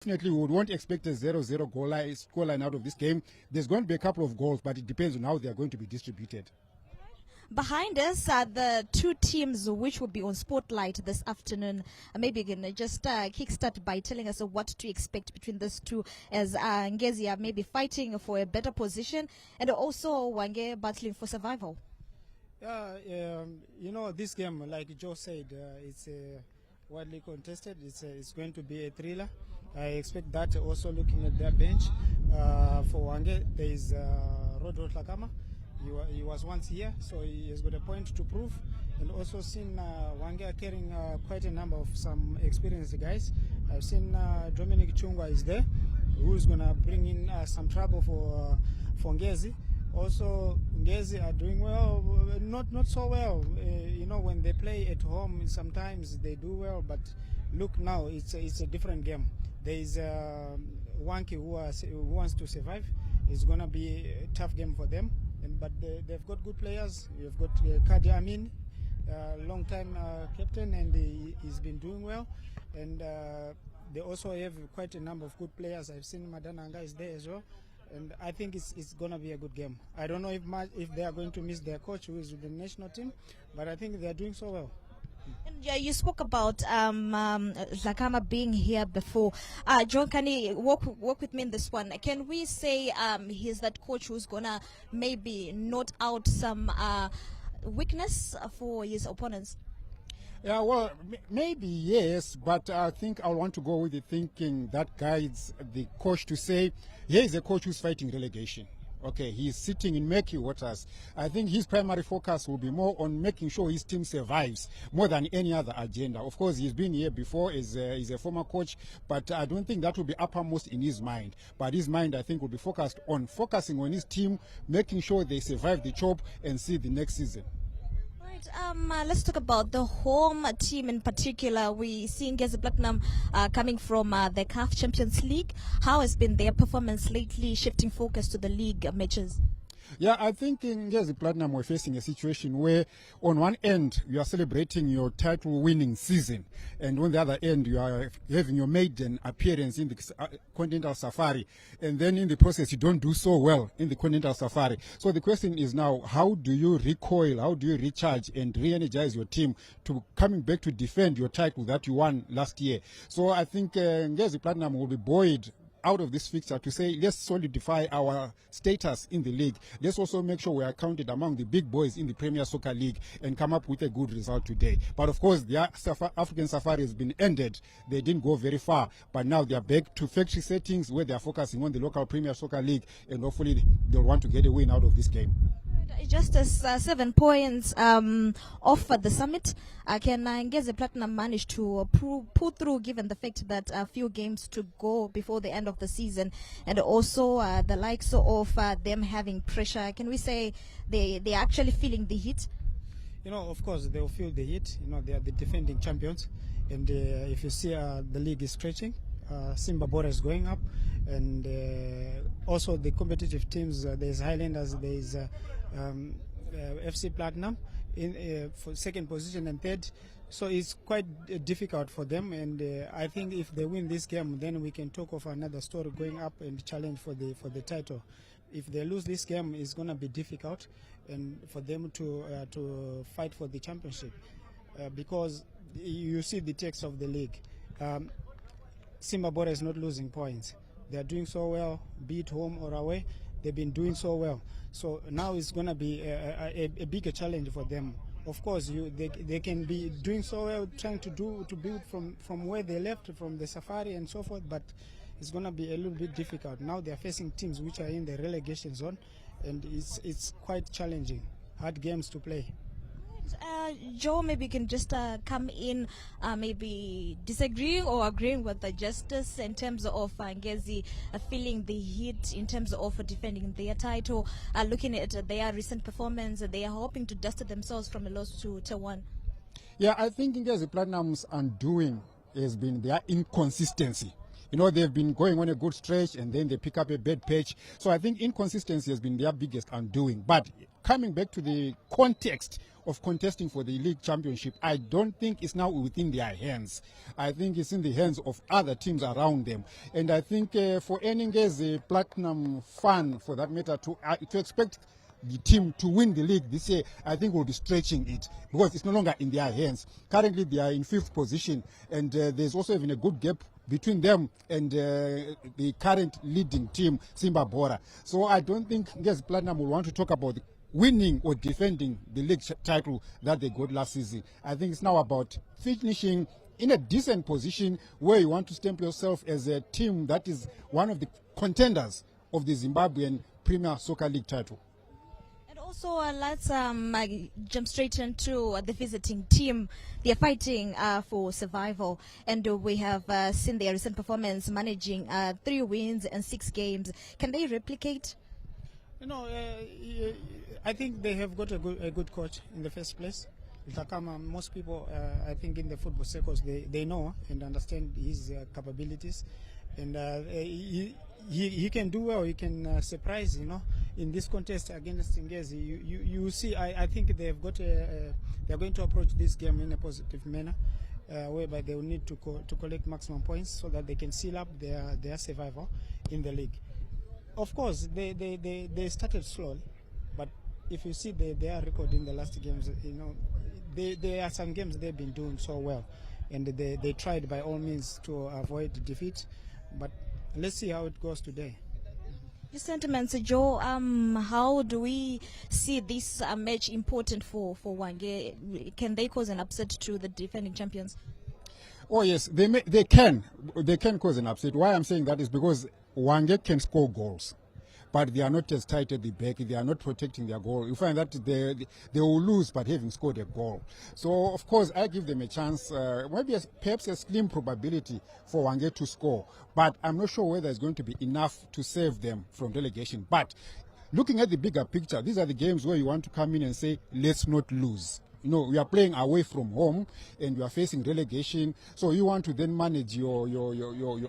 Definitely, we won't expect a 0-0 scoreline out of this game. There's going to be a couple of goals, but it depends on how they are going to be distributed. Behind us are the two teams which will be on spotlight this afternoon. Maybe you can just kickstart by telling us what to expect between these two, as Ngezi are maybe fighting for a better position and also Hwange battling for survival. Yeah, this game, like Joe said, it's widely contested. It's going to be a thriller. I expect that. Also looking at their bench, for Hwange, there is Rodolphe Lakama. He was once here, so he has got a point to prove. And also seen Hwange carrying quite a number of some experienced guys. I've seen Dominic Chungwa is there, who is going to bring in some trouble for Ngezi. Also, Ngezi are doing well, not so well. When they play at home, sometimes they do well, but look now, it's a different game. There is Hwange who wants to survive. It's going to be a tough game for them. But they've got good players. You've got Kadi Amin, long-time captain, and he's been doing well. And they also have quite a number of good players. I've seen Madananga is there as well. And I think it's going to be a good game. I don't know if they are going to miss their coach, who is with the national team, but I think they are doing so well. And yeah, you spoke about Lakama being here before. John, can you work with me in this one? Can we say he's that coach who's gonna maybe note out some weakness for his opponents? Yeah, well, maybe yes, but I think I want to go with the thinking that guides the coach to say, here is a coach who's fighting relegation. Okay, he's sitting in murky waters. I think his primary focus will be more on making sure his team survives more than any other agenda. Of course, he's been here before as a former coach, but I don't think that will be uppermost in his mind. But his mind, I think, will be focusing on his team, making sure they survive the chop and see the next season. Let's talk about the home team in particular. We see Ngezi Platinum coming from the CAF Champions League. How has been their performance lately, shifting focus to the league matches? Yeah, I think in Ngezi Platinum we're facing a situation where on one end you are celebrating your title winning season, and on the other end you are having your maiden appearance in the Continental Safari, and then in the process you don't do so well in the Continental Safari. So the question is now, how do you recoil, how do you recharge and re-energize your team to coming back to defend your title that you won last year? So I think Ngezi Platinum will be buoyed out of this fixture to say, let's solidify our status in the league. Let's also make sure we are counted among the big boys in the Premier Soccer League and come up with a good result today. But of course, the African Safari has been ended. They didn't go very far, but now they are back to factory settings where they are focusing on the local Premier Soccer League, and hopefully they'll want to get a win out of this game. Just as 7 points off the summit, can Ngezi Platinum manage to pull through, given the fact that a few games to go before the end of the season, and also the likes of them having pressure? Can we say they're actually feeling the heat? Of course they'll feel the heat. They are the defending champions, and if you see the league is stretching. Simba Bora is going up, and also the competitive teams, there's Highlanders, there's FC Platinum for second position and third, so it's quite difficult for them, and I think if they win this game, then we can talk of another story going up and challenge for the title. If they lose this game, it's going to be difficult and for them to fight for the championship, because you see the text of the league. Simba Bora is not losing points. They are doing so well, be it home or away. They've been doing so well. So now it's going to be a bigger challenge for them. Of course, they can be doing so well, trying to build from where they left, from the Safari and so forth, but it's going to be a little bit difficult. Now they are facing teams which are in the relegation zone, and it's quite challenging, hard games to play. Joe, maybe you can just come in, maybe disagreeing or agreeing with the justice in terms of Ngezi feeling the heat in terms of defending their title, looking at their recent performance. They are hoping to dust themselves from a loss to T1. Yeah, I think Ngezi Platinum's undoing has been their inconsistency. They've been going on a good stretch and then they pick up a bad patch. So I think inconsistency has been their biggest undoing. But coming back to the context of contesting for the league championship, I don't think it's now within their hands. I think it's in the hands of other teams around them. And I think for any Ngezi Platinum fan, for that matter, to expect the team to win the league this year, I think we'll be stretching it because it's no longer in their hands. Currently, they are in 5th position, and there's also even a good gap between them and the current leading team, Simba Bora. So I don't think Ngezi Platinum will want to talk about winning or defending the league title that they got last season. I think it's now about finishing in a decent position where you want to stamp yourself as a team that is one of the contenders of the Zimbabwean Premier Soccer League title. Also, let's jump straight into the visiting team. They're fighting for survival, and we have seen their recent performance, managing 3 wins and 6 games. Can they replicate? You know, I think they have got a good coach in the first place. Most people, I think, in the football circles, they know and understand his capabilities, and he can do well. He can surprise, you know, in this contest against Ngezi. You see, I think they have got they are going to approach this game in a positive manner, whereby they will need to collect maximum points so that they can seal up their survival in the league. Of course, they started slowly, but if you see their record in the last games, you know, there are some games they've been doing so well, and they tried by all means to avoid defeat, but let's see how it goes today. Your sentiments, Joe. How do we see this match important for Hwange? Can they cause an upset to the defending champions? Oh yes, they can cause an upset. Why I'm saying that is because Hwange can score goals, but they are not as tight at the back. They are not protecting their goal. You find that they will lose, but having scored a goal. So of course I give them a chance. Maybe perhaps a slim probability for Hwange to score, but I'm not sure whether it's going to be enough to save them from relegation. But looking at the bigger picture, these are the games where you want to come in and say, let's not lose. You know, we are playing away from home and you are facing relegation. So you want to then manage your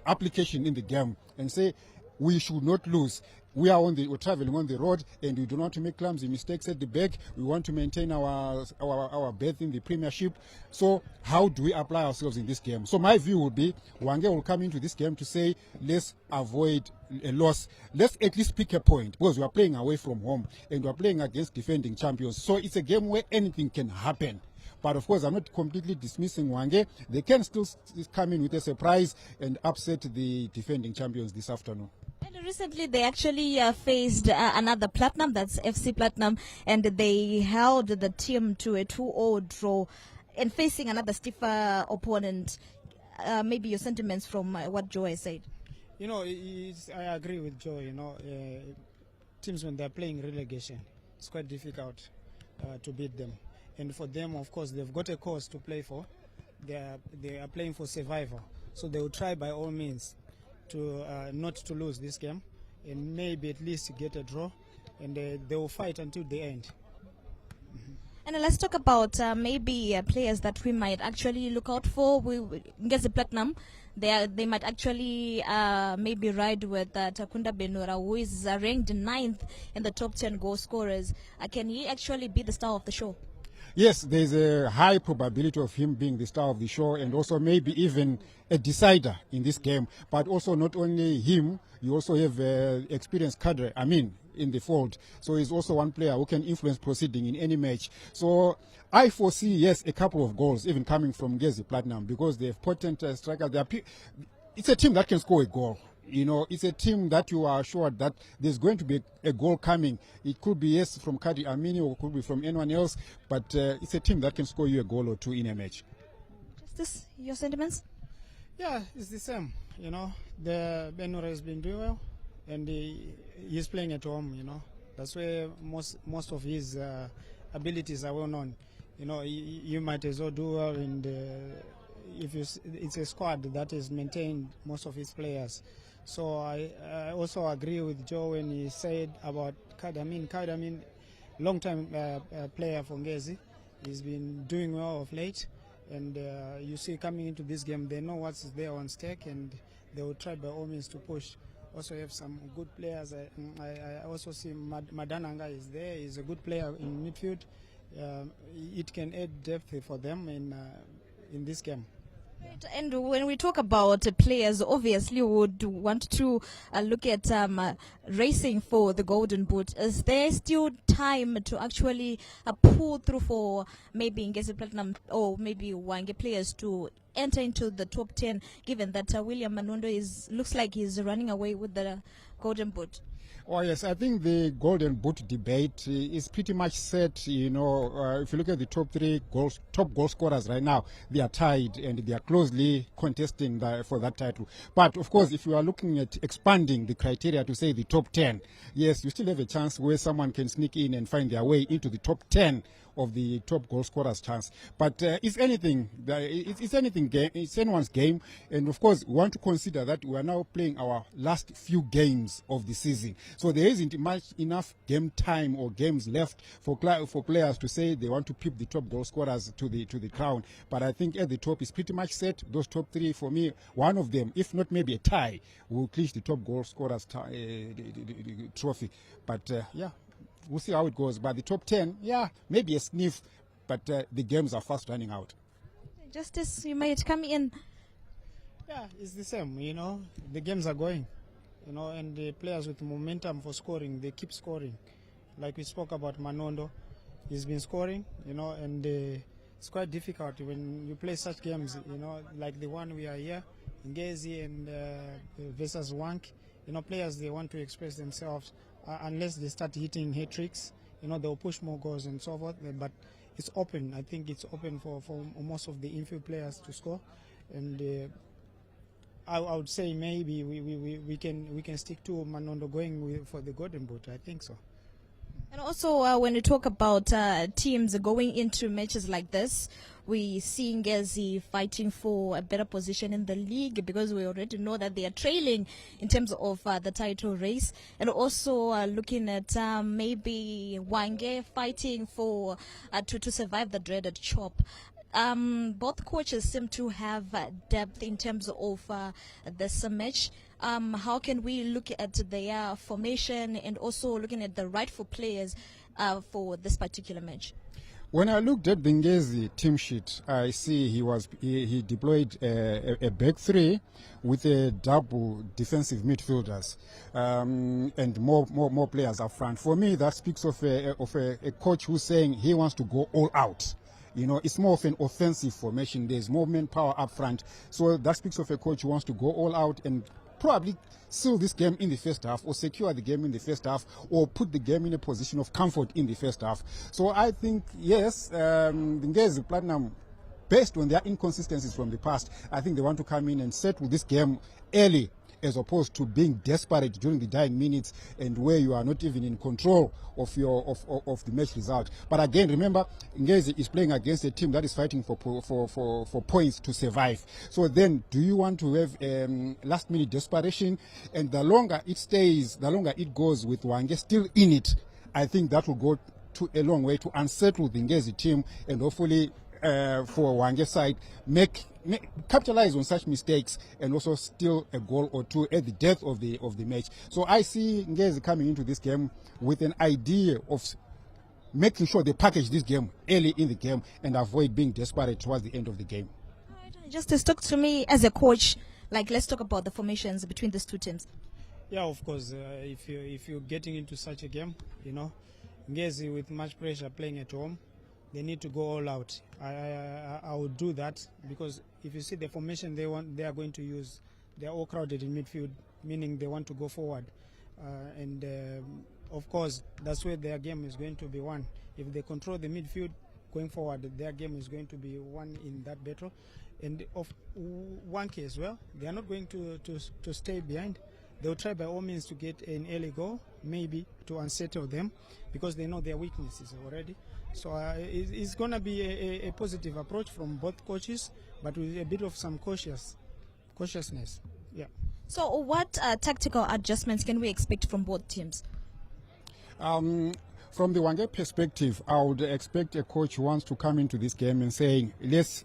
application in the game and say, we should not lose. We're traveling on the road, and we do not want to make clumsy mistakes at the back. We want to maintain our berth in the Premiership. So how do we apply ourselves in this game? So my view would be Hwange will come into this game to say, let's avoid a loss. Let's at least pick a point, because we are playing away from home and we are playing against defending champions. So it's a game where anything can happen. But of course, I'm not completely dismissing Hwange. They can still come in with a surprise and upset the defending champions this afternoon. And recently they actually faced another Platinum, that's FC Platinum, and they held the team to a 2-0 draw and facing another stiffer opponent. Maybe your sentiments from what Joe has said. You know, I agree with Joe. You know, teams when they're playing relegation, it's quite difficult to beat them. And for them, of course, they've got a cause to play for. They are playing for survival. So they will try by all means to not to lose this game and maybe at least get a draw, and they will fight until the end. And let's talk about maybe players that we might actually look out for. Ngezi Platinum, they might actually maybe ride with Takunda Benura, who is ranked 9th in the top 10 goal scorers. Can he actually be the star of the show? Yes, there's a high probability of him being the star of the show, and also maybe even a decider in this game. But also not only him, you also have experienced cadre, in the fold. So he's also one player who can influence proceeding in any match. So I foresee, yes, a couple of goals even coming from Ngezi Platinum, because they have potent strikers. It's a team that can score a goal. You know, it's a team that you are assured that there's going to be a goal coming. It could be, yes, from Kadi Amini, or it could be from anyone else, but it's a team that can score you a goal or two in a match. Justice, your sentiments? Yeah, it's the same. You know, the Benura has been doing well, and he's playing at home. You know, that's where most of his abilities are well known. You know, you might as well do well in it's a squad that has maintained most of his players. So I also agree with Joe when he said about Kadamin. Kadamin, long-time player for Ngezi, he's been doing well of late, and you see coming into this game, they know what's there on stake, and they will try by all means to push also have some good players. I also see Madananga is there. He's a good player in midfield. It can add depth for them in this game. Right. And when we talk about players, obviously we would want to look at racing for the Golden Boot. Is there still time to actually pull through for maybe Ngezi Platinum or maybe Hwange players to enter into the top 10, given that William Manondo looks like he's running away with the Golden Boot? Oh yes, I think the Golden Boot debate is pretty much set. You know, if you look at the top goal scorers right now, they are tied and they are closely contesting for that title. But of course, if you are looking at expanding the criteria to say the top 10, yes, you still have a chance where someone can sneak in and find their way into the top 10 of the top goal scorers chance. But it's anything. It's anyone's game. And of course, we want to consider that we are now playing our last few games of the season. So there isn't enough game time or games left for players to say they want to peep the top goal scorers to the crown. But I think at the top is pretty much set. Those top three, for me, one of them, if not maybe a tie, will clinch the top goal scorers trophy. But yeah, we'll see how it goes. But the top 10, yeah, maybe a sniff, but the games are fast running out. Justice, you might come in. Yeah, it's the same, you know. The games are going, you know, and the players with momentum for scoring, they keep scoring. Like we spoke about Manondo, he's been scoring, you know, and it's quite difficult when you play such games, you know, like the one we are here, Ngezi and versus Hwange. You know, players, they want to express themselves. Unless they start hitting hat-tricks, you know, they'll push more goals and so forth. But it's open. I think it's open for most of the infield players to score. And I would say maybe we can stick to Manondo going for the Golden Boot. I think so. And also, when you talk about teams going into matches like this, we see Ngezi fighting for a better position in the league because we already know that they are trailing in terms of the title race. And also looking at maybe Hwange fighting for to survive the dreaded chop. Both coaches seem to have depth in terms of this match. How can we look at their formation and also looking at the rightful players for this particular match? When I looked at the Ngezi team sheet, I see he deployed a back three with a double defensive midfielders and more players up front. For me, that speaks of a coach who's saying he wants to go all out. You know, it's more of an offensive formation. There's more manpower up front. So that speaks of a coach who wants to go all out and probably seal this game in the first half or secure the game in the first half or put the game in a position of comfort in the first half. So I think, yes, the Ngezi Platinum, based on their inconsistencies from the past, I think they want to come in and settle this game early as opposed to being desperate during the dying minutes and where you are not even in control of the match result. But again, remember, Ngezi is playing against a team that is fighting for points to survive. So then, do you want to have last-minute desperation? And the longer it stays, the longer it goes with Hwange still in it, I think that will go to a long way to unsettle the Ngezi team and hopefully for Hwange side capitalize on such mistakes and also steal a goal or two at the death of the match. So I see Ngezi coming into this game with an idea of making sure they package this game early in the game and avoid being desperate towards the end of the game. Just talk to me as a coach. Like, let's talk about the formations between these two teams. Yeah, of course. If you're getting into such a game, you know, Ngezi with much pressure playing at home, they need to go all out. I would do that because if you see the formation they are going to use, they are all crowded in midfield, meaning they want to go forward. And of course, that's where their game is going to be won. If they control the midfield going forward, their game is going to be won in that battle. And of Hwange as well, they are not going to stay behind. They'll try by all means to get an early goal, maybe to unsettle them, because they know their weaknesses already. So it's going to be a positive approach from both coaches, but with a bit of some cautiousness. Yeah. So what tactical adjustments can we expect from both teams? From the Hwange perspective, I would expect a coach who wants to come into this game and saying, let's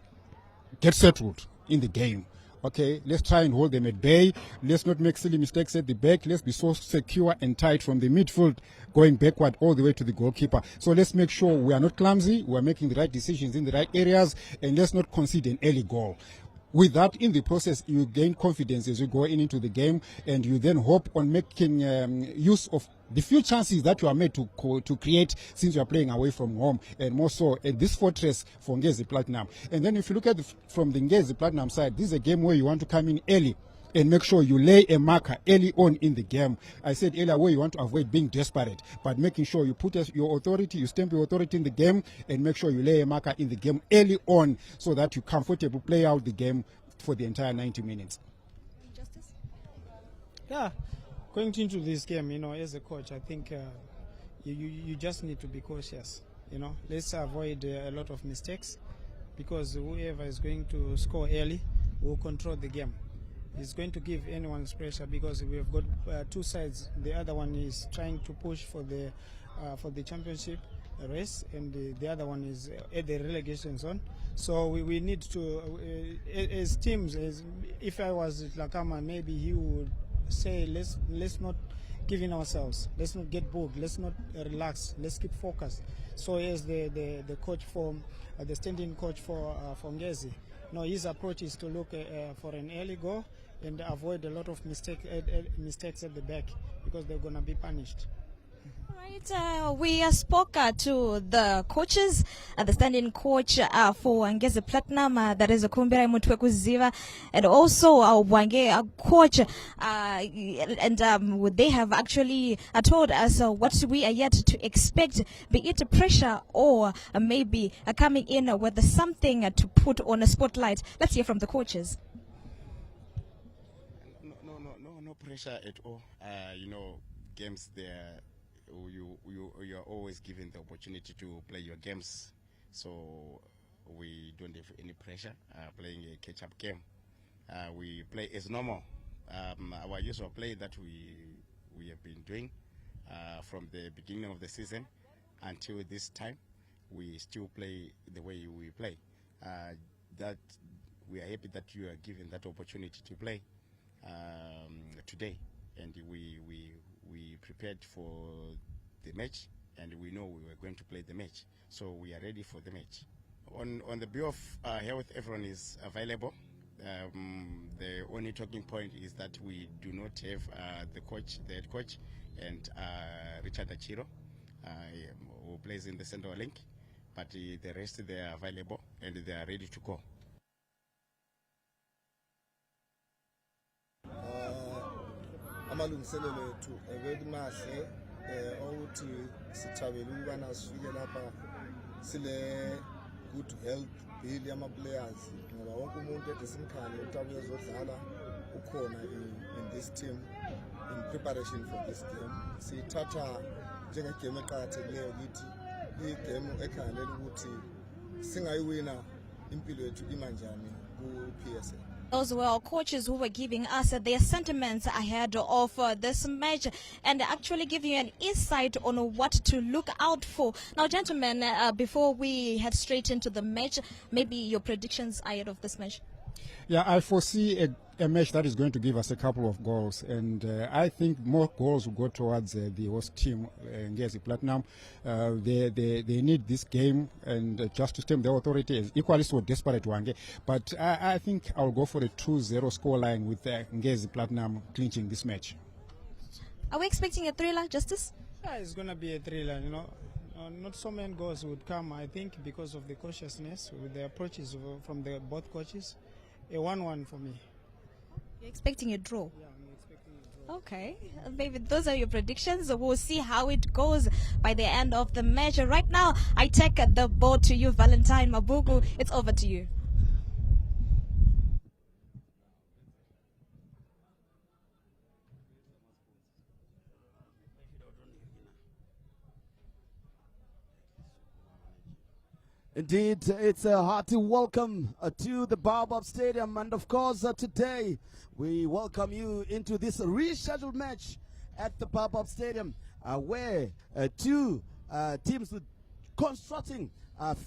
get settled in the game. Okay, let's try and hold them at bay. Let's not make silly mistakes at the back. Let's be so secure and tight from the midfield going backward all the way to the goalkeeper. So let's make sure we are not clumsy, we are making the right decisions in the right areas, and let's not concede an early goal. With that, in the process, you gain confidence as you go into the game, and you then hope on making use of the few chances that you are made to create since you are playing away from home, and more so at this fortress for Ngezi Platinum. And then if you look at from the Ngezi Platinum side, this is a game where you want to come in early and make sure you lay a marker early on in the game. I said earlier where you want to avoid being desperate, but making sure you put your authority, you stamp your authority in the game, and make sure you lay a marker in the game early on so that you comfortably play out the game for the entire 90 minutes. Justice? Yeah, going into this game, as a coach, I think you just need to be cautious. Let's avoid a lot of mistakes, because whoever is going to score early will control the game. It's going to give anyone's pressure, because we've got two sides. The other one is trying to push for the championship race, and the other one is at the relegation zone. So we need to, as teams, if I was Lakama, maybe he would say, let's not give in ourselves, let's not get bored, let's not relax, let's keep focused. So as the coach the standing coach for Ngezi, his approach is to look for an early goal and avoid a lot of mistakes at the back, because they're going to be punished. All right, we spoke to the coaches, the standing coach for Ngezi Platinum, that is Kumbera Mutwekuziva, and also Hwange coach, and they have actually told us what we are yet to expect, be it pressure or maybe coming in with something to put on a spotlight. Let's hear from the coaches. No pressure at all. Games there, you are always given the opportunity to play your games, so we don't have any pressure playing a catch-up game. We play as normal. Our usual play that we have been doing from the beginning of the season until this time. We still play the way we play. That we are happy that you are given that opportunity to play today, and we prepared for the match, and we know we were going to play the match, so we are ready for the match. On the view of health, everyone is available. The only talking point is that we do not have the head coach, and Richard Achiro, who plays in the central link, but the rest, they are available and they are ready to go. Amalungiselelo ethu ebekumahle ukuthi sithabele ukubana sifike lapha sile good health bill yama players, ngoba wonke umuntu edesimkhani ukuthi abuye ezodlala ukhona in this team in preparation for this game. Sithatha njengegame eqhakathekileyo kithi, igame ekhangelela ukuthi singayiwina impilo yethu imanjani ku PSL. Those were our coaches who were giving us their sentiments ahead of this match, and actually giving you an insight on what to look out for. Now, gentlemen, before we head straight into the match, maybe your predictions ahead of this match. Yeah, I foresee a match that is going to give us a couple of goals, and I think more goals will go towards the host team, Ngezi Platinum. They need this game, and just to stamp their authority is equally so desperate Hwange. But I think I'll go for a 2-0 scoreline with Ngezi Platinum clinching this match. Are we expecting a thriller, Justice? Yeah, it's going to be a thriller, not so many goals would come, I think, because of the cautiousness with the approaches from both coaches. A 1-1 for me. You're expecting a draw? Yeah, I'm expecting a draw. Okay, maybe those are your predictions. We'll see how it goes by the end of the match. Right now, I take the ball to you, Valentine Mabugu. It's over to you. Indeed, it's a hearty welcome to the Baobab Stadium, and of course today we welcome you into this rescheduled match at the Baobab Stadium where two teams will constructing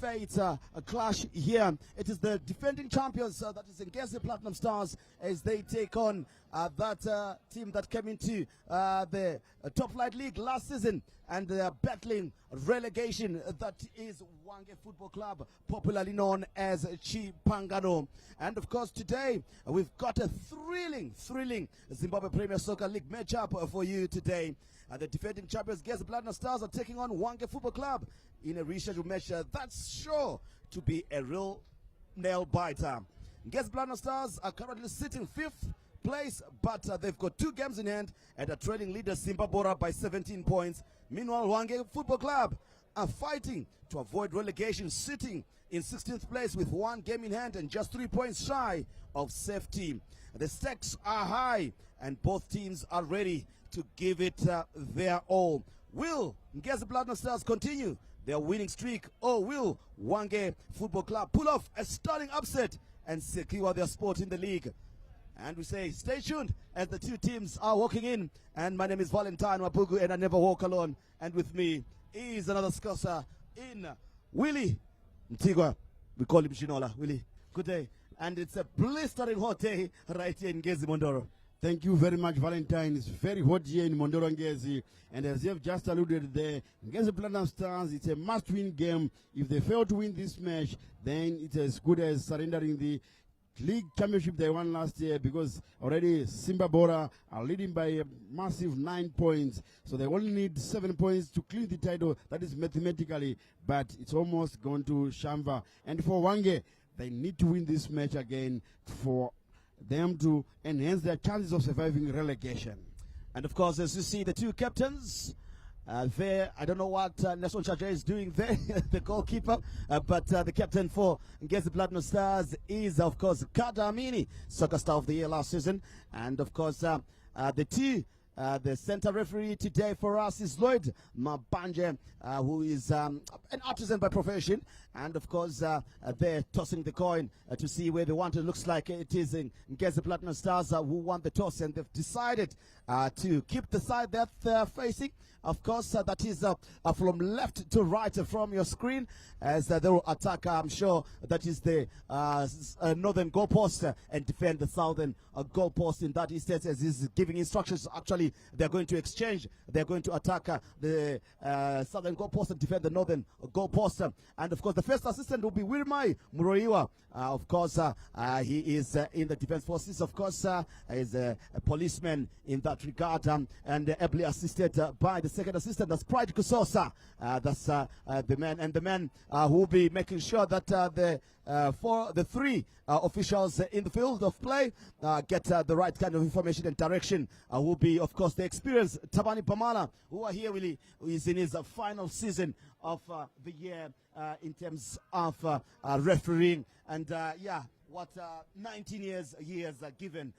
fate a clash here. It is the defending champions, that is Ngezi Platinum Stars, as they take on that team that came into the top flight league last season, and they are battling relegation. That is Hwange Football Club, popularly known as Chipangano. And of course today we've got a thrilling Zimbabwe Premier Soccer League matchup for you today. The defending champions Ngezi Platinum Stars are taking on Hwange Football Club in a rescheduled match that's sure to be a real nail biter. Ngezi Platinum Stars are currently sitting 5th place, but they've got 2 games in hand and are trailing leader Zimbabwe by 17 points. Meanwhile, Hwange Football Club are fighting to avoid relegation, sitting in 16th place with 1 game in hand and just 3 points shy of safety. The stakes are high and both teams are ready to give it their all. Will Ngezi Platinum Stars continue their winning streak, or will Hwange Football Club pull off a stunning upset and secure their spot in the league? And we say stay tuned as the 2 teams are walking in. And my name is Valentine Mapugu, and I never walk alone. And with me is another scouser in Willie Mtigwa. We call him Shinola. Willie, good day. And it's a blistering hot day right here in Ngezi, Mondoro. Thank you very much, Valentine. It's very hot here in Mondoro, Ngezi. And as you have just alluded there, Ngezi Platinum Stars, it's a must-win game. If they fail to win this match, then it's as good as surrendering the league championship they won last year, because already Zimbabwe are leading by a massive 9 points. So they only need 7 points to clear the title. That is mathematically, but it's almost gone to Shamva. And for Hwange, they need to win this match again for them to enhance their chances of surviving relegation. And of course, as you see, the 2 captains there, I don't know what Nelson Chaja is doing there, the goalkeeper, but the captain for Ngezi Platinum Stars is, of course, Kada Amini, Soccer Star of the Year last season. And of course, the center referee today for us is Lloyd Mabanje, who is an artisan by profession. And of course, they're tossing the coin to see where they want it. Looks like it is in Ngezi Platinum Stars who won the toss, and they've decided to keep the side that they're facing. Of course, that is from left to right from your screen, as they will attack, I'm sure, that is the northern goalpost and defend the southern goalpost in that instance, as he's giving instructions. Actually, they're going to exchange. They're going to attack the southern goalpost and defend the northern goalpost. And of course, the first assistant will be Wilmai Muroiwa. Of course, he is in the defense forces. Of course, is a policeman in that regard, and ably assisted by the second assistant, that's Pride Kusosa. That's the man, and the man who will be making sure that the 3 officials in the field of play get the right kind of information and direction. Will be, of course, the experienced Tabani Pamala, who are here really, who is in his final season of the year in terms of refereeing. And yeah, what 19 years are given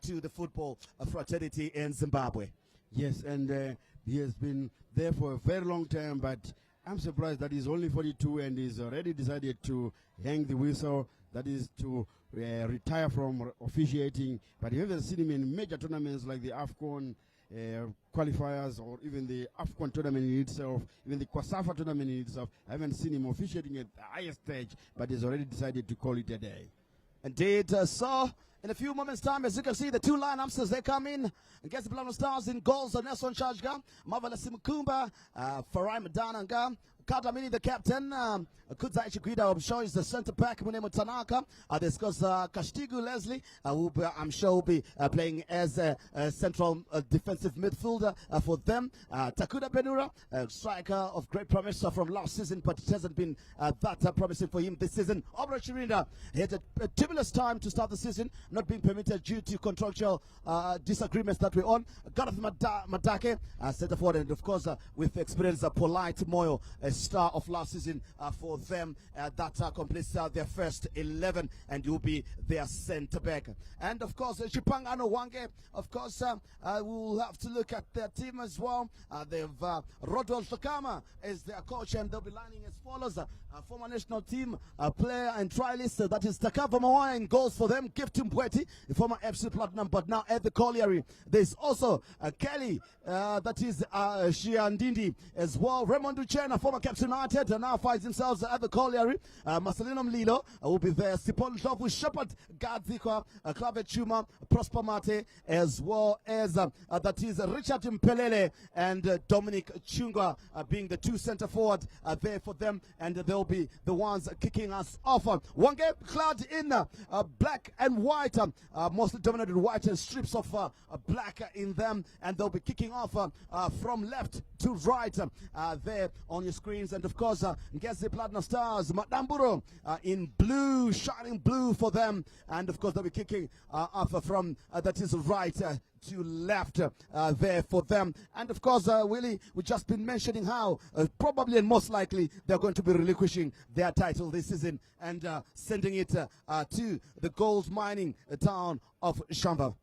to the football fraternity in Zimbabwe. Yes, and he has been there for a very long time, but I'm surprised that he's only 42 and he's already decided to hang the whistle, that is to retire from officiating. But you haven't seen him in major tournaments like the AFCON qualifiers, or even the AFCON tournament in itself, even the Kwasafa tournament in itself. I haven't seen him officiating at the highest stage, but he's already decided to call it a day. Indeed, so in a few moments' time, as you can see, the 2 lineups as they come in. Ngezi Platinum Stars in goals, Nelson Chajga, Marvelous Mkumba, Farai Madananga, Kata Mini, the captain, Kudza Ichikwida, I'm sure is the center back, Munemo Tanaka. There's Kashtigu Leslie, who I'm sure will be playing as a central defensive midfielder for them. Takuda Benura, striker of great promise from last season, but it hasn't been that promising for him this season. Obra Chirinda, he had a tremendous time to start the season, not being permitted due to contractual disagreements that we're on. Gareth Madake, center forward, and of course, with experience, Polite Moyo, a star of last season for them, that completes their first 11, and will be their center back. And of course, Chipangano Hwange, of course, we'll have to look at their team as well. They've Rodwell Shakama as their coach, and they'll be lining as follows. Former national team player and trialist, that is Takava Mawai, in goals for them. Gift Mbweti, the former FC Platinum, but now at the colliery. There's also Kelly, that is Shiandindi as well. Raymond Duchena, former Captain United now finds themselves at the colliery. Marcelino Mlilo will be there. Sipon Dlovu, Shepard Gadzikwa, Clave Chuma, Prosper Mate, as well as that is Richard Mpelele and Dominic Chunga being the two center forward there for them, and they'll be the ones kicking us off. Hwange clad in black and white, mostly dominated white and strips of black in them, and they'll be kicking off from left to right there on your screens. And of course, Ngezi Platinum Stars, Madamburo in blue, shining blue for them, and of course they'll be kicking off from that is right to left there for them. And of course, Willie, we've just been mentioning how probably and most likely they're going to be relinquishing their title this season and sending it to the gold mining town of Shamba.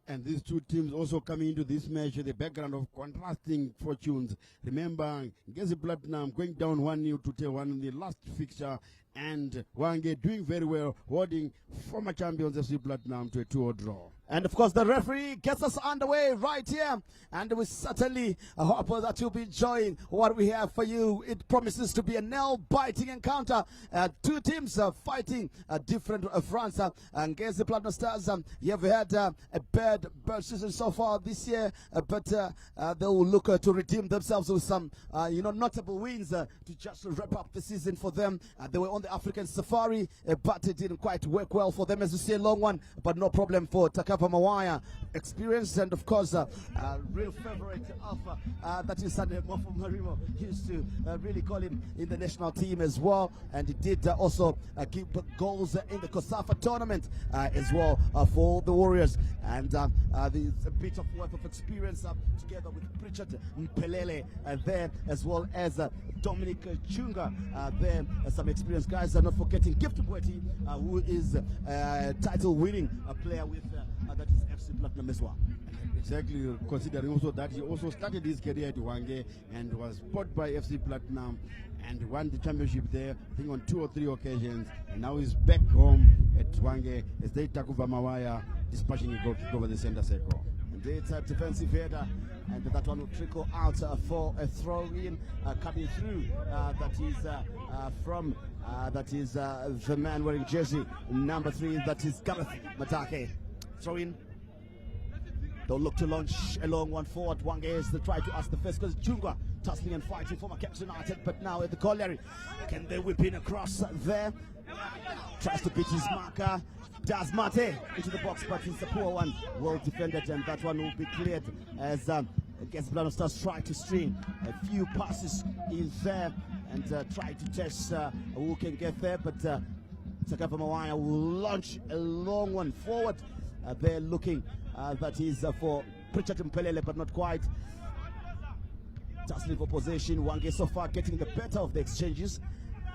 And these two teams also coming into this match with a background of contrasting fortunes. Remember, Ngezi Platinum going down 1-0 to T1 in the last fixture, and Hwange doing very well, holding former champions FC Platinum to a 2-2 draw. And of course, the referee gets us underway right here, and we certainly hope that you'll be enjoying what we have for you. It promises to be a nail-biting encounter. Two teams fighting different fronts. Ngezi Platinum Stars, you have had a bad season so far this year, but they will look to redeem themselves with some, notable wins to just wrap up the season for them. They were on the African Safari, but it didn't quite work well for them, as you see, a long one, but no problem for Takapa Mawaya experience, and of course real favorite of that is Sunday Mofo Marimo used to really call him in the national team as well, and he did also keep goals in the COSAFA tournament as well for the Warriors, and there's a bit of worth of experience together with Richard Mpelele there, as well as Dominic Chunga there, some experienced guys. Not forgetting Gift Bweti, who is a title winning player with that is FC Platinum as well. Exactly, considering also that he also started his career at Hwange and was bought by FC Platinum and won the championship there, I think on 2 or 3 occasions, and now he's back home at Hwange as they tackle Mawaya, dispatching a goal kick over the center circle. Indeed, it's a defensive header, and that one will trickle out for a throw-in coming through. That is from that is the man wearing jersey number 3. That is Gareth Matake. Throw-in. They'll look to launch a long one forward. Hwange is to try to ask the first, because Chunga tussling and fighting for Captain United, but now at the colliery. Can they whip in across there? Tries to beat his marker. Does Mate into the box, but it's a poor one. Well defended, and that one will be cleared as Ngezi Platinum Stars try to string a few passes in there and try to test who can get there, but Takapa Mawaya will launch a long one forward. They're looking, that is for Richard Mpelele, but not quite. Tussling for possession. Hwange so far getting the better of the exchanges.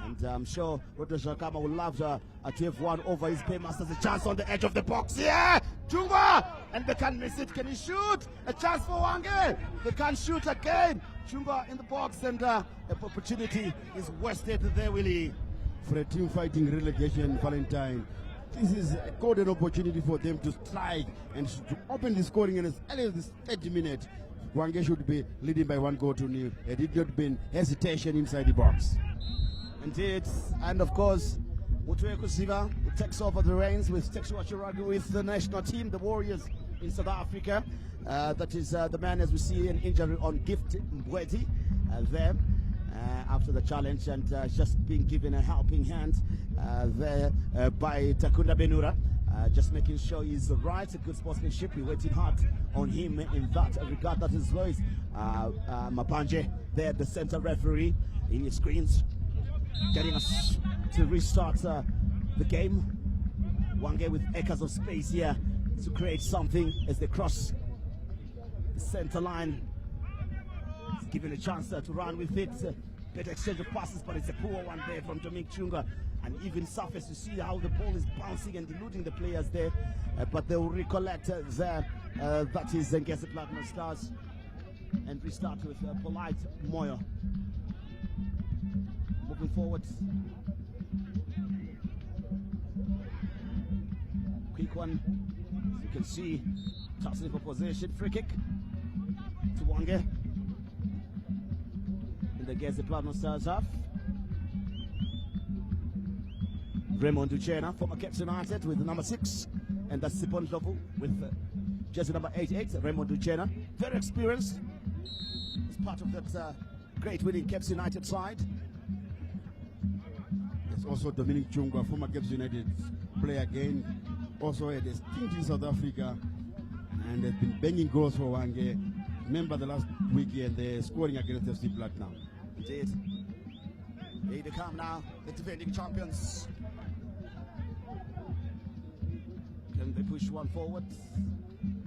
And I'm sure Roto Shakama would love to have one over his paymasters. A chance on the edge of the box. Yeah! Chunga! And they can't miss it. Can he shoot? A chance for Hwange. They can't shoot again. Chunga in the box, and the opportunity is wasted there, Willie. For a team fighting relegation, Valentine, this is a golden opportunity for them to strike and to open the scoring, and as early as this 30 minutes, Hwange should be leading by 1-0. It did not been hesitation inside the box. Indeed, and of course, Mutwe Kuziva takes over the reins with Texua Chiragu with the national team, the Warriors in South Africa. That is the man, as we see, an injury on Gift Mbweti there after the challenge, and just being given a helping hand there by Takunda Benura. Just making sure he's right, a good sportsmanship. We're waiting hard on him in that regard. That is Lois Mapanje there, the center referee in your screens, getting us to restart the game. Hwange with acres of space here to create something as they cross the center line. It's given a chance to run with it. Better exchange of passes, but it's a poor one there from Dominic Chunga. And even surface, you see how the ball is bouncing and eluding the players there. But they will recollect there. That is Ngezi Platinum Stars. And restart with Polite Moyo. Moving forward. Quick one. As you can see, tussling for possession. Free kick to Hwange. in the Ngezi Platinum Stars half. Raymond Duchena, former Captain United, with the number 6. And that's Sipon Lovu with jersey number 88, Raymond Duchena. Very experienced. As part of that great winning Caps United side. There's also Dominic Chungwa, former Caps United player again. Also had a stint in South Africa and has been banging goals for Hwange. Remember the last weekend they're scoring against FC Platinum. Indeed. Here they come now, the defending champions. Can they push one forward?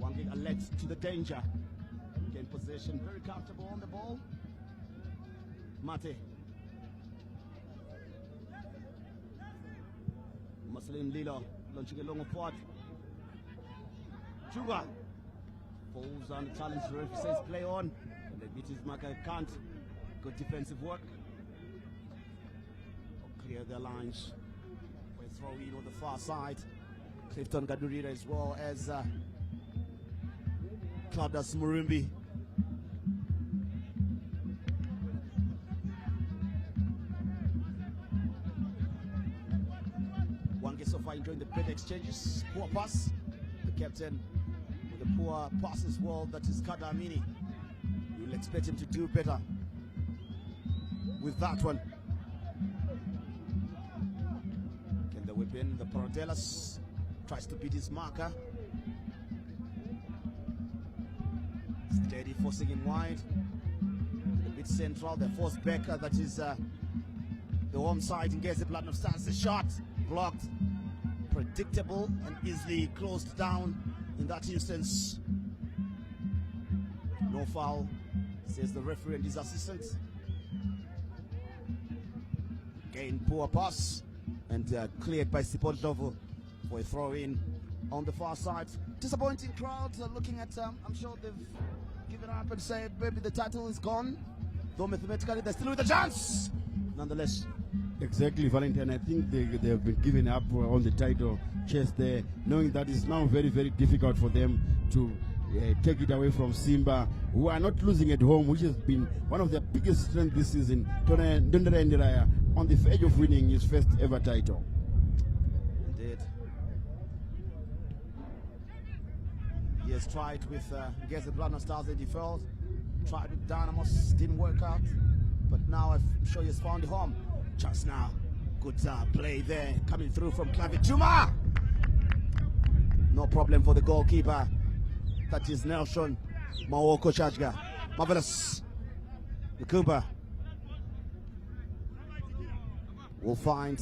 Hwange alert to the danger. Gain possession, very comfortable on the ball. Mate. Muslim Lilo launching a long forward. Chuba falls on the challenge. The referee says play on. And they beat his marker. Can't. Good defensive work. Clear their lines. We throw in on the far side. Clifton Gadurira as well as Claudius Murumbi. Hwange so far enjoying the better exchanges. Poor pass. The captain with a poor pass as well. That is Kadamini. You'll expect him to do better with that one. Can the whip in? The Parodelas tries to beat his marker. Steady, forcing him wide. A bit central. The force back. That is the home side in Ngezi Platinum Stars. The shot blocked. Predictable and easily closed down in that instance. No foul, says the referee and his assistant. Again, poor pass and cleared by Sipon for a throw in on the far side. Disappointing crowd looking at, I'm sure they've given up and said maybe the title is gone. Though mathematically they're still with a chance. Nonetheless. Exactly, Valentine. I think they have been given up on the title chase there, knowing that it's now very, very difficult for them to take it away from Simba, who are not losing at home, which has been one of their biggest strengths this season. Dondera Ndiraya on the verge of winning his first ever title. Indeed. He has tried with Ngezi Platinum Stars and he failed. Tried with Dynamos, didn't work out. But now I'm sure he has found a home. Just now, good play there, coming through from Clavituma. No problem for the goalkeeper. That is Nelson Mawoko Chajga. Marvelous. Lukumba will find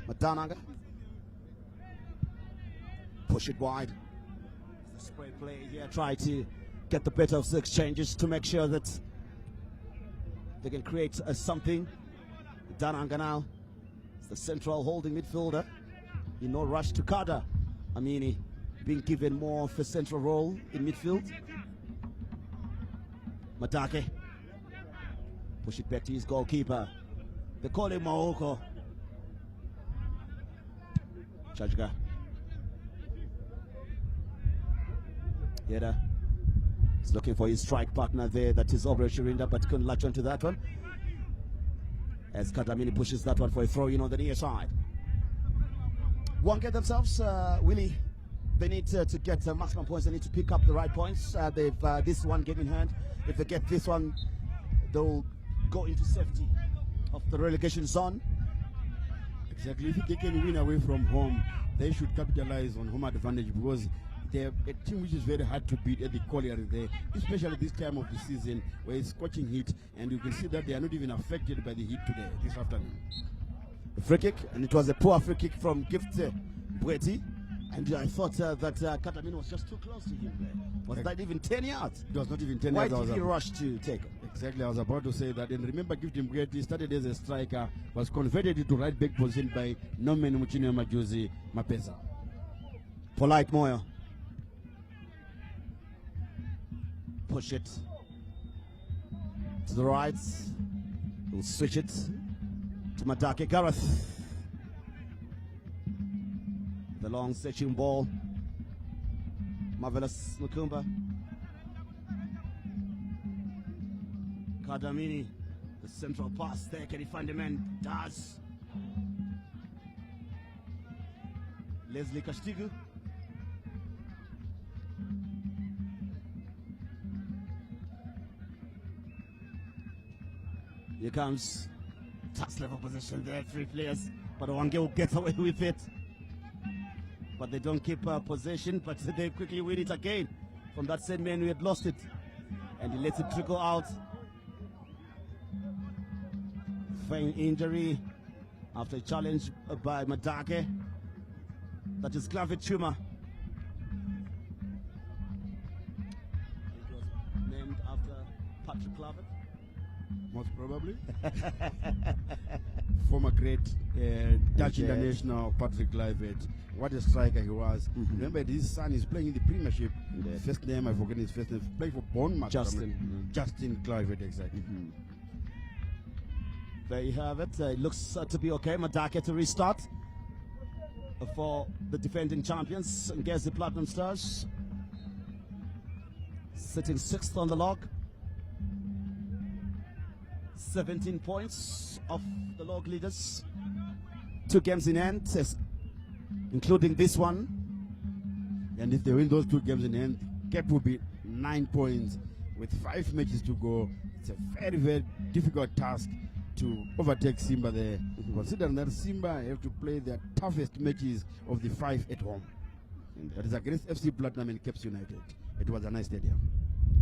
Madananga. Push it wide. Spray play here. Try to get the better of the exchanges to make sure that they can create something. Dananga now is the central holding midfielder. In no rush to Kada Amini, being given more of a central role in midfield. Matake. Push it back to his goalkeeper. They call him Maoko. Chajga. Yeda is looking for his strike partner there. That is Obre Shirinda, but couldn't latch onto that one. As Katamini pushes that one for a throw-in on the near side. Hwange themselves, Willie, they need to get maximum points. They need to pick up the right points. They've this one game in hand. If they get this one, they'll go into safety of the relegation zone. Exactly. If they can win away from home, they should capitalize on home advantage, because they're a team which is very hard to beat at the colliery there, especially this time of the season where it's scorching heat, and you can see that they are not even affected by the heat today, this afternoon. A free kick, and it was a poor free kick from Gift Bweti, and I thought that Katamini was just too close to him there. Was that even 10 yards? It was not even 10 Why yards. Why did he rush to take it? Exactly, I was about to say that. And remember, Gift Bweti started as a striker, was converted into right back position by Norman Muchino Majuzi Mapesa. Polite Moyo. Push it to the right. We'll switch it to Madake Gareth. The long stretching ball. Marvelous Mukumba. Kadamini The central pass there, can he find the man? Does. Leslie Kastigu. Here comes touch level position there, 3 players, but Hwange will get away with it. But they don't keep possession, but they quickly win it again from that same man who had lost it. And he lets it trickle out. Feign injury after a challenge by Madake. That is clavicle tumor. It was named after Patrick Clavet. Most probably. Former great Dutch international Patrick Kluivert. What a striker he was. Remember, his son is playing in the Premiership. First name, I forget his first name. Playing for Bournemouth. Justin Kluivert, exactly. There you have it. It looks to be okay. Madake to restart for the defending champions, Ngezi Platinum Stars. Sitting 6th on the log. 17 points off the log leaders. 2 games in hand, including this one. And if they win those 2 games in hand, gap will be 9 points with 5 matches to go. It's a very, very difficult task to overtake Simba there. Considering that Simba have to play their toughest matches of the 5 at home. That is against FC Platinum and Caps United. It was a nice stadium.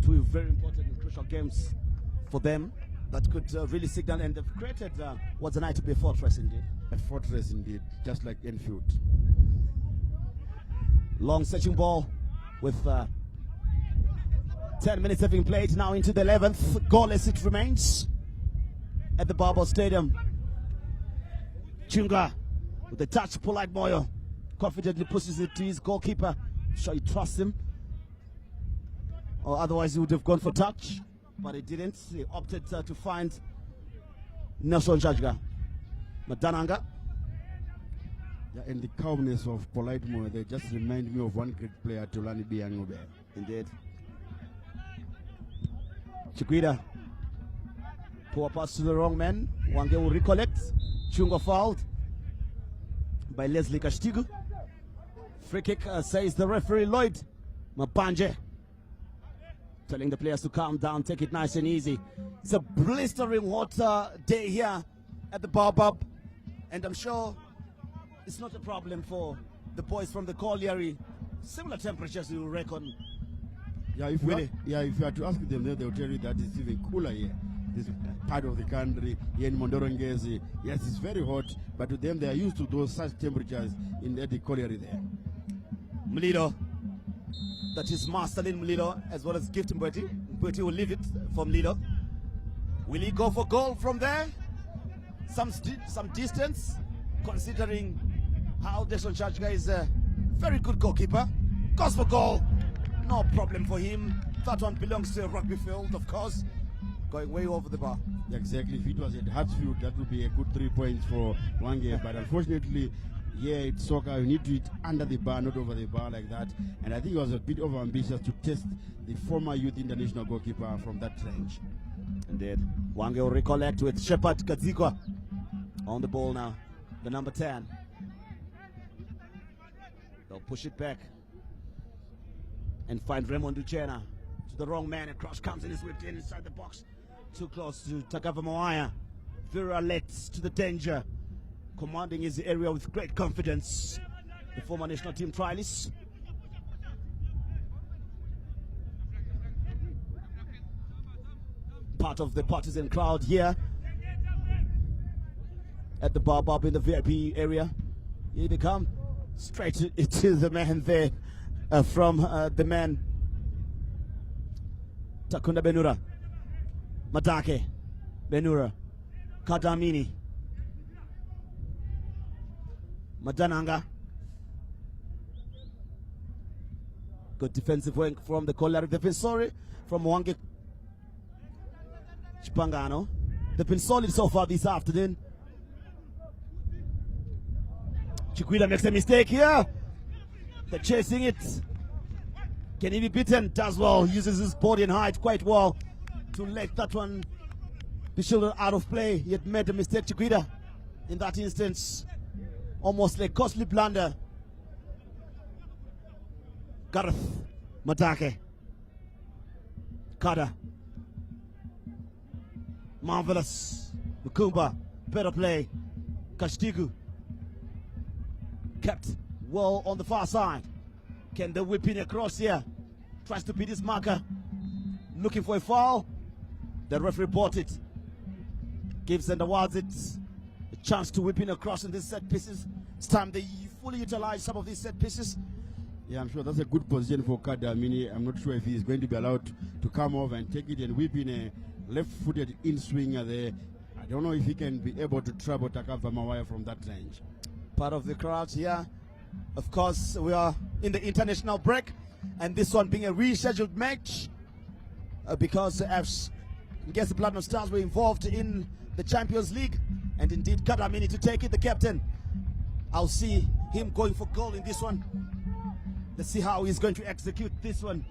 2 very important and crucial games for them that could really signal, and they've created what's a night to be a fortress indeed. A fortress indeed, just like Enfield. Long searching ball with 10 minutes having played, now into the 11th. Goalless it remains at the Barbo Stadium. Chunga with a touch, Polite Moyo confidently pushes it to his goalkeeper. Sure he trusts him, or otherwise he would have gone for touch, but he didn't. He opted to find Nelson Jajga. Madananga. Yeah, and the calmness of Polite Moyo, they just remind me of one great player, Tulani Biangobe. Indeed. Chikwida. Poor pass to the wrong man. Hwange will recollect. Chunga fouled by Leslie Kastigu. Free kick, says the referee Lloyd Mapanje. Telling the players to calm down, take it nice and easy. It's a blistering hot day here at the Baobab, and I'm sure it's not a problem for the boys from the colliery. Similar temperatures, you reckon? Yeah, if you are to ask them, they'll tell you that it's even cooler here. This part of the country, here in Mondoro Ngezi. Yes, it's very hot, but to them, they are used to those such temperatures in the colliery there. Mlido. That is Masterlin Mlido, as well as Gift Mbweti. Mbweti will leave it for Mlido. Will he go for goal from there? Some distance, considering how Deson Chachka is a very good goalkeeper. Goes for goal. No problem for him. That one belongs to a rugby field, of course. Going way over the bar. Exactly. If it was at Hartsfield, that would be a good 3 points for Hwange. But unfortunately, here it's soccer. You need to hit under the bar, not over the bar like that. And I think it was a bit overambitious to test the former youth international goalkeeper from that range. Indeed. Hwange will recollect with Shepard Kadzikwa on the ball now. The number 10. They'll push it back and find Raymond Uchena. To the wrong man, and cross comes and is whipped in inside the box. Too close to Takava Moaya. Very alert to the danger. Commanding his area with great confidence. The former national team trialist. Part of the partisan crowd here at the Baobab in the VIP area. Here they come. Straight to the man there from the man Takunda Benura. Madake Benura. Kadamini. Madananga. Good defensive work from the colliery. They've been sorry from Hwange Chipangano. They've been solid so far this afternoon. Chikwida makes a mistake here. They're chasing it. Can he be beaten? Does well. Uses his body and height quite well to let that one be the shoulder out of play. He had made a mistake, Chiquita, in that instance. Almost like costly blunder. Gareth Matake. Kada. Marvelous. Mukumba. Better play. Kashtigu. Kept well on the far side. Can they whip in across here? Tries to beat his marker. Looking for a foul. The referee bought it. Gives and awards it a chance to whip in across in these set pieces. It's time they fully utilize some of these set pieces. Yeah, I'm sure that's a good position for Kadamini. I'm not sure if he's going to be allowed to come over and take it and whip in a left-footed in-swinger there. I don't know if he can be able to trouble Takava Mawaya from that range. Part of the crowd here. Of course, we are in the international break, and this one being a rescheduled match because Ngezi Platinum Stars were involved in the Champions League, and indeed Kadamini to take it, the captain. I'll see him going for goal in this one. Let's see how he's going to execute this one.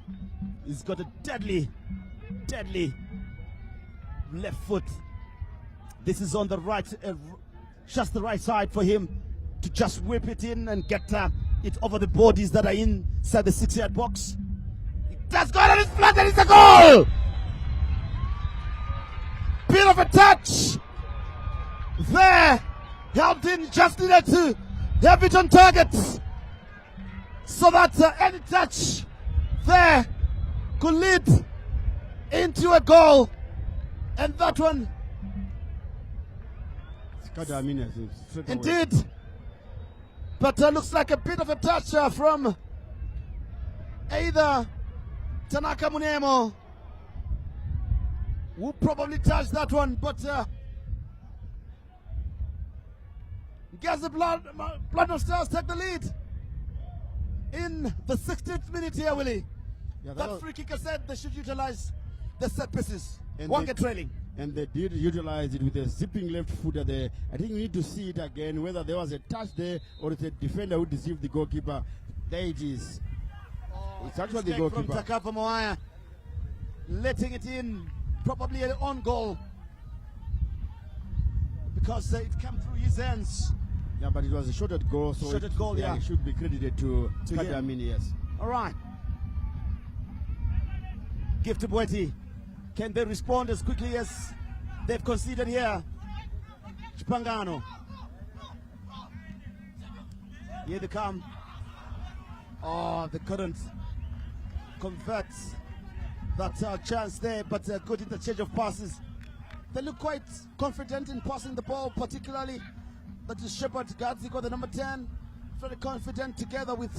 He's got a deadly left foot. This is on the right, just the right side for him to just whip it in and get it over the bodies that are inside the 6-yard box. It does go, and it's flat, and it's a goal! Bit of a touch there. Helped in, just needed to have it on target. So that any touch there could lead into a goal. And that one, indeed. But looks like a bit of a touch from either Tanaka Munemo, who probably touched that one, but Ngezi Platinum Stars take the lead in the 16th minute here, Willie. Yeah, that free kicker said they should utilize the set pieces. Hwange trailing. And they did utilize it with a zipping left footer there. I think we need to see it again, whether there was a touch there or it's a defender who deceived the goalkeeper. There it is. It's actually the goalkeeper. From Takava Mawaya, letting it in, probably an on goal, because it came through his hands. Yeah, but it was a shorted goal, so it should be credited to Kadamini, yes. All right. Give to Bweti. Can they respond as quickly as they've conceded here? Chipangano. Here they come. Oh, they couldn't convert that chance there, but a good interchange of passes. They look quite confident in passing the ball, particularly that is Shepard Gatsiko, the number 10, very confident together with,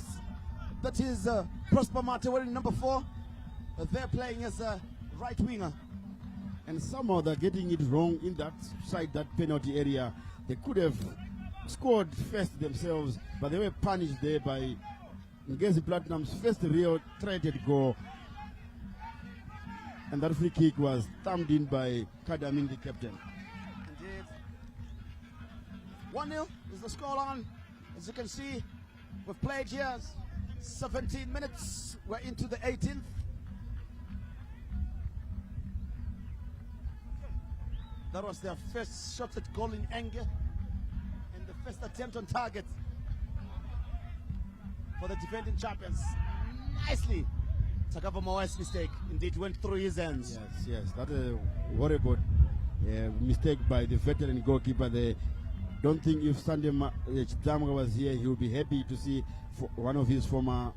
that is Prosper Mate wearing number 4. They're playing as a right winger. And somehow they're getting it wrong in that side, that penalty area. They could have scored first themselves, but they were punished there by Ngezi Platinum's first real threatened goal. And that free kick was thumbed in by Kadamin, the captain. Indeed. 1-0 is the scoreline. As you can see, we've played here 17 minutes. We're into the 18th. That was their first shot at goal in anger and the first attempt on target for the defending champions. Nicely. Takava Mawaya's mistake indeed went through his hands. Yes, that is a horrible mistake by the veteran goalkeeper there. Don't think if Sunday Chidamga was here, he would be happy to see one of his former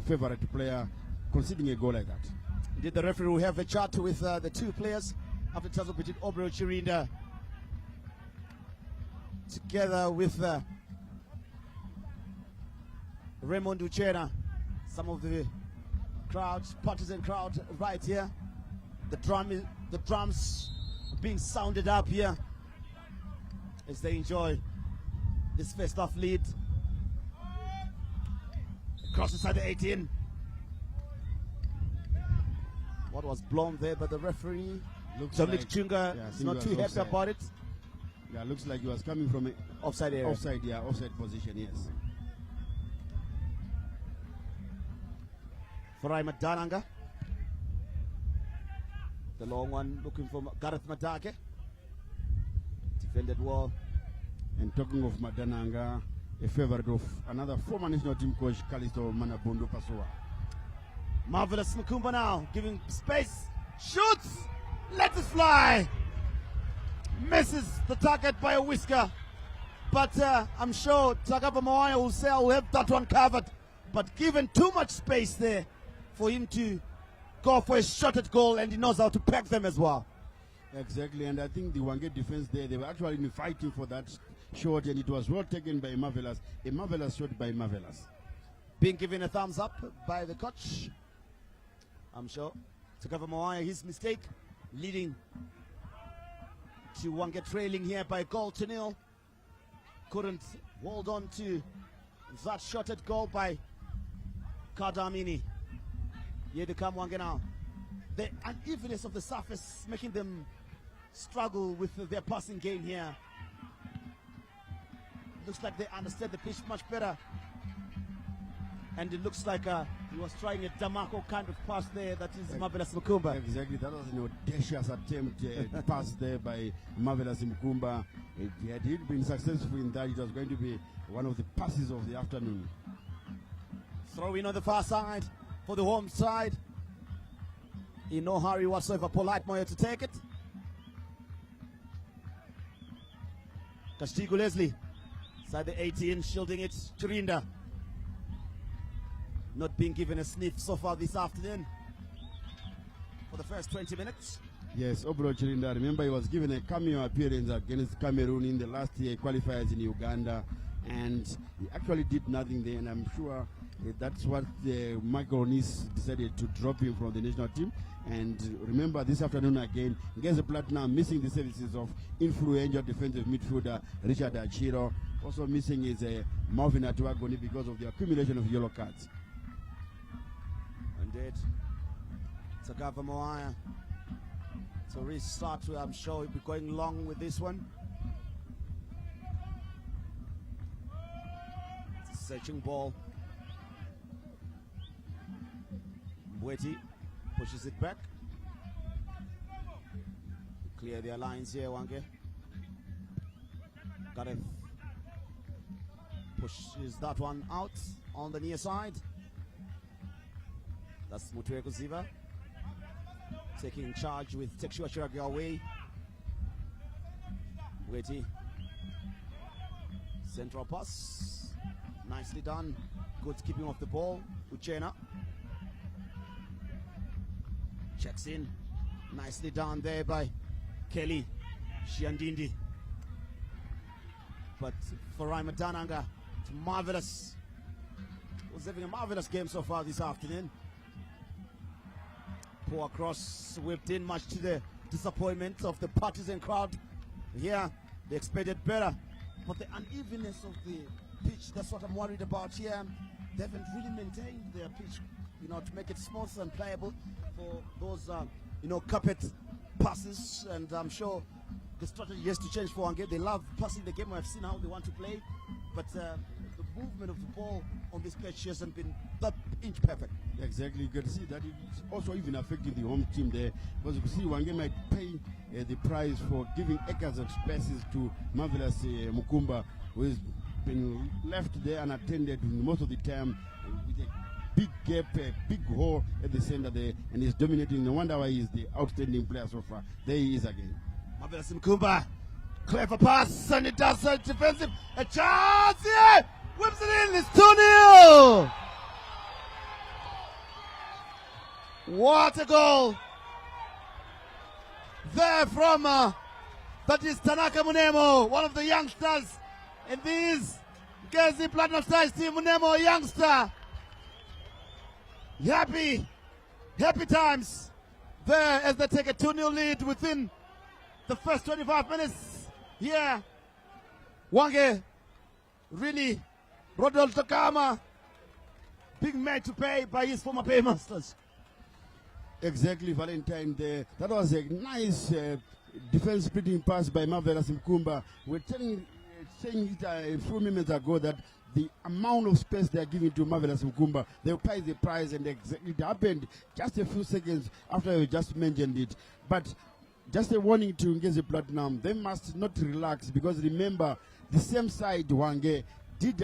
favorite player conceding a goal like that. Indeed, the referee will have a chat with the two players after tussle between Obreo Chirinda together with Raymond Uchena. Some of the crowds, partisan crowd right here. The drums being sounded up here as they enjoy this first half lead. Across inside the 18. What was blown there by the referee? Dominic Chunga is not too happy about it. Yeah, looks like he was coming from an offside area. Offside position, yes. Farai Madananga. The long one looking for Gareth Madake. Defended well. And talking of Madananga, a favorite of another former national team coach, Kalisto Manabondo Passoa. Marvelous Mukumba now, giving space, shoots, let it fly. Misses the target by a whisker. But I'm sure Takapa Mawaya will say I'll have that one covered. But given too much space there for him to go for a shot at goal, and he knows how to pack them as well. Exactly, and I think the Hwange defense there, they were actually fighting for that shot, and it was well taken by Marvelous. A marvelous shot by Marvelous. Being given a thumbs up by the coach. I'm sure Takapa Mawaya, his mistake, leading to Hwange trailing here by 1-0. Couldn't hold on to that shot at goal by Kadamini. Here they come Hwange now. The unevenness of the surface making them struggle with their passing game here. Looks like they understand the pitch much better. And it looks like he was trying a Damako kind of pass there. That is Marvelous Mukumba. Exactly, that was an audacious attempt pass there by Marvelous Mukumba. Had he been successful in that, it was going to be one of the passes of the afternoon. Throw in on the far side for the home side. In no hurry whatsoever, Polite Moyo to take it. Kastigo Leslie, side the 18, shielding it. Chirinda, not being given a sniff so far this afternoon for the first 20 minutes. Yes, Obro Chirinda, remember he was given a cameo appearance against Cameroon in the last year qualifiers in Uganda, and he actually did nothing there, and I'm sure that's what Michael Onis decided to drop him from the national team. And remember, this afternoon again, Ngezi Platinum missing the services of influential defensive midfielder Richard Achiro. Also missing is Marvin Atuagoni because of the accumulation of yellow cards. Indeed. Takapa Mawaya to restart. I'm sure he'll be going long with this one. Searching ball. Mbweti pushes it back. Clear their lines here, Hwange. Gareth pushes that one out on the near side. That's Mutweko Ziva taking charge with Tekshua Chiragi away. Mbweti. Central pass. Nicely done. Good keeping of the ball. Uchena checks in. Nicely done there by Kelly Shiandindi. But for Raima Dananga, it's marvelous. Was having a marvelous game so far this afternoon. Poor cross whipped in, much to the disappointment of the partisan crowd. Here, they expected better. But the unevenness of the pitch, that's what I'm worried about here. They haven't really maintained their pitch, to make it smooth and playable for those, carpet passes. And I'm sure the strategy has to change for Hwange. They love passing the game. I've seen how they want to play. But the movement of the ball on this pitch hasn't been that inch perfect. Exactly, you can see that it's also even affecting the home team there. Because you can see Hwange might pay the price for giving acres of spaces to Marvelous Mukumba, who has been left there unattended most of the time, with a big gap, a big hole at the center there, and he's dominating. No wonder why he's the outstanding player so far. There he is again. Marvelous Mukumba, clever pass, and it does a defensive. A chance here! Whips it in, it's 2-0! What a goal! There from, that is Tanaka Munemo, one of the youngsters in this Ngezi Platinum Stars team. Munemo, a youngster. Happy times there as they take a 2-0 lead within the first 25 minutes. Yeah, Hwange really, Rodolfo Takama being made to pay by his former paymasters. Exactly, Valentine there. That was a nice defense splitting pass by Marvelous Mukumba. We're saying it a few minutes ago that the amount of space they are giving to Marvelous Mukumba, they'll pay the price, and it happened just a few seconds after we just mentioned it. But just a warning to Ngezi Platinum, they must not relax, because remember, the same side, Hwange, did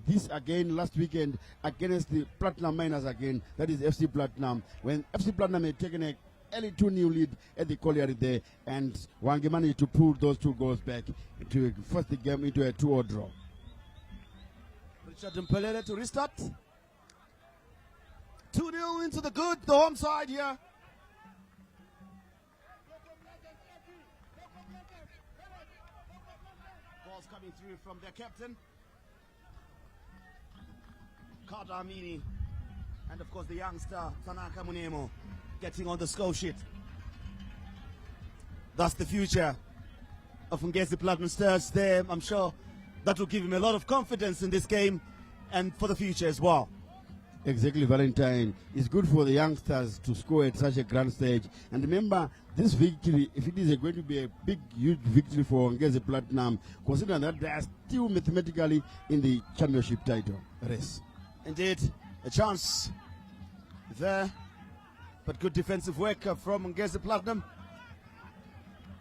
this again last weekend against the Platinum Miners again, that is FC Platinum, when FC Platinum had taken a early 2-0 lead at the colliery there, and Hwange managed to pull those 2 goals back to force the game into a 2-2 draw. Richard Mpelele to restart. 2-0 into the home side here. Balls coming through from their captain, Carter Amini, and of course the youngster Tanaka Munemo getting on the score sheet. That's the future of Ngezi Platinum Stars there. I'm sure that will give him a lot of confidence in this game and for the future as well. Exactly, Valentine. It's good for the youngsters to score at such a grand stage. And remember, this victory, if it is going to be a big, huge victory for Ngezi Platinum, considering that they are still mathematically in the championship title race. Indeed, a chance there, but good defensive work from Ngezi Platinum.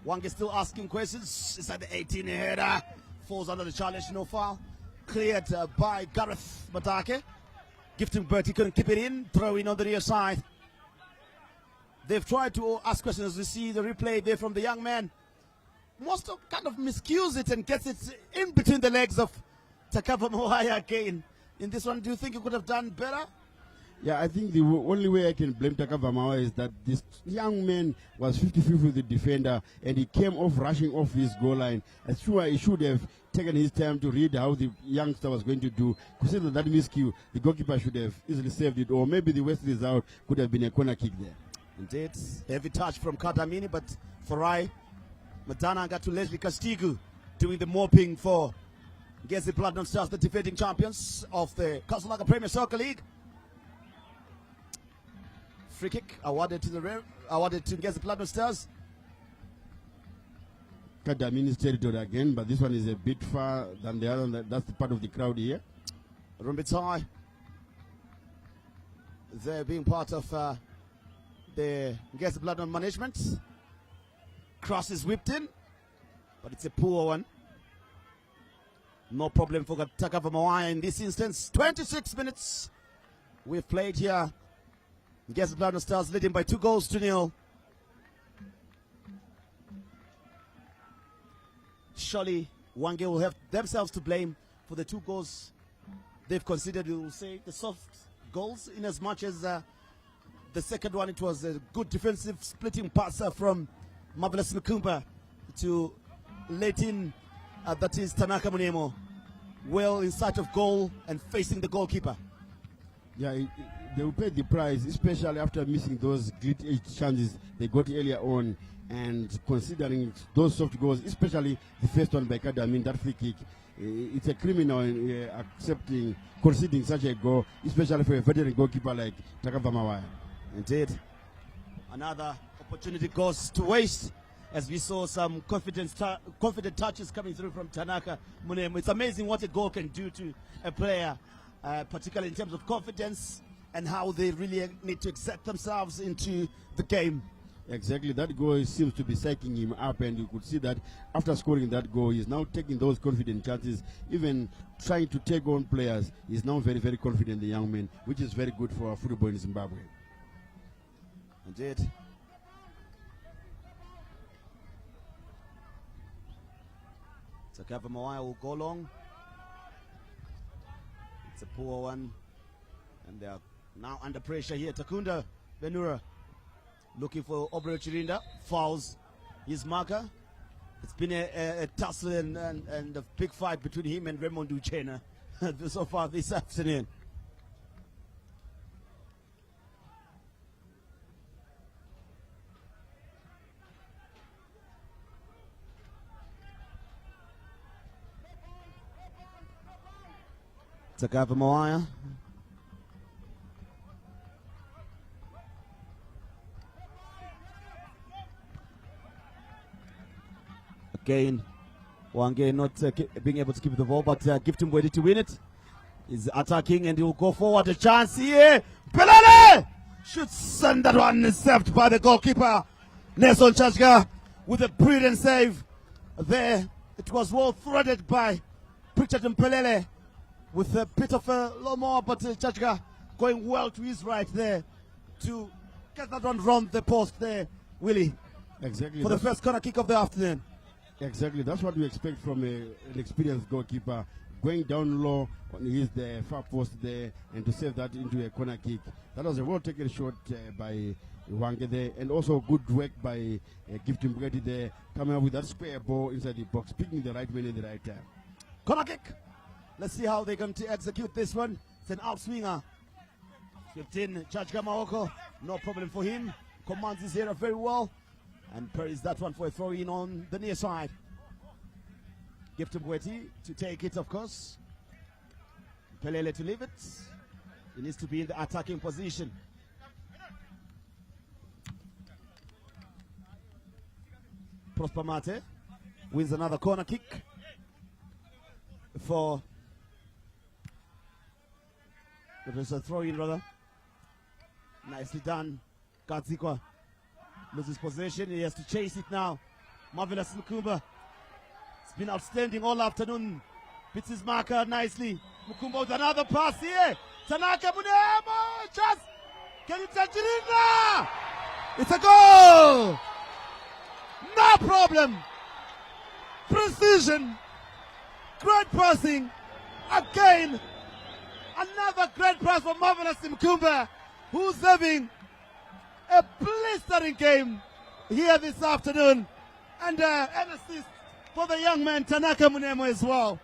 Hwange still asking questions. Is that the 18 header? Falls under the challenge, no foul. Cleared by Gareth Matake. Gifting Bertie couldn't keep it in. Throw in on the near side. They've tried to ask questions as we see the replay there from the young man. Most of kind of miscues it and gets it in between the legs of Takava Mawaya again. In this one, do you think you could have done better? Yeah, I think the only way I can blame Takava Mawaya is that this young man was 50-50 with the defender, and he came off rushing off his goal line. I'm sure he should have taken his time to read how the youngster was going to do. Considering that miscue, the goalkeeper should have easily saved it, or maybe the West result could have been a corner kick there. Indeed, heavy touch from Katamini, but Farai Madana got to Leslie Castigu doing the mopping for Ngezi Platinum Stars, the defending champions of the Kasalaga Premier Soccer League. Free kick awarded to Ngezi Platinum Stars. Kadamini's territory again, but this one is a bit far than the other. That's the part of the crowd here. Rumbitai, they're being part of the Ngezi Platinum management. Cross is whipped in, but it's a poor one. No problem for Takava Mawaya in this instance. 26 minutes we've played here. Ngezi Platinum Stars leading by 2-0. Surely Hwange will have themselves to blame for the 2 goals they've considered. We will say the soft goals, in as much as the second one, it was a good defensive splitting pass from Marvelous Mkumba to let in, that is Tanaka Munemo, well in sight of goal and facing the goalkeeper. Yeah, they will pay the price, especially after missing those great chances they got earlier on, and considering those soft goals, especially the first one by Kadamin, that free kick. It's a criminal conceding such a goal, especially for a veteran goalkeeper like Takava Mawaya. Indeed. Another opportunity goes to waste, as we saw some confident touches coming through from Tanaka Munemo. It's amazing what a goal can do to a player, particularly in terms of confidence and how they really need to accept themselves into the game. Exactly, that goal seems to be psyching him up, and you could see that after scoring that goal, he's now taking those confident chances, even trying to take on players. He's now very, very confident, the young man, which is very good for football in Zimbabwe. Indeed. Takava Mawaya will go long. It's a poor one, and they are now under pressure here. Takunda Benura looking for Obreo Chirinda, fouls his marker. It's been a tussle and a big fight between him and Raymond Uchena so far this afternoon. Takava Mawaya. Again, Hwange not being able to keep the ball, but Gifting ready to win it. He's attacking and he will go forward. A chance here. Pelele shoots, and that one is saved by the goalkeeper, Nelson Chachka. with a brilliant save there. It was well threaded by Pritchard Mpelele with a bit of a low more, but Chachka going well to his right there to get that one round the post there, Willie. Exactly. For the first corner kick of the afternoon. Exactly. That's what we expect from an experienced goalkeeper. Going down low on his the far post there and to save that into a corner kick. That was a well taken shot by Hwange there, and also good work by Gift Mbugati there, coming up with that square ball inside the box, picking the right man at the right time. Corner kick. Let's see how they're going to execute this one. It's an outswinger. 15, Judge Gamaoko. No problem for him. Commands his area very well. And parries that one for a throw in on the near side. Gift Mbugati to take it, of course. Pelele to leave it. He needs to be in the attacking position. Prosper Mate wins another corner kick for it was a throw in, rather. Nicely done. Katsikwa loses possession. He has to chase it now. Marvelous Mukumba. It's been outstanding all afternoon. Beats his marker nicely. Mukumba with another pass here. Tanaka Munemo. Just can you touch it in now? It's a goal. No problem. Precision. Great passing. Again. Another great pass from Marvelous Mkumba, who's having a blistering game here this afternoon. And an assist for the young man Tanaka Munemo as well.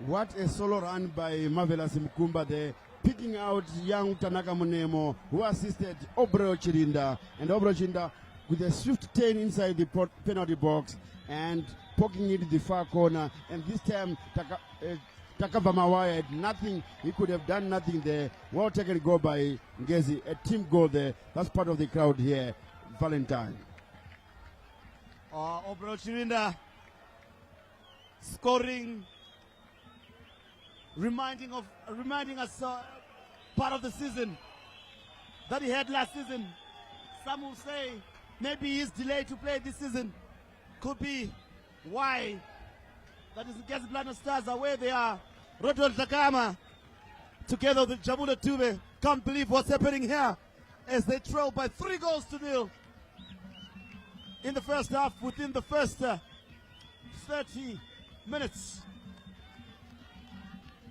What a solo run by Marvelous Mkumba there, picking out young Tanaka Munemo, who assisted Obro Chirinda. And Obro Chirinda with a swift turn inside the penalty box and poking it in the far corner. And this time, Takava Mawaya had nothing. He could have done nothing there. Well taken goal by Ngezi. A team goal there. That's part of the crowd here. Valentine. Obro Chirinda scoring, reminding us part of the season that he had last season. Some will say maybe his delay to play this season could be why. That is the Ngezi Platinum Stars are where they are. Rodolfo Takama together with Jabula Tube. Can't believe what's happening here as they trail by 3-0 in the first half within the first 30 minutes.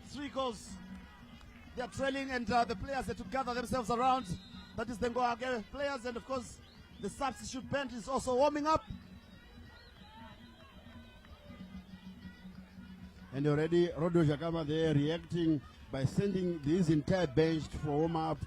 3 goals. They are trailing, and the players have to gather themselves around. That is the Ngwage players, and of course the substitute bench is also warming up. And already Rodo Jakama there reacting by sending his entire bench for warm-up.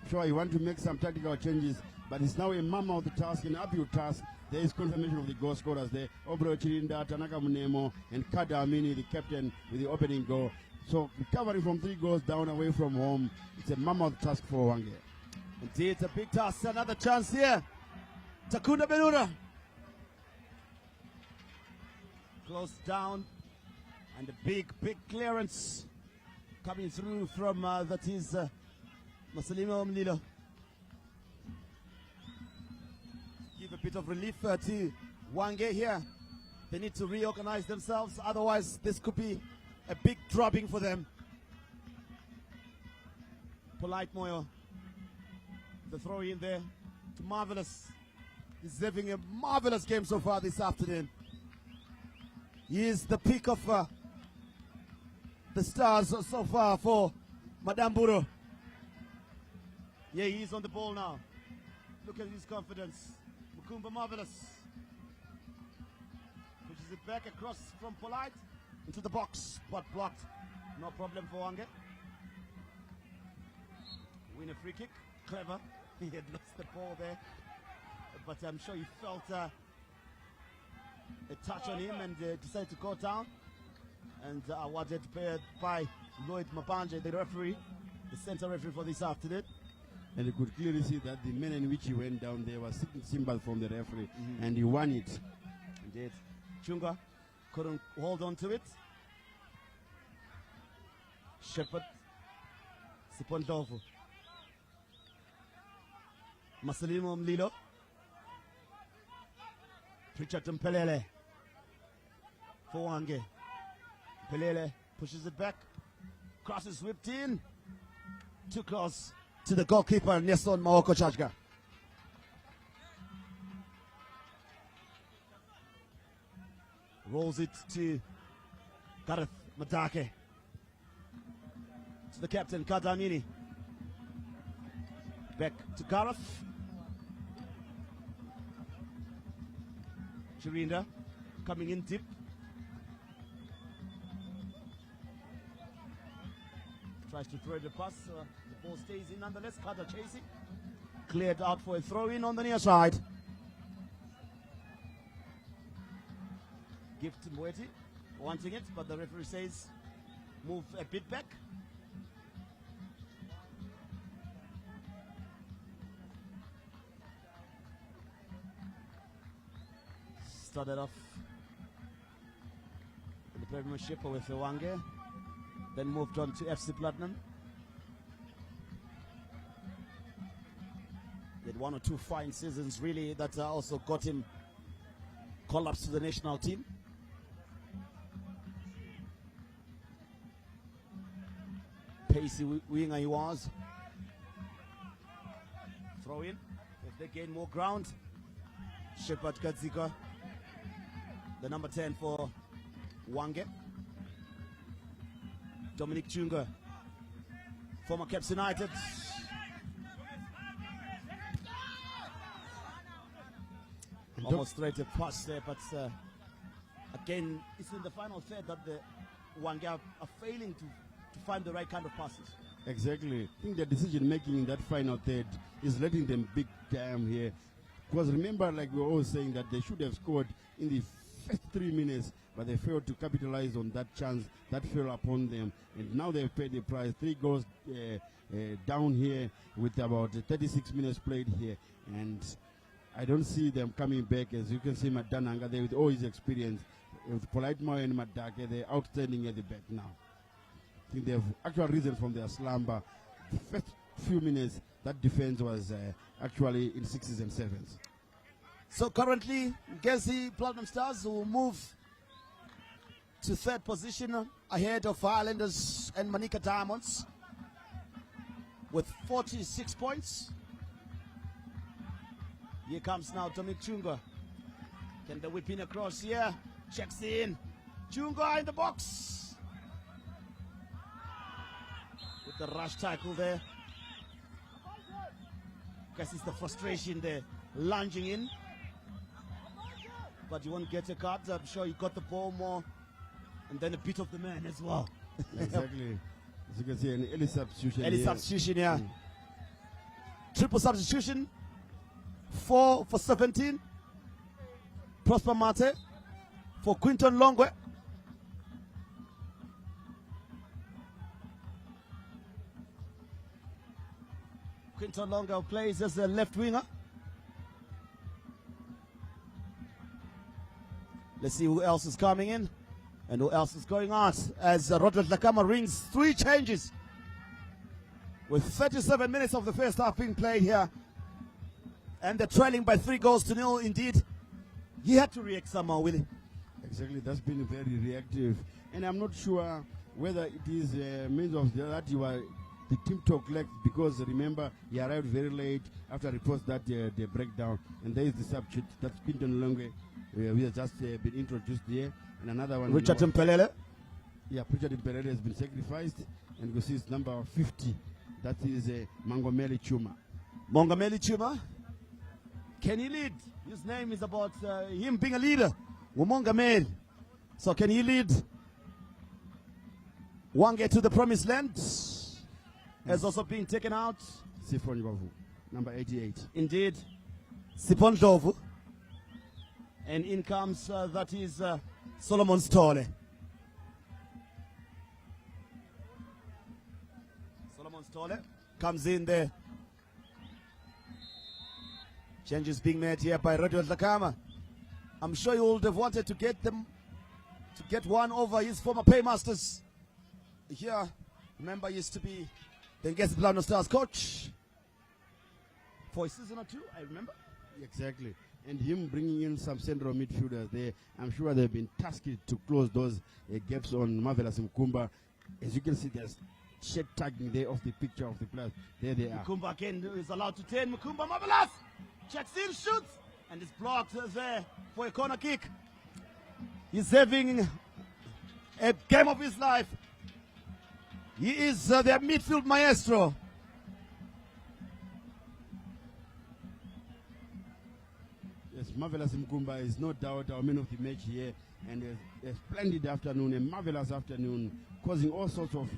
Sure, he want to make some tactical changes, but it's now a mammoth task, an uphill task. There is confirmation of the goal scorers there. Obro Chirinda, Tanaka Munemo, and Kada Amini, the captain, with the opening goal. So recovering from 3 goals down away from home, it's a mammoth task for Hwange. Indeed, it's a big task. Another chance here. Takunda Benura. Close down. And a big clearance coming through from, that is Masalimo Mlilo. Give a bit of relief to Hwange here. They need to reorganize themselves, otherwise this could be a big dropping for them. Polite Moyo. The throw in there to Marvelous. He's having a marvelous game so far this afternoon. He is the pick of the Stars so far for Madame Buro. Yeah, he's on the ball now. Look at his confidence. Mukumba Marvelous. Pushes it back across from Polite into the box, but blocked. No problem for Hwange. Win a free kick. Clever. He had lost the ball there, but I'm sure he felt a touch on him and decided to go down. And awarded by Lloyd Mapanje, the referee, the center referee for this afternoon. And you could clearly see that the manner in which he went down there was symbol from the referee, and he won it. Indeed. Chunga couldn't hold on to it. Shepherd, Sipondlovu, Masalimo Mlilo. Richard Mpelele for Hwange. Mpelele pushes it back. Cross is whipped in. Too close to the goalkeeper, Nelson Maoko Chachka. Rolls it to Gareth Madake. To the captain, Kadamini. Back to Gareth. Chirinda coming in deep. Tries to throw the pass. The ball stays in nonetheless. Kada chasing. Cleared out for a throw in on the near side. Gift to Mweti. Wanting it, but the referee says move a bit back. Started off in the Premiership with Hwange, then moved on to FC Platinum. He had 1 or 2 fine seasons really that also got him call-ups to the national team. Pacey winger he was. Throw in, if they gain more ground. Shepard Kadzika, the number 10 for Hwange. Dominic Chunga, former Caps United. Almost straight a pass there, but again, it's in the final third that the Hwange are failing to find the right kind of passes. Exactly. I think the decision making in that final third is letting them big time here. Because remember, like we were always saying, that they should have scored in the first 3 minutes, but they failed to capitalize on that chance that fell upon them. And now they've paid the price. 3 goals down here with about 36 minutes played here. And I don't see them coming back. As you can see, Madananga there with all his experience. With Polite Moyo and Madake, they're outstanding at the back now. I think they have actual reason from their slumber. The first few minutes, that defense was actually in 6s and 7s. So currently, Ngezi Platinum Stars will move to 3rd position ahead of Highlanders and Manika Diamonds with 46 points. Here comes now Dominic Chunga. Can the whip in across here? Checks in. Chunga in the box. With the rush tackle there. Guess it's the frustration there. Lunging in. But you won't get a card. I'm sure you got the ball more. And then a bit of the man as well. Exactly. As you can see, an early substitution. Early substitution, yeah. Triple substitution. 4 for 17. Prosper Mate for Quinton Longwe. Quinton Longwe plays as a left winger. Let's see who else is coming in and who else is going out as Roderick Lakama rings 3 changes with 37 minutes of the first half being played here. And they're trailing by 3-0 indeed. He had to react somehow, Willie. Exactly, that's been very reactive. And I'm not sure whether it is means of that you are the team talk left, because remember, he arrived very late after reports that the breakdown. And there is the substitute, that's Quinton Longwe. We have just been introduced there. And another one. Richard Mpelele. Yeah, Richard Mpelele has been sacrificed. And we see it's number 50. That is Mangomeli Chuma. Mangomeli Chuma. Can he lead? His name is about him being a leader. Mangomeli. So can he lead Hwange to the promised land? Has also been taken out. Sipon Ndlovu, number 88. Indeed. Sipon Ndlovu. And in comes, that is Solomon Stole. Solomon Stole comes in there. Changes being made here by Radio Lakama. I'm sure you would have wanted to get them, to get one over his former paymasters. Here, remember, used to be the Ngezi Platinum Stars coach for a season or 2, I remember. Exactly. And him bringing in some central midfielders there, I'm sure they've been tasked to close those gaps on Marvelous Mkumba. As you can see, there's shed tagging there of the picture of the players. There they are. Mkumba again is allowed to turn. Mkumba marvelous. Checks in, shoots, and is blocked there for a corner kick. He's having a game of his life. He is their midfield maestro. Yes, Marvelous Mkumba is no doubt our man of the match here, and a splendid afternoon, a marvelous afternoon, causing all sorts of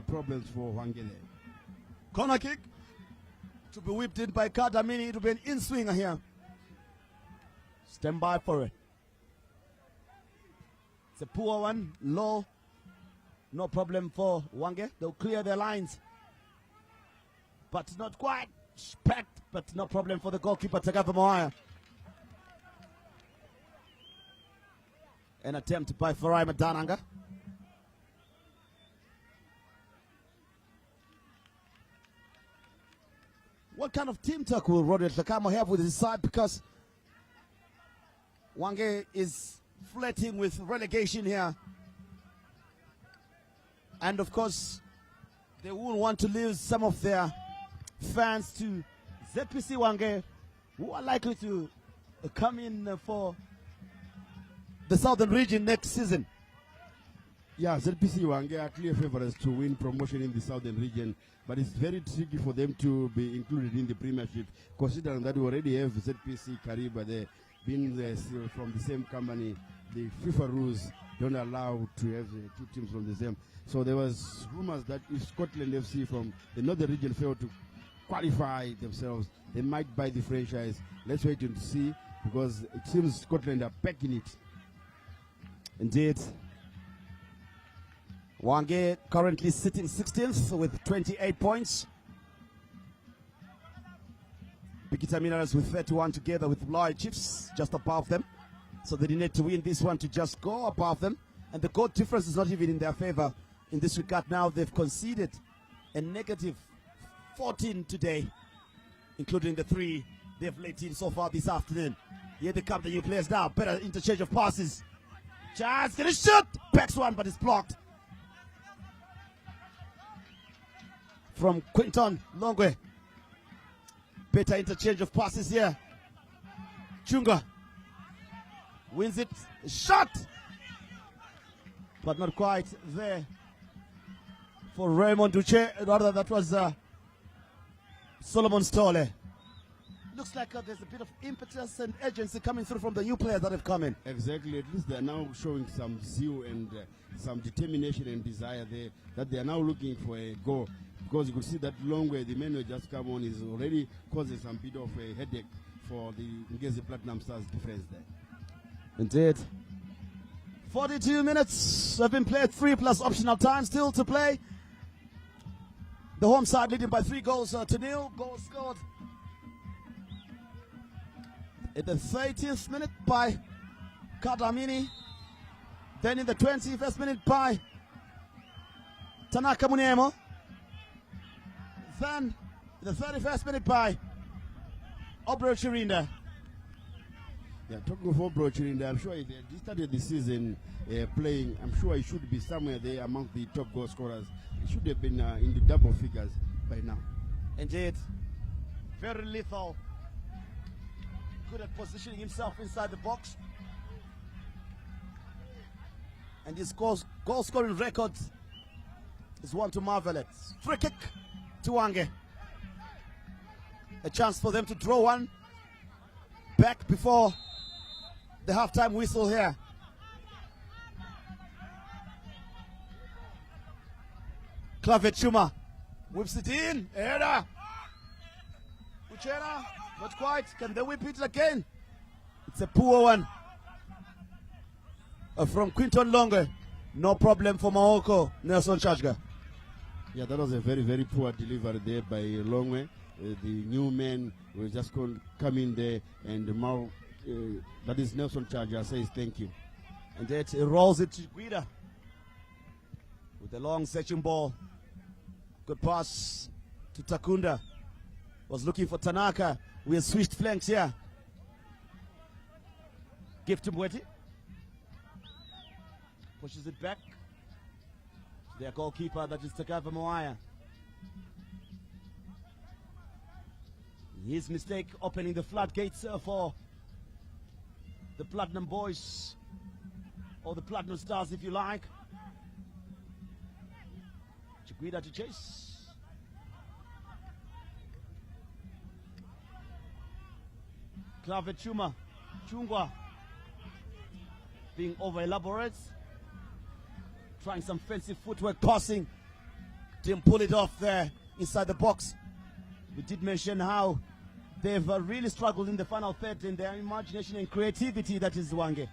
problems for Hwange there. Corner kick to be whipped in by Kadamini. It will be an in-swinger here. Stand by for it. It's a poor one, low. No problem for Hwange. They'll clear their lines. But not quite packed, but no problem for the goalkeeper, Tagava Moaya. An attempt by Farai Madananga. What kind of team talk will Roderick Lakamo have with his side? Because Hwange is flirting with relegation here. And of course, they won't want to lose some of their fans to ZPC Hwange, who are likely to come in for the southern region next season. Yeah, ZPC Hwange are clear favorites to win promotion in the southern region, but it's very tricky for them to be included in the premiership, considering that we already have ZPC Kariba there, being from the same company. The FIFA rules don't allow to have two teams from the same. So there was rumors that if Scotland FC from the northern region failed to qualify themselves, they might buy the franchise. Let's wait and see, because it seems Scotland are backing it. Indeed. Hwange currently sitting 16th with 28 points. Bikita Minerals with 31 together with Loy Chiefs just above them. So they need to win this one to just go above them. And the goal difference is not even in their favor. In this regard now, they've conceded a negative 14 today, including the 3 they've let in so far this afternoon. Here they come, the new players now. Better interchange of passes. Chance, gonna shoot! Backs one, but it's blocked. From Quinton Longwe. Better interchange of passes here. Chunga wins it. Shot! But not quite there for Raymond Duce. Rather, that was Solomon Stole. Looks like there's a bit of impetus and urgency coming through from the new players that have come in. Exactly. At least they're now showing some zeal and some determination and desire there, that they are now looking for a goal. Because you could see that long way the man who just come on is already causing some bit of a headache for the Ngezi Platinum Stars defense there. Indeed. 42 minutes have been played, 3 plus optional time still to play. The home side leading by 3 goals to nil. Goal scored in the 30th minute by Kadamini. Then in the 21st minute by Tanaka Muniemo. Then in the 31st minute by Obro Chirinda. Yeah, talking of Obro Chirinda, I'm sure he started the season playing. I'm sure he should be somewhere there among the top goal scorers. He should have been in the double figures by now. Indeed. Very lethal. Good at positioning himself inside the box. And his goal scoring record is one to marvel at. Free kick to Hwange. A chance for them to draw one back before the halftime whistle here. Clavet Chuma whips it in. Era. Uchera, not quite. Can they whip it again? It's a poor one. From Quinton Longe. No problem for Mahoko. Nelson Chajga. Yeah, that was a very, very poor delivery there by Longwe. The new man will just come in there, and now that is Nelson Charger says thank you. And that rolls it to Guida with a long searching ball. Good pass to Takunda. Was looking for Tanaka. We have switched flanks here. Give to Mweti. Pushes it back. Their goalkeeper, that is Takava Moaya. His mistake opening the floodgates for the Platinum Boys, or the Platinum Stars if you like. Chiguida to chase. Clavet Chungwa being over elaborate, trying some fancy footwork, passing, didn't pull it off there inside the box. We did mention how they've really struggled in the final third in their imagination and creativity, that is Hwange.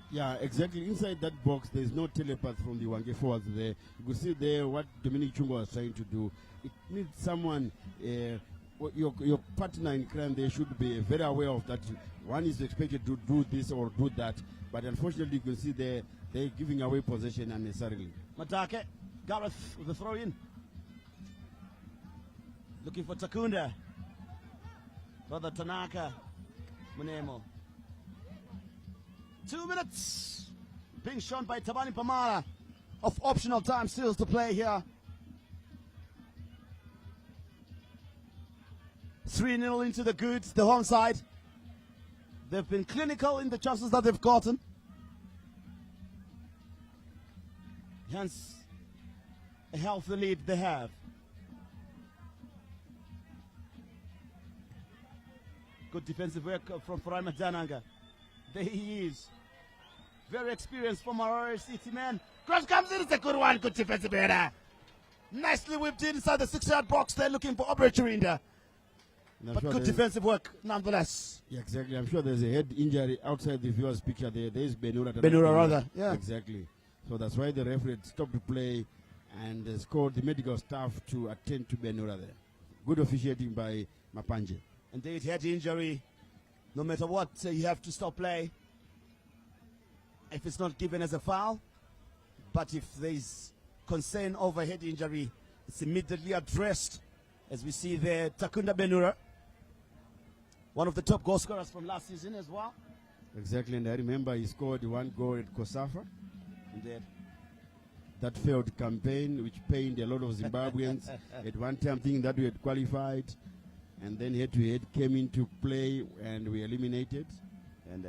Yeah, exactly. Inside that box, there's no telepath from the Hwange forwards there. You could see there what Dominic Chungwa was trying to do. It needs someone, your partner in crime, they should be very aware of that. One is expected to do this or do that, but unfortunately you can see they're giving away possession unnecessarily. Matake, Gareth with the throw in. Looking for Takunda. Brother Tanaka Munemo. 2 minutes being shown by Tabani Pamara of optional time still to play here. 3-0 into the goods, the home side. They've been clinical in the chances that they've gotten. Hence, a healthy lead they have. Good defensive work from Faraima Dananga. There he is. Very experienced from Harare City, man. Cross comes in, it's a good one. Good defensive header. Nicely whipped inside the 6-yard box. They're looking for Obrechuri in there. But Sure good defensive work, nonetheless. Yeah, exactly. I'm sure there's a head injury outside the viewer's picture there. There is Benura. Benura, rather. Yeah. Exactly. So that's why the referee stopped the play and has called the medical staff to attend to Benura there. Good officiating by Mapanje. Indeed, head injury. No matter what, you have to stop play. If it's not given as a foul. But if there's concern over head injury, it's immediately addressed. As we see there, Takunda Benura, one of the top goal scorers from last season as well. Exactly, and I remember he scored 1 goal at Kosafa. Indeed. That failed campaign, which pained a lot of Zimbabweans. At one time, thinking that we had qualified, and then head-to-head came into play, and we eliminated. And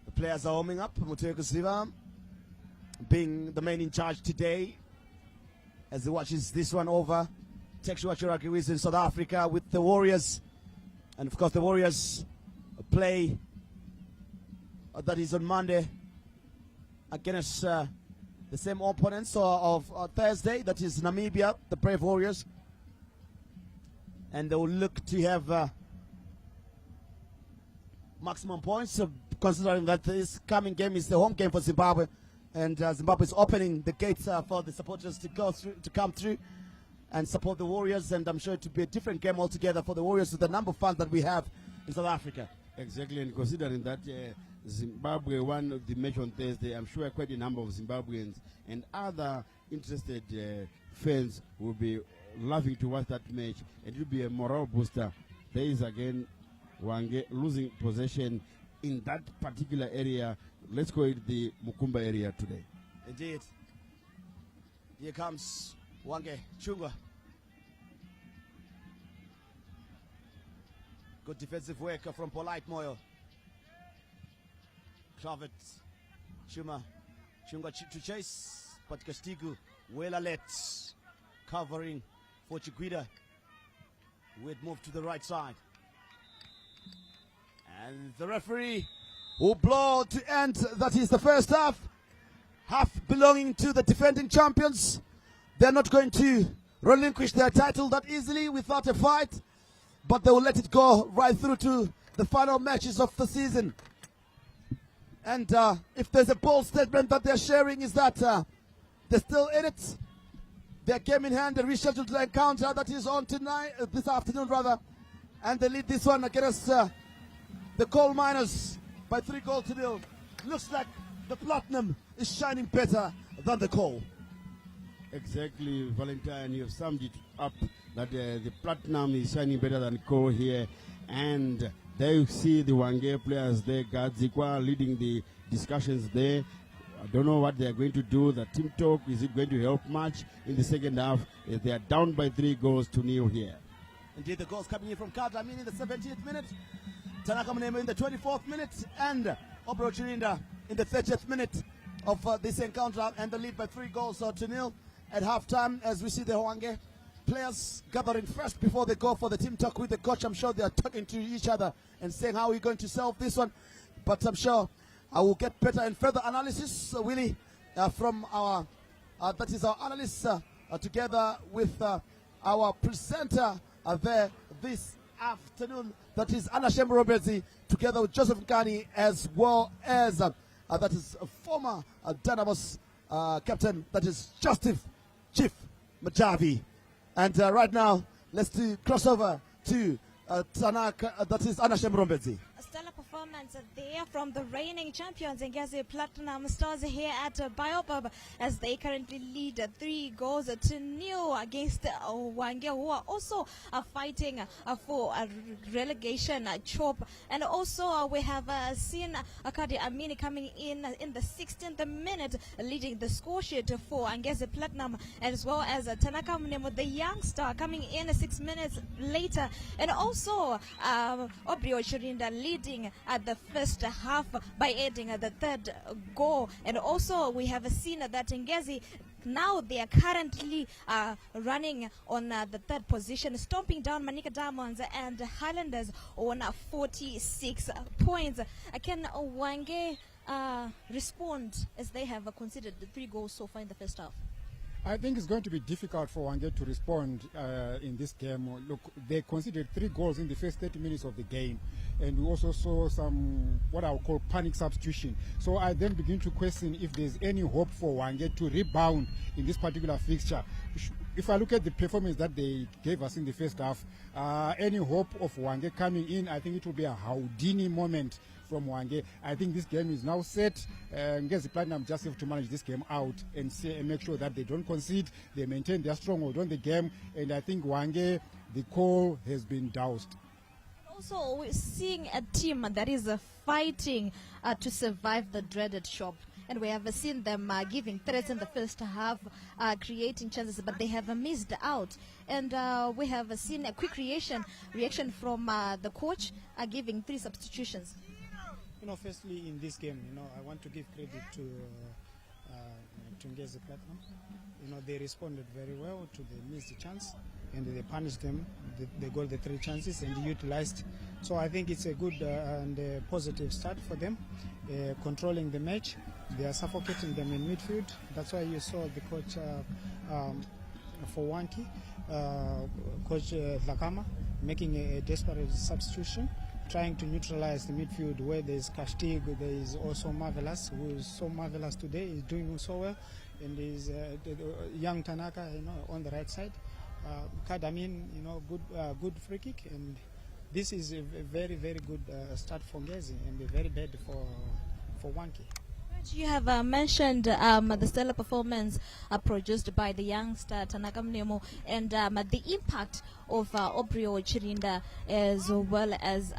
the players are warming up. Muteko Siva being the man in charge today, as he watches this one over. Texua Chiraki is in South Africa with the Warriors. And of course the Warriors play that is on Monday against the same opponents of Thursday, that is Namibia, the Brave Warriors. And they will look to have maximum points, considering that this coming game is the home game for Zimbabwe. And Zimbabwe is opening the gates for the supporters to come through and support the Warriors, and I'm sure it will be a different game altogether for the Warriors with the number of fans that we have in South Africa. Exactly, and considering that Zimbabwe won the match on Thursday, I'm sure quite a number of Zimbabweans and other interested fans will be loving to watch that match. It will be a morale booster. There is again Hwange losing possession in that particular area. Let's call it the Mukumba area today. Indeed. Here comes Hwange Chungwa. Good defensive work from Polite Moyo. Clavet Chungwa to chase, but Castigu well alert, covering for Chiguida, who had moved to the right side. And the referee will blow to end. That is the first half. Half belonging to the defending champions. They're not going to relinquish their title that easily without a fight, but they will let it go right through to the final matches of the season. And if there's a bold statement that they're sharing, is that they're still in it. Their game in hand, the rescheduled encounter that is on tonight, this afternoon rather, and they lead this one against the coal miners by 3-0. Looks like the platinum is shining better than the coal. Exactly, Valentine, you have summed it up that the Platinum is shining better than Ko here. And there you see the Hwange players there, Gadzikwa leading the discussions there. I don't know what they are going to do. The team talk, is it going to help much in the second half? They are down by 3 goals to 0 here. Indeed, the goals coming in from Kadamini in the 17th minute, Tanaka Mnemo in the 24th minute, and Obro Chirinda in the 30th minute of this encounter, and the lead by 3 goals to 0 at halftime. As we see the Hwange players gathering first before they go for the team talk with the coach. I'm sure they are talking to each other and saying how we're going to solve this one, but I'm sure I will get better and further analysis, Willie, from our, that is our analyst, together with our presenter there this afternoon, that is Anashem Robezi, together with Joseph Nkani, as well as that is a former Dynamos captain, that is Chief Majavi. And right now, let's cross over to Tanaka, that is Anashem Robezi. Stellar performance there from the reigning champions Ngezi Platinum Stars here at Biobab, as they currently lead 3 goals to 0 against Hwange, who are also fighting for a relegation chop. And also we have seen Akadi Amini coming in the 16th minute, leading the score sheet for Ngezi Platinum, as well as Tanaka Mnemo, the youngster, coming in 6 minutes later. And also Obrio Chirinda leading at the first half by adding the 3rd goal. And also we have seen that Ngezi, now they are currently running on the 3rd position, stomping down Manika Diamonds and Highlanders on 46 points. Can Hwange respond, as they have considered the 3 goals so far in the first half? I think it's going to be difficult for Hwange to respond in this game. Look, they conceded 3 goals in the first 30 minutes of the game, and we also saw some what I would call panic substitution. So I then begin to question if there's any hope for Hwange to rebound in this particular fixture. If I look at the performance that they gave us in the first half, any hope of Hwange coming in, I think it will be a Houdini moment from Hwange. I think this game is now set. Ngezi Platinum just have to manage this game out and make sure that they don't concede, they maintain their stronghold on the game, and I think Hwange, the call has been doused. Also, we're seeing a team that is fighting to survive the dreaded chop. And we have seen them giving threats in the first half, creating chances, but they have missed out. And we have seen a quick reaction from the coach, giving 3 substitutions. Firstly, in this game, I want to give credit to Ngezi Platinum. They responded very well to the missed chance, and they punished them. They got the 3 chances and utilized. So I think it's a good and a positive start for them, controlling the match. They are suffocating them in midfield. That's why you saw the coach for Hwange, Coach Lakama, making a desperate substitution, trying to neutralize the midfield where there's Kastig, there is also Marvelous, who is so marvelous today, is doing so well, and there's young Tanaka, on the right side. Kadamin, good free kick, and this is a very, very good start for Ngezi, and very bad for Hwange. You have mentioned the stellar performance produced by the youngster Tanaka Mnemo, and the impact of Obrio Chirinda, as well as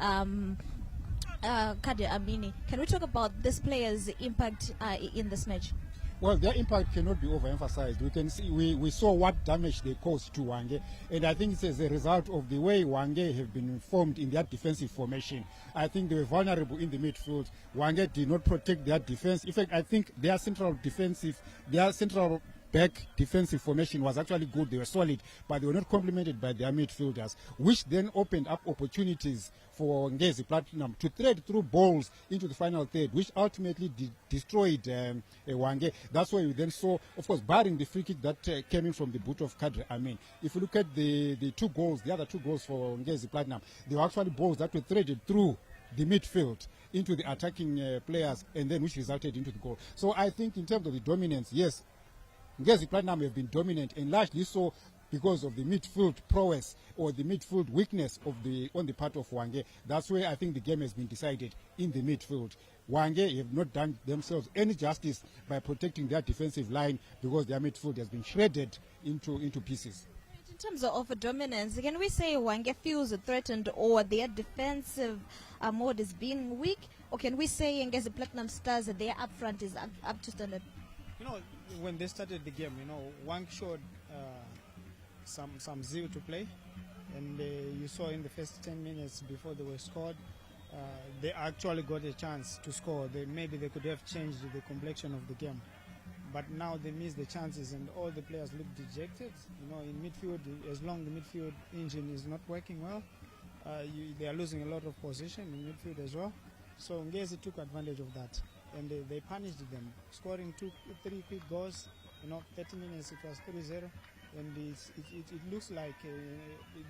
Kadi Amini. Can we talk about this player's impact in this match? Well, their impact cannot be overemphasized. We can see, we saw what damage they caused to Hwange, and I think it's as a result of the way Hwange have been formed in their defensive formation. I think they were vulnerable in the midfield. Hwange did not protect their defense. In fact, I think their central back defensive formation was actually good. They were solid, but they were not complemented by their midfielders, which then opened up opportunities for Ngezi Platinum to thread through balls into the final third, which ultimately destroyed Hwange. That's why we then saw, of course, barring the free kick that came in from the boot of Kadri Amin. If you look at the other two goals for Ngezi Platinum, they were actually balls that were threaded through the midfield into the attacking players, and then which resulted into the goal. So I think in terms of the dominance, yes, Ngezi Platinum have been dominant, and largely so because of the midfield prowess or the midfield weakness on the part of Hwange. That's where I think the game has been decided, in the midfield. Hwange have not done themselves any justice by protecting their defensive line, because their midfield has been shredded into pieces. In terms of dominance, can we say Hwange feels threatened or their defensive mode is being weak? Or can we say Ngezi Platinum Stars, their up front is up to standard? You know, when they started the game, you know, Hwange showed some zeal to play. And you saw in the first 10 minutes before they were scored, they actually got a chance to score. Maybe they could have changed the complexion of the game. But now they missed the chances and all the players look dejected. You know, in midfield, as long as the midfield engine is not working well, they are losing a lot of position in midfield as well. So Ngezi took advantage of that and they punished them, scoring 2-3 quick goals. You know, 30 minutes it was 3-0. And it looks like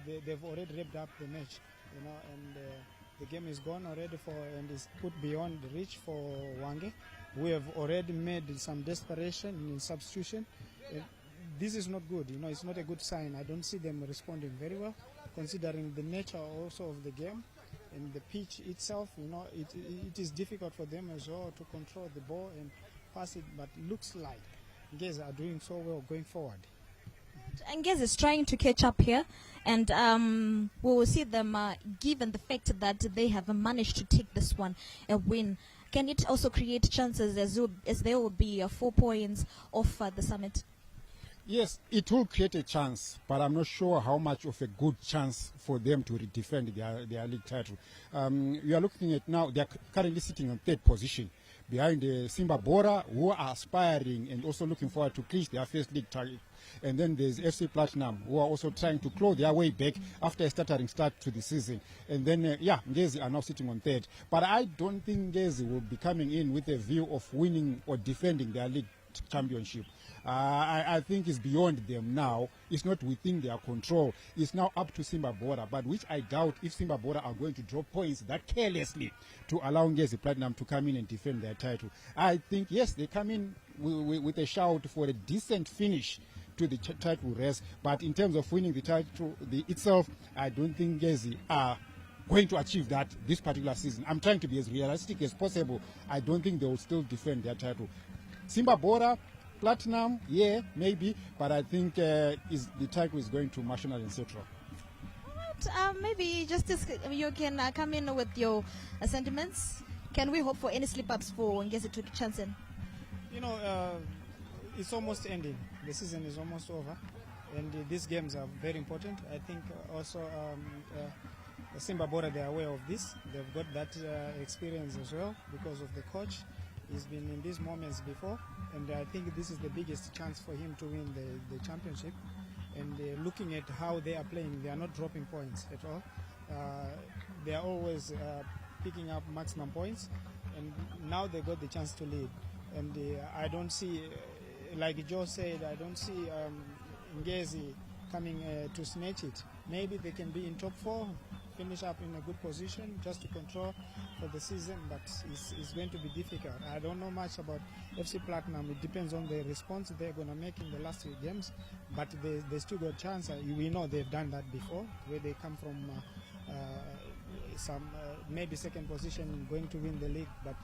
they've already wrapped up the match, you know, and the game is gone already and is put beyond reach for Hwange. We have already made some desperation in substitution. This is not good, you know, it's not a good sign. I don't see them responding very well, considering the nature also of the game and the pitch itself. You know, it is difficult for them as well to control the ball and pass it, but looks like Ngezi are doing so well going forward. Ngezi is trying to catch up here, and we will see them, given the fact that they have managed to take this one a win. Can it also create chances as there will be 4 points off the summit? Yes, it will create a chance, but I'm not sure how much of a good chance for them to defend their league title. We are looking at now, they are currently sitting on 3rd position behind the Simba Bora, who are aspiring and also looking forward to clinch their first league target. And then there's FC Platinum, who are also trying to claw their way back after a stuttering start to the season. And then, Ngezi are now sitting on 3rd. But I don't think Ngezi will be coming in with a view of winning or defending their league championship. I think it's beyond them now. It's not within their control. It's now up to Simba Bora, but which I doubt if Simba Bora are going to drop points that carelessly to allow Ngezi Platinum to come in and defend their title. I think, yes, they come in with a shout for a decent finish to the title race, but in terms of winning the title itself, I don't think Ngezi are going to achieve that this particular season. I'm trying to be as realistic as possible. I don't think they will still defend their title. Simba Bora, Platinum, yeah, maybe, but I think the title is going to National and Central. Maybe Justice, you can come in with your sentiments. Can we hope for any slip-ups for Ngezi to chance in? You know, it's almost ending. The season is almost over, and these games are very important. I think also Simba Bora, they are aware of this. They've got that experience as well because of the coach. He's been in these moments before, and I think this is the biggest chance for him to win the championship. And looking at how they are playing, they are not dropping points at all. They are always picking up maximum points, and now they got the chance to lead. And I don't see, like Joe said, I don't see Ngezi coming to snatch it. Maybe they can be in top 4, finish up in a good position just to control for the season, but it's going to be difficult. I don't know much about FC Platinum. It depends on the response they're going to make in the last 3 games, but they still got a chance. We know they've done that before, where they come from some maybe 2nd position going to win the league, but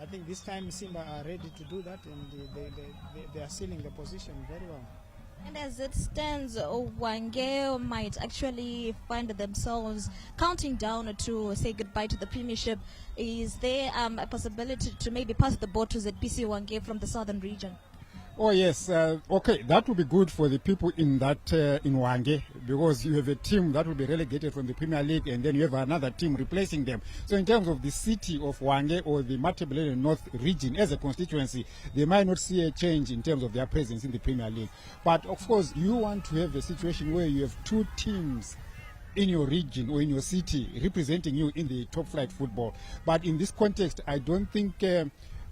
I think this time Simba are ready to do that, and they are sealing the position very well. And as it stands, Hwange might actually find themselves counting down to say goodbye to the Premiership. Is there a possibility to maybe pass the ball to ZPC Hwange from the southern region? Oh yes, okay, that would be good for the people in that in Hwange, because you have a team that will be relegated from the Premier League, and then you have another team replacing them. So in terms of the city of Hwange or the Matabeleland North region as a constituency, they might not see a change in terms of their presence in the Premier League. But of course, you want to have a situation where you have 2 teams in your region or in your city representing you in the top flight football. But in this context, I don't think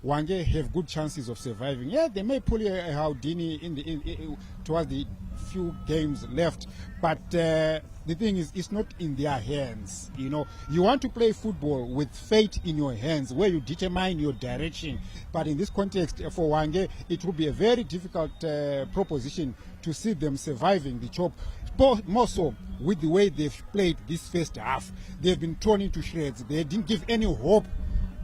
Hwange have good chances of surviving. Yeah, they may pull a Houdini towards the few games left, but the thing is, it's not in their hands. You know, you want to play football with fate in your hands, where you determine your direction. But in this context, for Hwange, it will be a very difficult proposition to see them surviving the chop. More so with the way they've played this first half. They've been torn into shreds. They didn't give any hope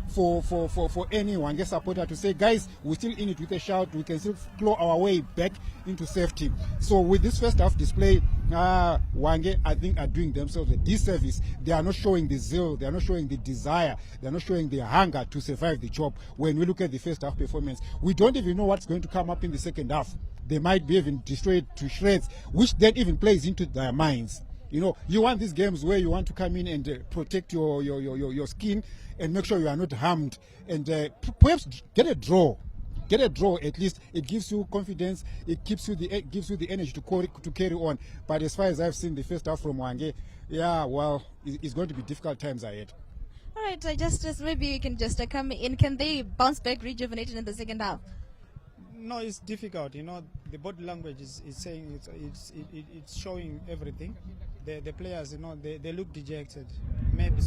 for any Hwange supporter to say, guys, we're still in it with a shout. We can still claw our way back into safety. So with this first half display, Hwange, I think, are doing themselves a disservice. They are not showing the zeal. They are not showing the desire. They are not showing the hunger to survive the job. When we look at the first half performance, we don't even know what's going to come up in the second half. They might be even destroyed to shreds, which then even plays into their minds. You know, you want these games where you want to come in and protect your skin and make sure you are not harmed, and perhaps get a draw. Get a draw at least. It gives you confidence. It gives you the energy to carry on. But as far as I've seen the first half from Hwange, yeah, well, it's going to be difficult times ahead. All right, Justice, maybe you can just come in. Can they bounce back, rejuvenated in the second half? No, it's difficult. You know, the body language is saying it's showing everything. The players, you know, they look dejected. Maybe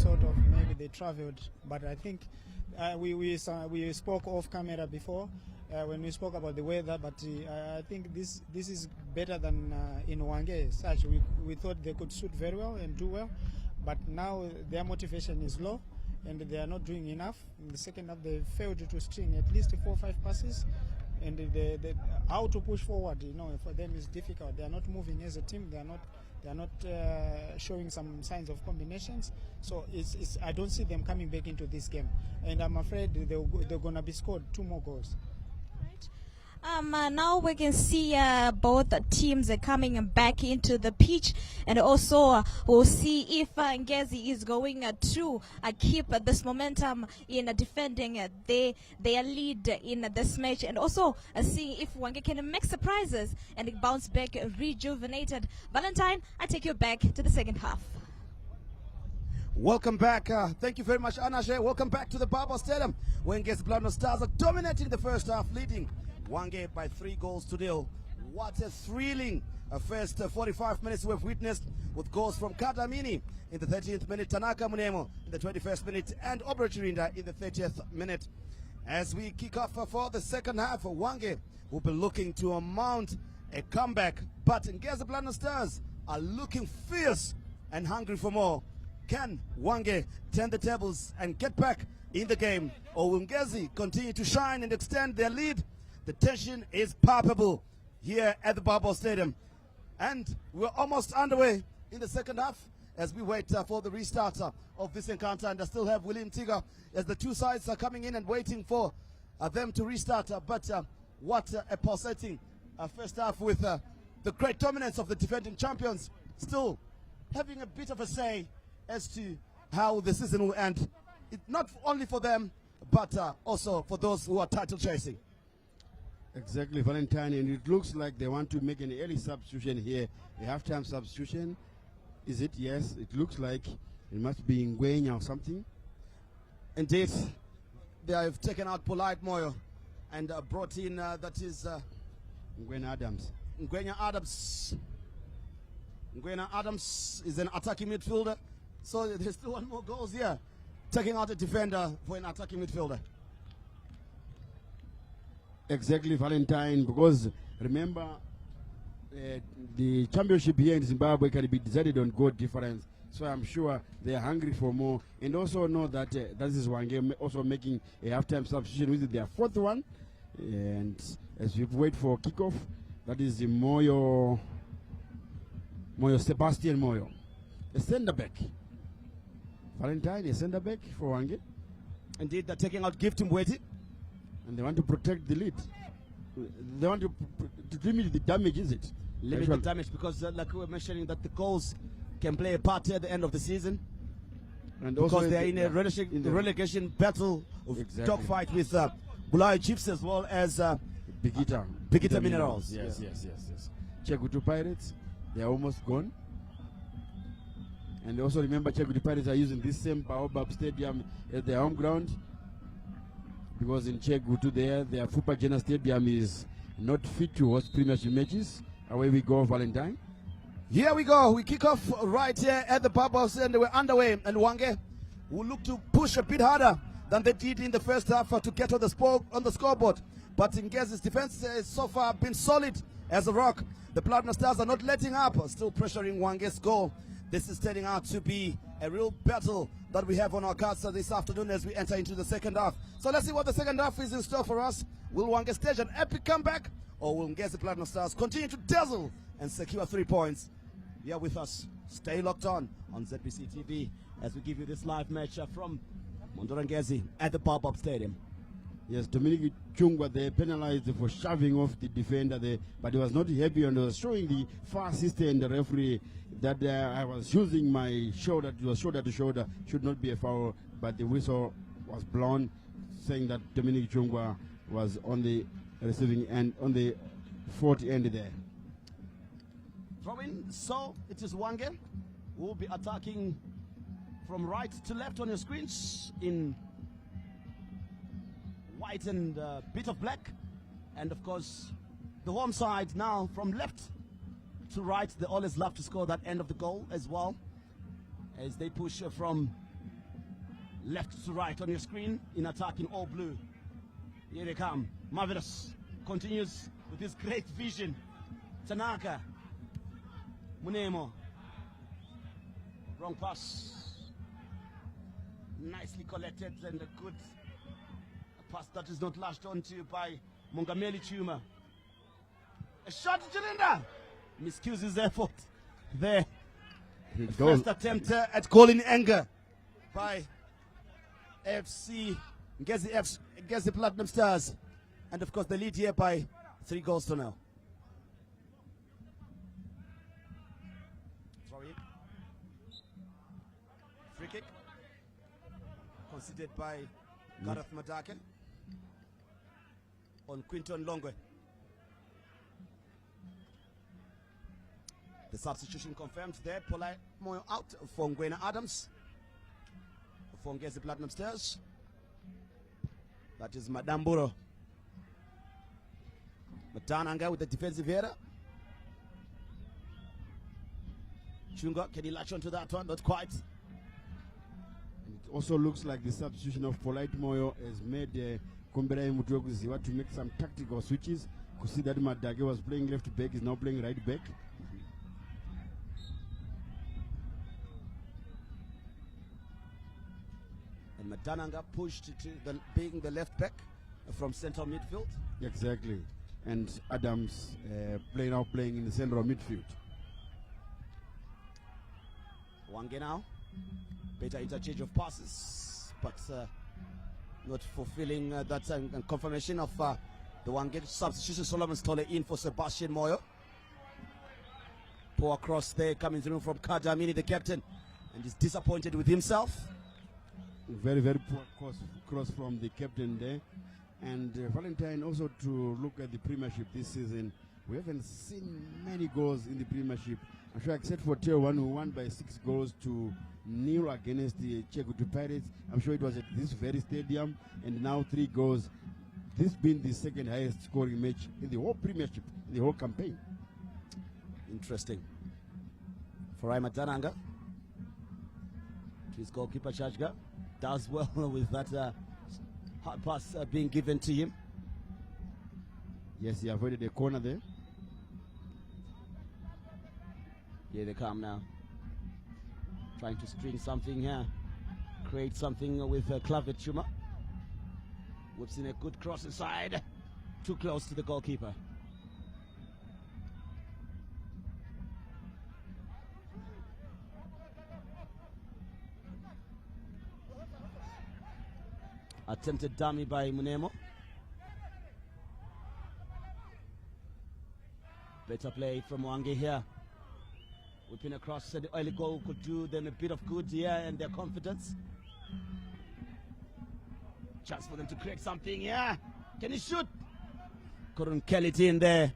they traveled. But I think we spoke off camera before when we spoke about the weather. But I think this is better than in Hwange. Such we thought they could shoot very well and do well, but now their motivation is low and they are not doing enough. In the second half, they failed to string at least 4 or 5 passes. And how to push forward, you know, for them is difficult. They are not moving as a team. They are not showing some signs of combinations. So I don't see them coming back into this game. And I'm afraid they're going to be scored 2 more goals. Now we can see both teams coming back into the pitch, and also we'll see if Ngezi is going to keep this momentum in defending their lead in this match, and also see if Hwange can make surprises and bounce back rejuvenated. Valentine, I take you back to the second half. Welcome back. Thank you very much, Anashe. Welcome back to the Baba Stadium, where Ngezi Platinum Stars are dominating the first half, leading Hwange by 3-0. What a thrilling first 45 minutes we've witnessed, with goals from Kadamini in the 13th minute, Tanaka Munemo in the 21st minute, and Obrachirinda in the 30th minute. As we kick off for the second half, Hwange will be looking to mount a comeback, but Ngezi Platinum Stars are looking fierce and hungry for more. Can Hwange turn the tables and get back in the game, or will Ngezi continue to shine and extend their lead? The tension is palpable here at the Baba Stadium, and we're almost underway in the second half as we wait for the restart of this encounter. And I still have William Tiga as the two sides are coming in and waiting for them to restart. But what a pulsating first half, with the great dominance of the defending champions still having a bit of a say as to how the season will end. It's not only for them, but also for those who are title chasing. Exactly, Valentine, and it looks like they want to make an early substitution here, a halftime substitution. Is it? Yes, it looks like it must be Ngwenya or something. Indeed, they have taken out Polite Moyo and brought in, that is Ngwenya Adams. Ngwenya Adams. Ngwenya Adams is an attacking midfielder, so there's still 1 more goal here, taking out a defender for an attacking midfielder. Exactly, Valentine, because remember, the championship here in Zimbabwe can be decided on goal difference. So I'm sure they are hungry for more, and also know that that is Hwange also making a halftime substitution with their 4th one. And as we wait for kickoff, that is the Moyo Sebastian Moyo, a centre back. Valentine, a centre back for Hwange. Indeed, they're taking out Gift Mweti. And they want to protect the lead. They want to limit the damage, is it? Limit the damage, because like we were mentioning, that the goals can play a part at the end of the season. And because also they're in a relegation battle of dogfight with Bulai Chiefs as well as Bigita Minerals. Yes. Chegutu Pirates, they are almost gone. And also remember, Chegutu Pirates are using this same Baobab Stadium as their home ground. Because in Chegutu their Fupa Jena Stadium is not fit to host premiership matches. Away we go, Valentine. Here we go. We kick off right here at the Babos, and we're underway. And Hwange will look to push a bit harder than they did in the first half to get on the scoreboard. But Ngezi's defense has so far been solid as a rock. The Platinum Stars are not letting up, still pressuring Hwange's goal. This is turning out to be a real battle that we have on our cards this afternoon as we enter into the second half. So let's see what the second half is in store for us. Will Hwange stage an epic comeback, or will Ngezi Platinum Stars continue to dazzle and secure 3 points? You're with us. Stay locked on ZBC TV as we give you this live match from Mondoro Ngezi at the Pop-Up Stadium. Yes, Dominic Chungwa, they penalized for shoving off the defender there, but he was not happy and was showing the far assistant, the referee, that I was using my shoulder, it was shoulder to shoulder, should not be a foul, but the whistle was blown, saying that Dominic Chungwa was on the receiving end, on the 40 end there. Throw in, so it is Hwange who will be attacking from right to left on your screens in white and a bit of black, and of course the home side now from left to right. They always love to score that end of the goal as well, as they push from left to right on your screen in attacking all blue. Here they come. Marvelous continues with his great vision. Tanaka Munemo, wrong pass, nicely collected and a good pass that is not lashed onto by Mungameli Chuma. A shot to Chirinda. Miscues his effort there. First attempt at calling anger by FC Ngezi Platinum Stars. And of course the lead here by 3 goals to 0. Throw in. Free kick. Considered by Gareth Madake on Quinton Longwe. The substitution confirmed there. Polai Moyo out for Ngwena Adams for Ngezi Platinum Stars. That is Madamburo. Matananga with the defensive error. Chunga, can he latch onto that one? Not quite. It also looks like the substitution of Polite Moyo has made Komberai Mutuoguziwa to make some tactical switches. Could see that Madage was playing left back, is now playing right back. And Matananga pushed to being the left back from central midfield. Exactly. And Adams playing in the central midfield. Hwange now. Better interchange of passes, but not fulfilling that confirmation of the Hwange substitution. Solomon Stole in for Sebastian Moyo. Poor cross there coming through from Kadamini, the captain, and is disappointed with himself. Very, very poor cross from the captain there. And Valentine, also to look at the Premiership this season, we haven't seen many goals in the Premiership. I'm sure except for Tier 1 who won by 6 goals to 0 against the Chekutu Pirates. I'm sure it was at this very stadium, and now 3 goals. This being the second highest scoring match in the whole Premiership, in the whole campaign. Interesting. For Farai Matananga, his goalkeeper Chajga does well with that hard pass being given to him. Yes, he avoided a corner there. Here they come now. Trying to string something here. Create something with Clavet Chuma. We've seen a good cross inside. Too close to the goalkeeper. Attempted dummy by Munemo. Better play from Hwange here. Whipping across, the early goal could do them a bit of good here and their confidence. Chance for them to create something here. Can he shoot? Couldn't kill it in there.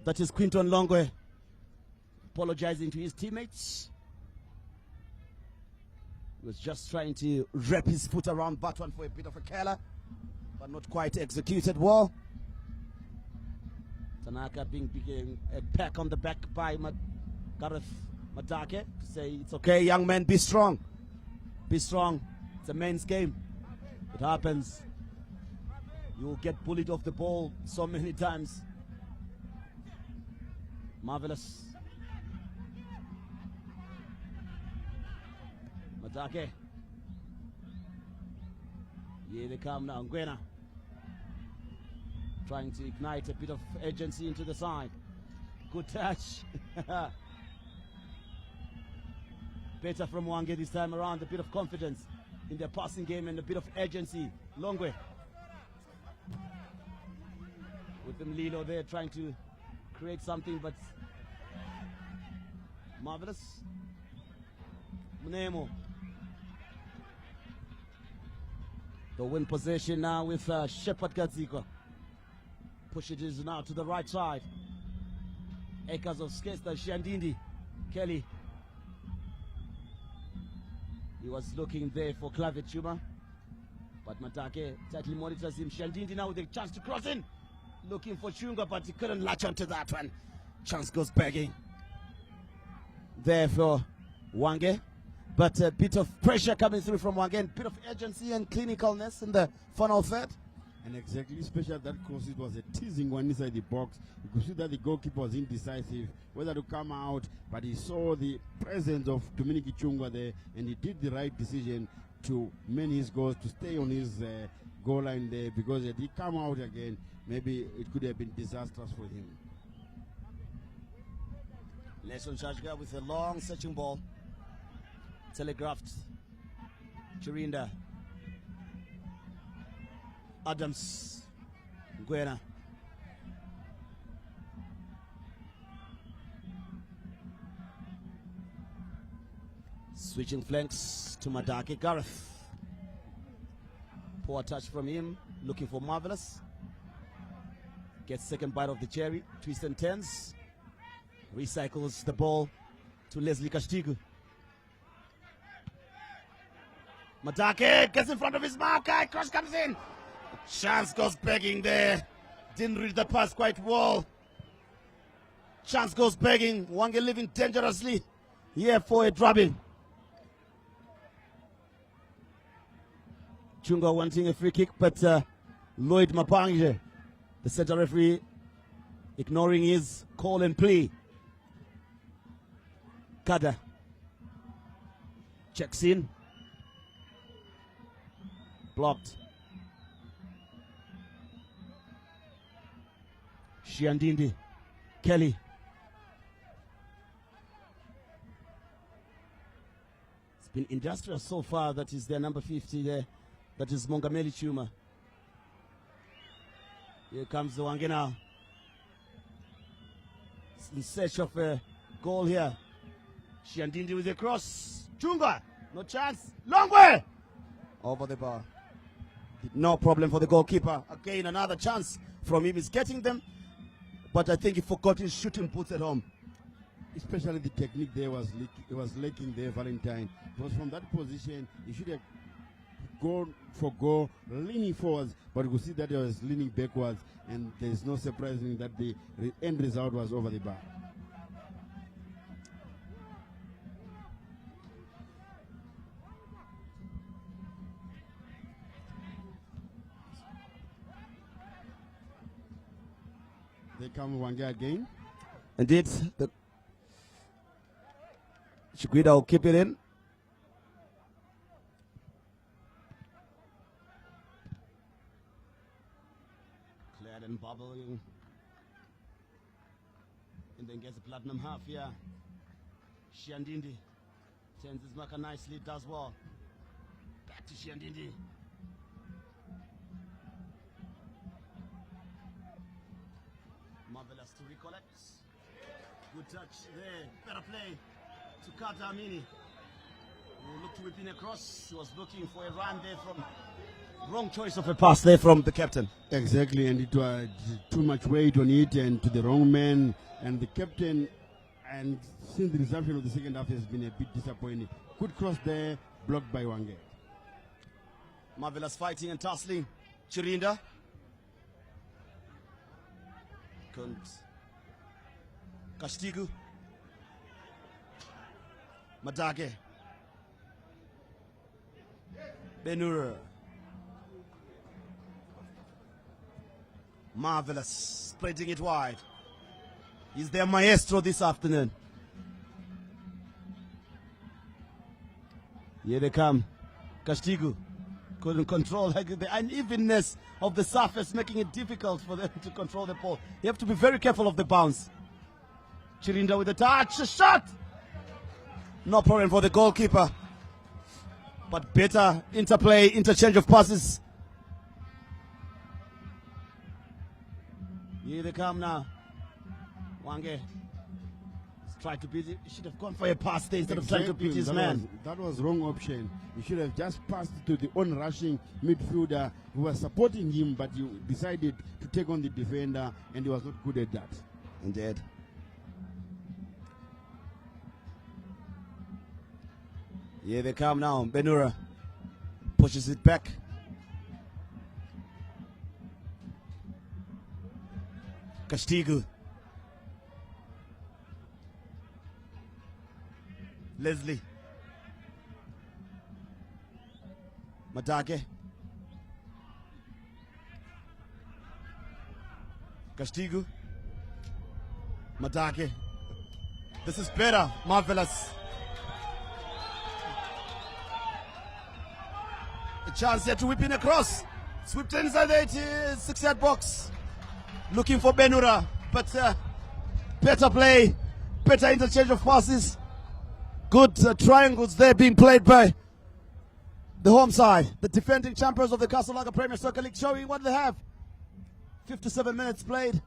That is Quinton Longwe apologizing to his teammates. He was just trying to wrap his foot around that one for a bit of a killer, but not quite executed well. Tanaka being a peck on the back by Gareth Madake to say, it's okay, young man, be strong. Be strong. It's a men's game. It happens. You will get bullied off the ball so many times. Marvelous. Madake. Here they come now. Ngwena. Trying to ignite a bit of urgency into the side. Good touch. Better from Hwange this time around. A bit of confidence in their passing game and a bit of urgency. Longwe. With them Lilo there trying to create something, but marvelous. Mnemo. The win possession now with Shepherd Gadzikwa. Push it is now to the right side. Acres of Skesta, Shandindi, Kelly. He was looking there for Clavituma, but Matake tightly monitors him. Shandindi now with a chance to cross in. Looking for Chunga, but he couldn't latch onto that one. Chance goes begging. There for Hwange. But a bit of pressure coming through from Hwange, a bit of urgency and clinicalness in the final third. And exactly, especially that cross, it was a teasing one inside the box. You could see that the goalkeeper was indecisive whether to come out, but he saw the presence of Dominic Ichungwa there, and he did the right decision to man his goals, to stay on his goal line there, because if he come out again, maybe it could have been disastrous for him. Nelson Chajga with a long searching ball. Telegraphed. Chirinda. Adams. Ngwena. Switching flanks to Madake. Gareth. Poor touch from him. Looking for Marvelous. Gets second bite of the cherry. Twist and turns. Recycles the ball to Leslie Kashtigu. Madake gets in front of his marker. Cross comes in. Chance goes begging there. Didn't read the pass quite well. Chance goes begging. Hwange living dangerously here for a drubbing. Chunga wanting a free kick, but Lloyd Mapange, the center referee, ignoring his call and plea. Kada checks in. Blocked. Shiandindi. Kelly. It's been industrious so far. That is their number 50 there. That is Mongameli Chuma. Here comes the Hwange now. In search of a goal here. Shiandindi with a cross. Chunga. No chance. Long way. Over the bar. No problem for the goalkeeper. Again, another chance from him. He's getting them, but I think he forgot his shooting boots at home. Especially the technique there was lacking there, Valentine. Because from that position, he should have gone for goal, leaning forwards, but you could see that he was leaning backwards, and there's no surprising that the end result was over the bar. They come Hwange again. Indeed, the Chikwida will keep it in. Cleared and bubbling. And then gets the platinum half here. Shiandindi turns his marker nicely, does well. Back to Shiandindi. Marvelous to recollect. Good touch there. Better play to Kata Amini, who looked to whip in across. He was looking for a run there from. Wrong choice of a pass there from the captain. Exactly, and it was too much weight on it and to the wrong man. And the captain, and since the resumption of the second half, has been a bit disappointing. Good cross there, blocked by Hwange. Marvelous fighting and tussling. Chirinda. Kashtigu. Madake. Benura. Marvelous. Spreading it wide. He's their maestro this afternoon. Here they come. Castigo couldn't control the unevenness of the surface, making it difficult for them to control the ball. You have to be very careful of the bounce. Chirinda with the touch, a shot! No problem for the goalkeeper. But better interplay, interchange of passes. Here they come now. Hwange tried to beat it. He should have gone for a pass there instead of trying to beat his man. That was wrong option. He should have just passed to the on-rushing midfielder who was supporting him, but he decided to take on the defender, and he was not good at that. Indeed. Here they come now. Benura pushes it back. Castigo. Leslie. Matake. Castigo. Matake. This is better. Marvelous. A chance here to whip in across. Swept inside the 86-yard box. Looking for Benura. But better play. Better interchange of passes. Good triangles there being played by the home side. The defending champions of the Castle Lager Premier Soccer League, showing what they have. 57 minutes played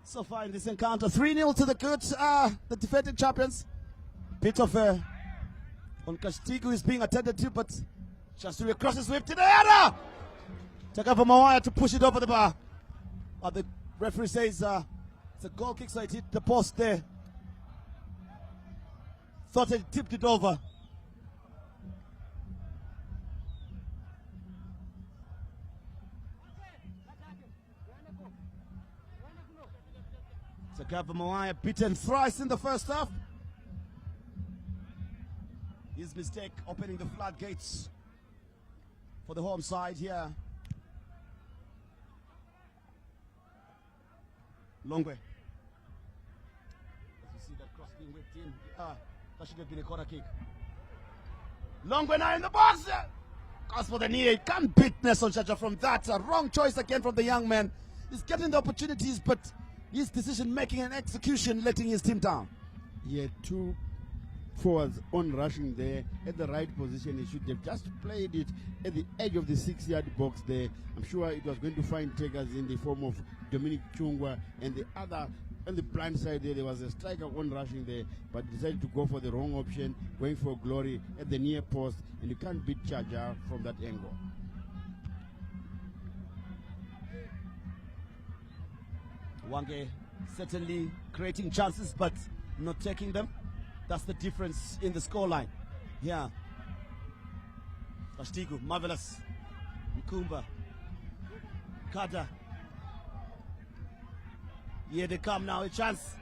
so far in this encounter. 3-0 to the good, the defending champions. Bit of on Castigo is being attended to, but chance to cross the swift to the area. Takava Mawaya to push it over the bar. But the referee says it's a goal kick, so it hit the post there. Thought it tipped it over. Takava Mawaya beaten thrice in the first half. His mistake opening the floodgates for the home side here. Longwe. As you see that cross being whipped in. That should have been a corner kick. Longwe now in the box. Goes for the knee. He can't beat Nelson Chacha from that. A wrong choice again from the young man. He's getting the opportunities, but his decision making and execution letting his team down. He had two forwards on rushing there at the right position. He should have just played it at the edge of the 6-yard box there. I'm sure it was going to find takers in the form of Dominic Chungwa, and the other on the blind side there was a striker on rushing there, but decided to go for the wrong option, going for glory at the near post, and you can't beat Chaja from that angle. Hwange certainly creating chances but not taking them. That's the difference in the scoreline. Yeah. Castigo, marvelous. Nkumba. Kata. Here they come now, a chance.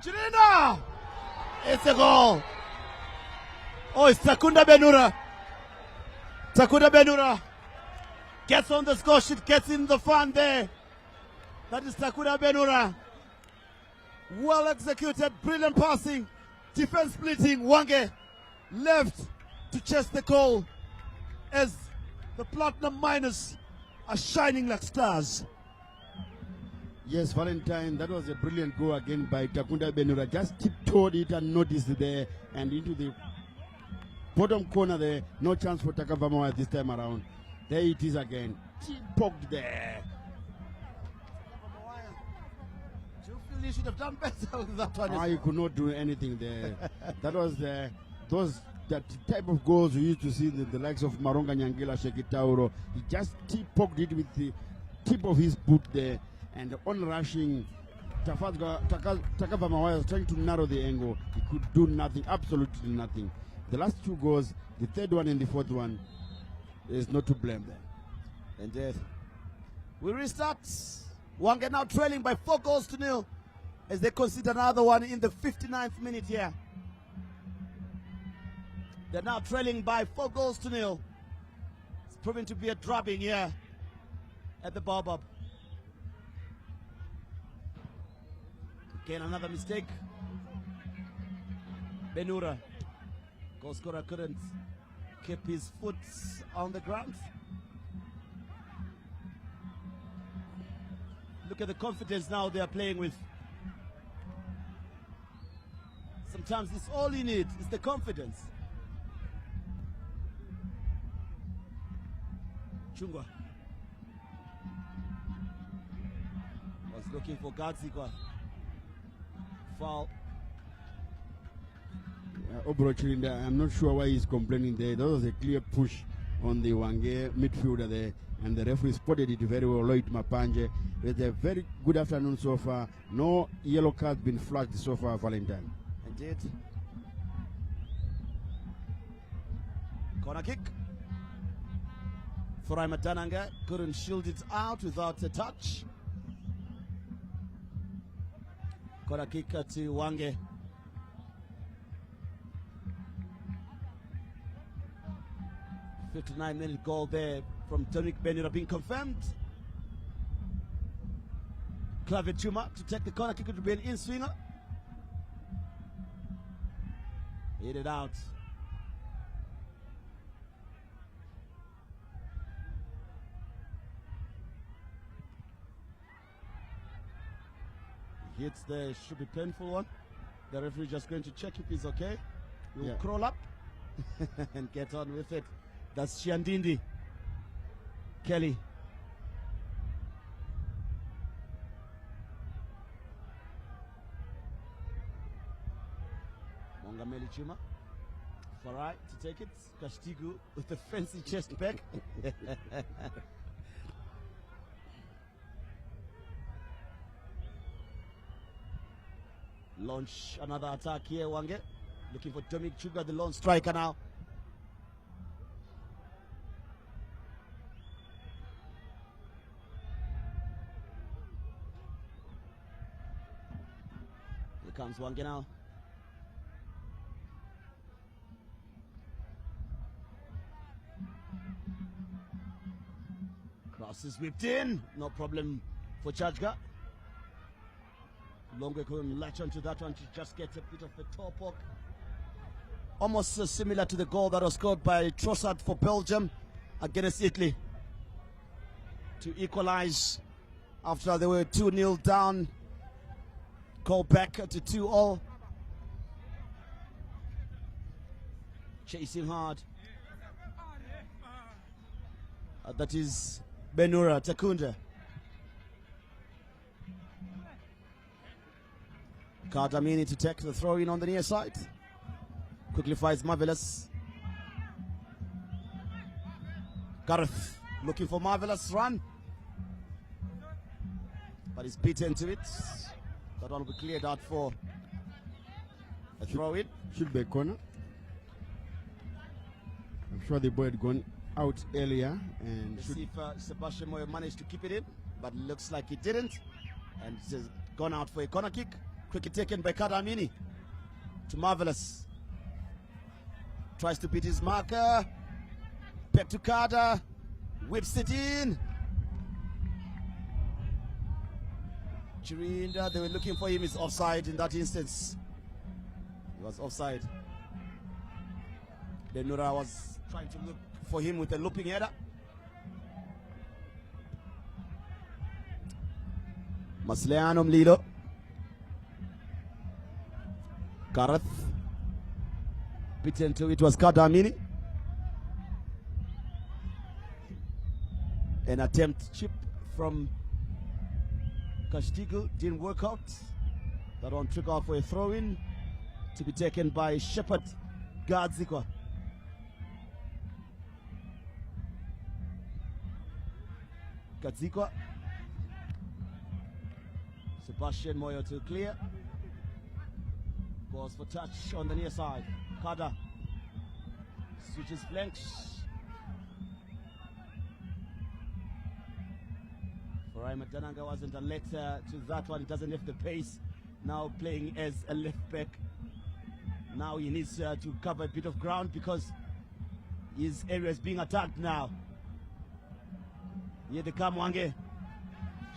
Chirina! It's a goal. Oh, it's Takunda Benura. Takunda Benura gets on the score sheet, gets in the fun there. That is Takunda Benura. Well executed, brilliant passing, defense splitting. Hwange left to chase the goal as the Platinum Miners are shining like stars. Yes, Valentine, that was a brilliant goal again by Takunda Benura. Just tiptoed it and noticed there and into the bottom corner there. No chance for Takavamawa this time around. There it is again. Poked there. You should have done better with that one. I could not do anything there. That was that type of goals we used to see the likes of Maronga Nyangela Shekitauro. He just poked it with the tip of his boot there, and on rushing Takava Mawaya was trying to narrow the angle. He could do nothing, absolutely nothing. The last two goals, the third one and the fourth one, is not to blame there. Indeed. We restart. Hwange now trailing by 4-0 as they consider another one in the 59th minute here. They're now trailing by 4-0. It's proving to be a drubbing here at the Baobab. Again, another mistake. Benura Goal scorer couldn't keep his foot on the ground. Look at the confidence now they are playing with. Sometimes it's all you need, it's the confidence. Chungwa was looking for Gadzikwa. Foul. Obrochirinda, I'm not sure why he's complaining there. That was a clear push on the Hwange midfielder there, and the referee spotted it very well. Lloyd Mapanje. It's a very good afternoon so far. No yellow card been flagged so far, Valentine. Indeed. Corner kick. Forai Matananga couldn't shield it out without a touch. Corner kick to Hwange. .59-minute goal there from Tonic Benura being confirmed. Clave Chuma to take the corner kick, to be an in-swinger. Hit it out. Hits there, should be painful one. The referee just going to check if he's okay. He'll crawl up and get on with it. That's Shiandindi. Kelly. Mongameli Chuma. Farai to take it. Kashtigu with the fancy chest back. Launch another attack here, Hwange. Looking for Dominic Chuga, the lone striker now. Here comes Hwange now. Cross is whipped in. No problem for Chajga. Longwe couldn't latch onto that one to just get a bit of a toe poke. Almost similar to the goal that was scored by Trossard for Belgium against Italy to equalize after they were 2-0 down. Call back to 2-all. Chasing hard. That is Benura Takunda. Kardamini to take the throw in on the near side. Quickly finds Marvelous. Gareth looking for Marvelous run, but he's beaten to it. That one will be cleared out for a throw in. Should be a corner. I'm sure the boy had gone out earlier, and let's see if Sebastian Moyo managed to keep it in, but looks like he didn't, and it has gone out for a corner kick. Quickly taken by Kadamini to Marvelous. Tries to beat his marker. Back to Kada. Whips it in. Chirinda, they were looking for him, is offside in that instance. He was offside. Benura was trying to look for him with a looping header. Masleano Mlilo. Gareth. Beaten to it was Kadamini. An attempt chip from Kashtigu didn't work out. That one took out for a throw-in to be taken by Shepard Gadzikwa. Gadzikwa. Sebastian Moyo to clear. Goes for touch on the near side. Kada switches flanks. Forai Matananga wasn't alert to that one. He doesn't have the pace. Now playing as a left back. Now he needs to cover a bit of ground because his area is being attacked now. Here they come, Hwange.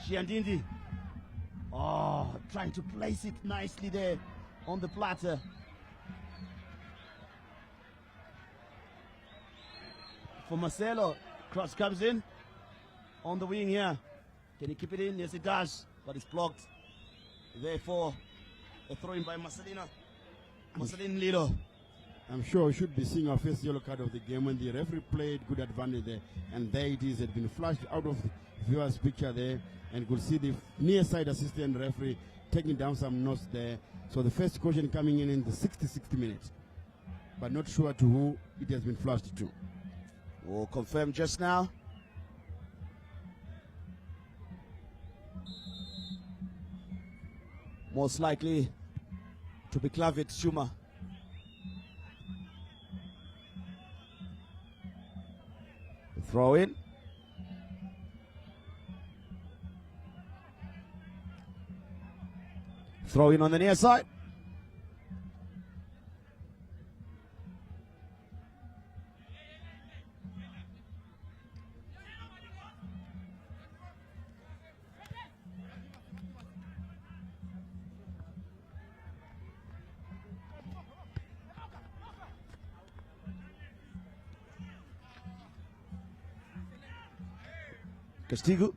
Shiandindi. Oh, trying to place it nicely there on the platter. for Marcelo. Cross comes in on the wing here. Can he keep it in? Yes, he does, but it's blocked. Therefore, a throw in by Marcelino. Marcelino Lilo. I'm sure we should be seeing our first yellow card of the game when the referee played good advantage there. And there it is. It had been flashed out of the viewer's picture there. And you could see the near side assistant referee taking down some notes there. So the first caution coming in the 66th minute. But not sure to who it has been flashed to. We'll confirm just now. Most likely to be Clavit Shuma. Throw in. Throw in on the near side. Castigo.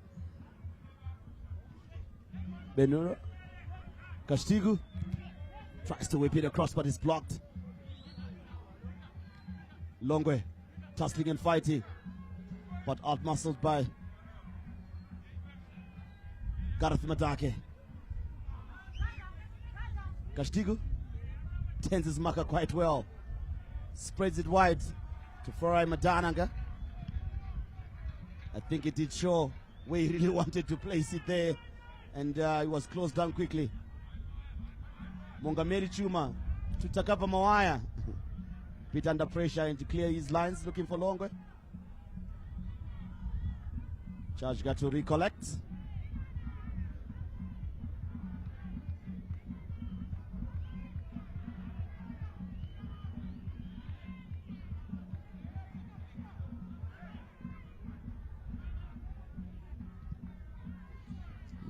Benura. Castigo tries to whip it across, but it's blocked. Longwe tussling and fighting, but out-muscled by Gareth Madake. Castigo tends his marker quite well, spreads it wide to Forai Madananga. I think it did show where he really wanted to place it there, and it was closed down quickly. Mongameli Chuma to Takapa Mawaya. Bit under pressure and to clear his lines, looking for Longwe. Charge got to recollect.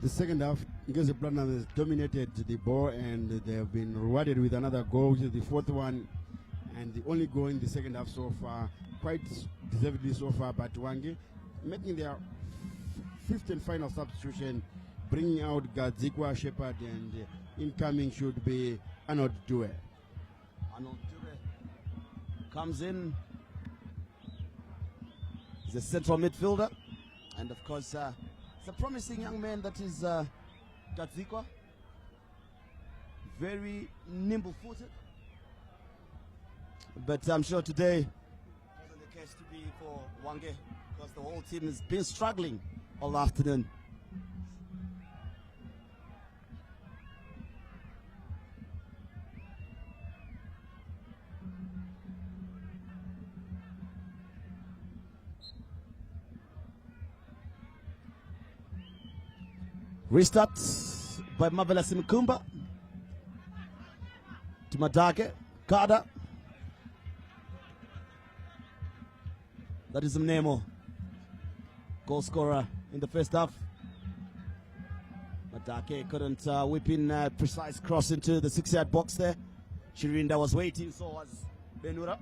The second half, Ngezi Platinum has dominated the ball and they have been rewarded with another goal, which is the fourth one and the only goal in the second half so far, quite deservedly so far. But Hwange making their fifth and final substitution, bringing out Gadzikwa Shepard, and incoming should be Arnold Due. Arnold Due comes in. He's a central midfielder, and of course it's a promising young man that is Gadzikwa. Very nimble-footed. But I'm sure today wasn't the case to be for Hwange, because the whole team has been struggling all afternoon. Restart by Marvelous Mkumba to Madake, Kada. That is Mnemo, goal scorer in the first half. Madake couldn't whip in a precise cross into the 6-yard box there. Chirinda was waiting, so was Benura.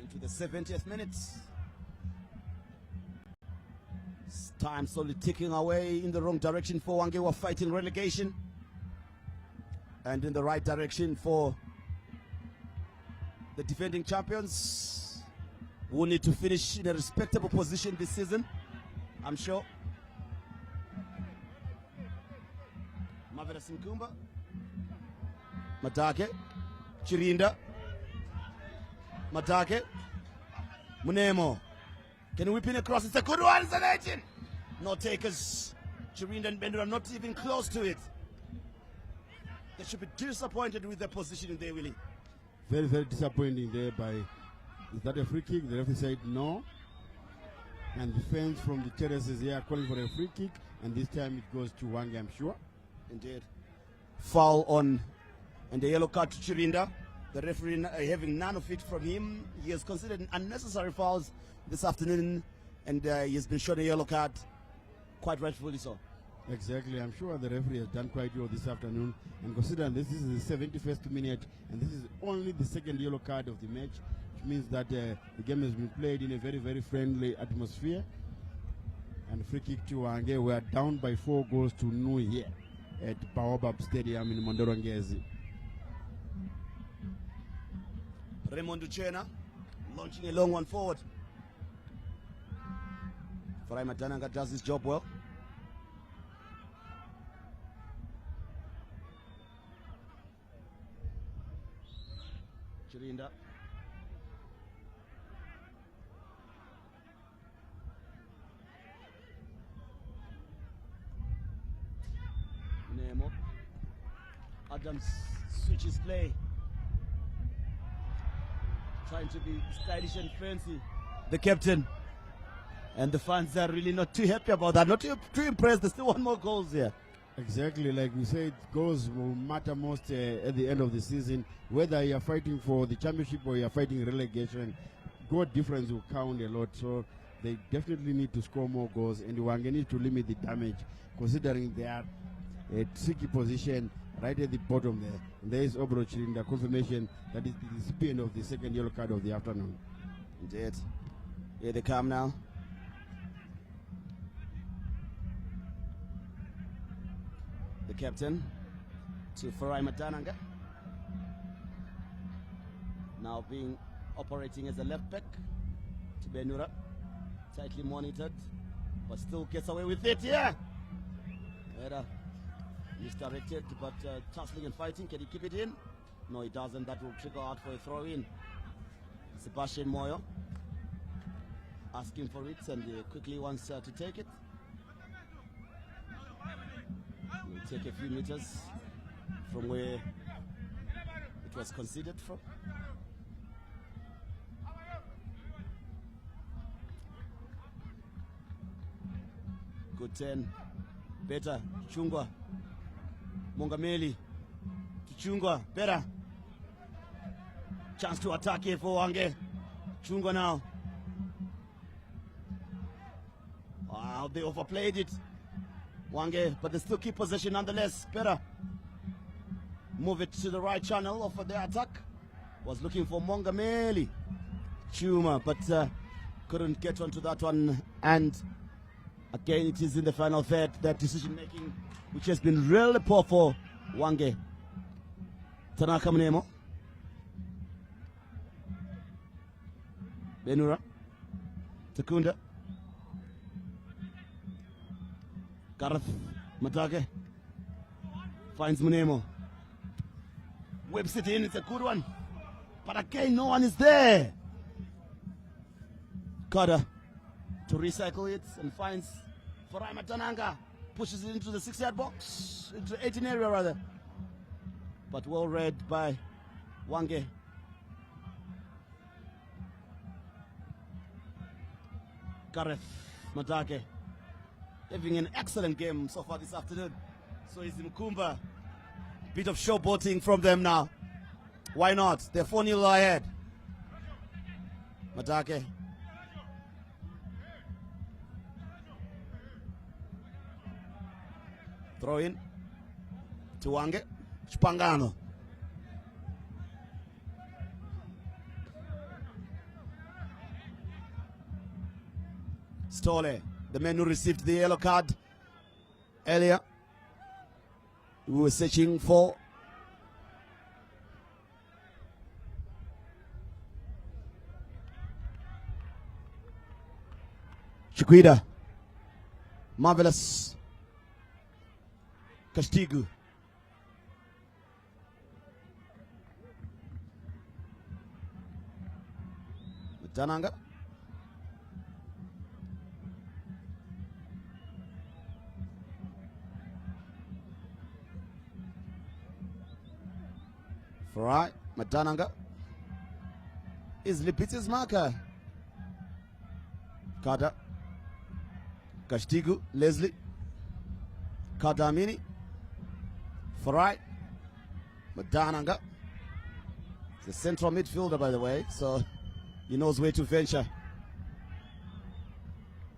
Into the 70th minute. Time slowly ticking away in the wrong direction for Hwange, who are fighting relegation, and in the right direction for the defending champions, who need to finish in a respectable position this season, I'm sure. Marvelous Mkumba, Madake, Chirinda, Madake, Munemo. Can whip in across? It's a good one, it's an 18. No takers. Chirinda and Bender are not even close to it. They should be disappointed with their positioning there, Willie. Very, very disappointing there by, is that a free kick? The referee said no. And the fans from the terraces here are calling for a free kick, and this time it goes to Hwange, I'm sure. Indeed. Foul on, and the yellow card to Chirinda. The referee having none of it from him. He has considered unnecessary fouls this afternoon, and he has been shown a yellow card, quite rightfully so. Exactly. I'm sure the referee has done quite well this afternoon. And considering this is the 71st minute, and this is only the second yellow card of the match, which means that the game has been played in a very, very friendly atmosphere. And free kick to Hwange. We are down by 4 goals to 0 here at Baobab Stadium in Ngezi. Raymond Uchena launching a long one forward. Farai Matananga does his job well. Chirinda. Nemo. Adams switches play. Trying to be stylish and fancy. The captain. And the fans are really not too happy about that. Not too impressed. There's still 1 more goals here. Exactly, like we said, goals will matter most at the end of the season. Whether you are fighting for the championship or you are fighting relegation, goal difference will count a lot. So they definitely need to score more goals, and Hwange need to limit the damage, considering they are a tricky position right at the bottom there. And there is Obroch in the confirmation that is the recipient of the second yellow card of the afternoon. Indeed. Here they come now. The captain to Farai Matananga. Now operating as a left back to Benura. Tightly monitored, but still gets away with it here. Misdirected, but tussling and fighting. Can he keep it in? No, he doesn't. That will trigger out for a throw in. Sebastian Moyo asking for it, and quickly wants to take it. We'll take a few meters from where it was conceded from. Good 10. Better. Chungwa. Mongameli. Chungwa. Better. Chance to attack here for Hwange. Chungwa now. Wow, they overplayed it. Hwange, but they still keep possession nonetheless. Better. Move it to the right channel of the attack. Was looking for Mongameli. Chuma, but couldn't get onto that one. And again, it is in the final third, that decision making, which has been really poor for Hwange. Tanaka Mnemo. Benura. Takunda. Gareth Matake. Finds Mnemo. Whips it in, it's a good one. But again, no one is there. Carter to recycle it and finds Farai Matananga. Pushes it into the 6-yard box, into the 18 area rather. But well read by Hwange. Gareth Matake having an excellent game so far this afternoon. So is Mkumba. Bit of showboating from them now. Why not? They're 4-0 ahead. Matake. Throw in to Hwange. Chipangano. Stole, the man who received the yellow card earlier. We were searching for Chikwida. Marvelous. Castigo. Matananga. Farai Matananga easily beats his marker. Carter. Castigo. Leslie. Kadamini. Farai Matananga. He's a central midfielder, by the way, so he knows where to venture.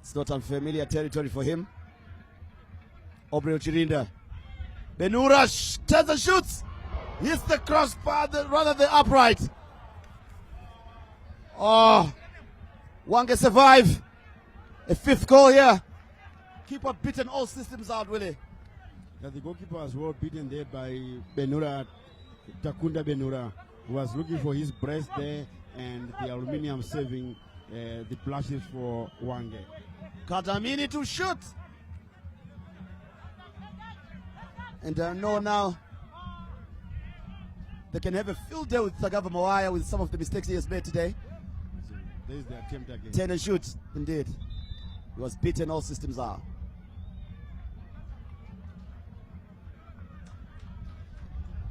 It's not unfamiliar territory for him. Obreo Chirinda. Benura turns and shoots. Hits the crossbar, rather the upright. Oh, Hwange survive. A 5th goal here. Keeper beaten all systems out, Willie. Yeah, the goalkeeper was well beaten there by Benura, Takunda Benura, who was looking for his breast there, and the aluminium saving the blushes for Hwange. Kadamini to shoot. And I know now they can have a field day with Tagava Mawaya with some of the mistakes he has made today. So there's the attempt again. 10 and shoot, indeed. He was beaten, all systems out.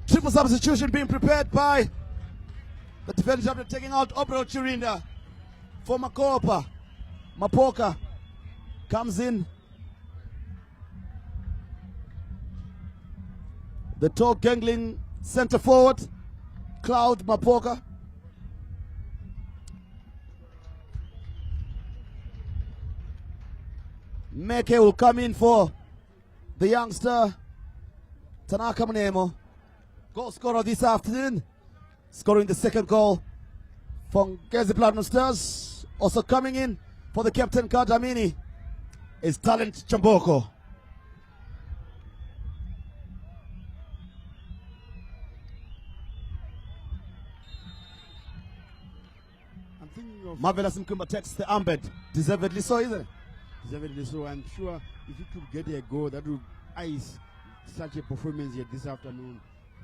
Triple substitution being prepared by the defense champion, taking out Obreo Chirinda. For Makopa. Mapoka comes in. The tall gangling center forward, Cloud Mapoka. Meke will come in for the youngster Tanaka Mnemo. Goal scorer this afternoon, scoring the 2nd goal for Ngezi Platinum Stars. Also coming in for the captain Kadamini is Talent Chamboko. I'm thinking of Marvelous Mkumba takes the armband. Deservedly so, isn't it? deservedly so. I'm sure if he could get a goal, that would ice such a performance here this afternoon,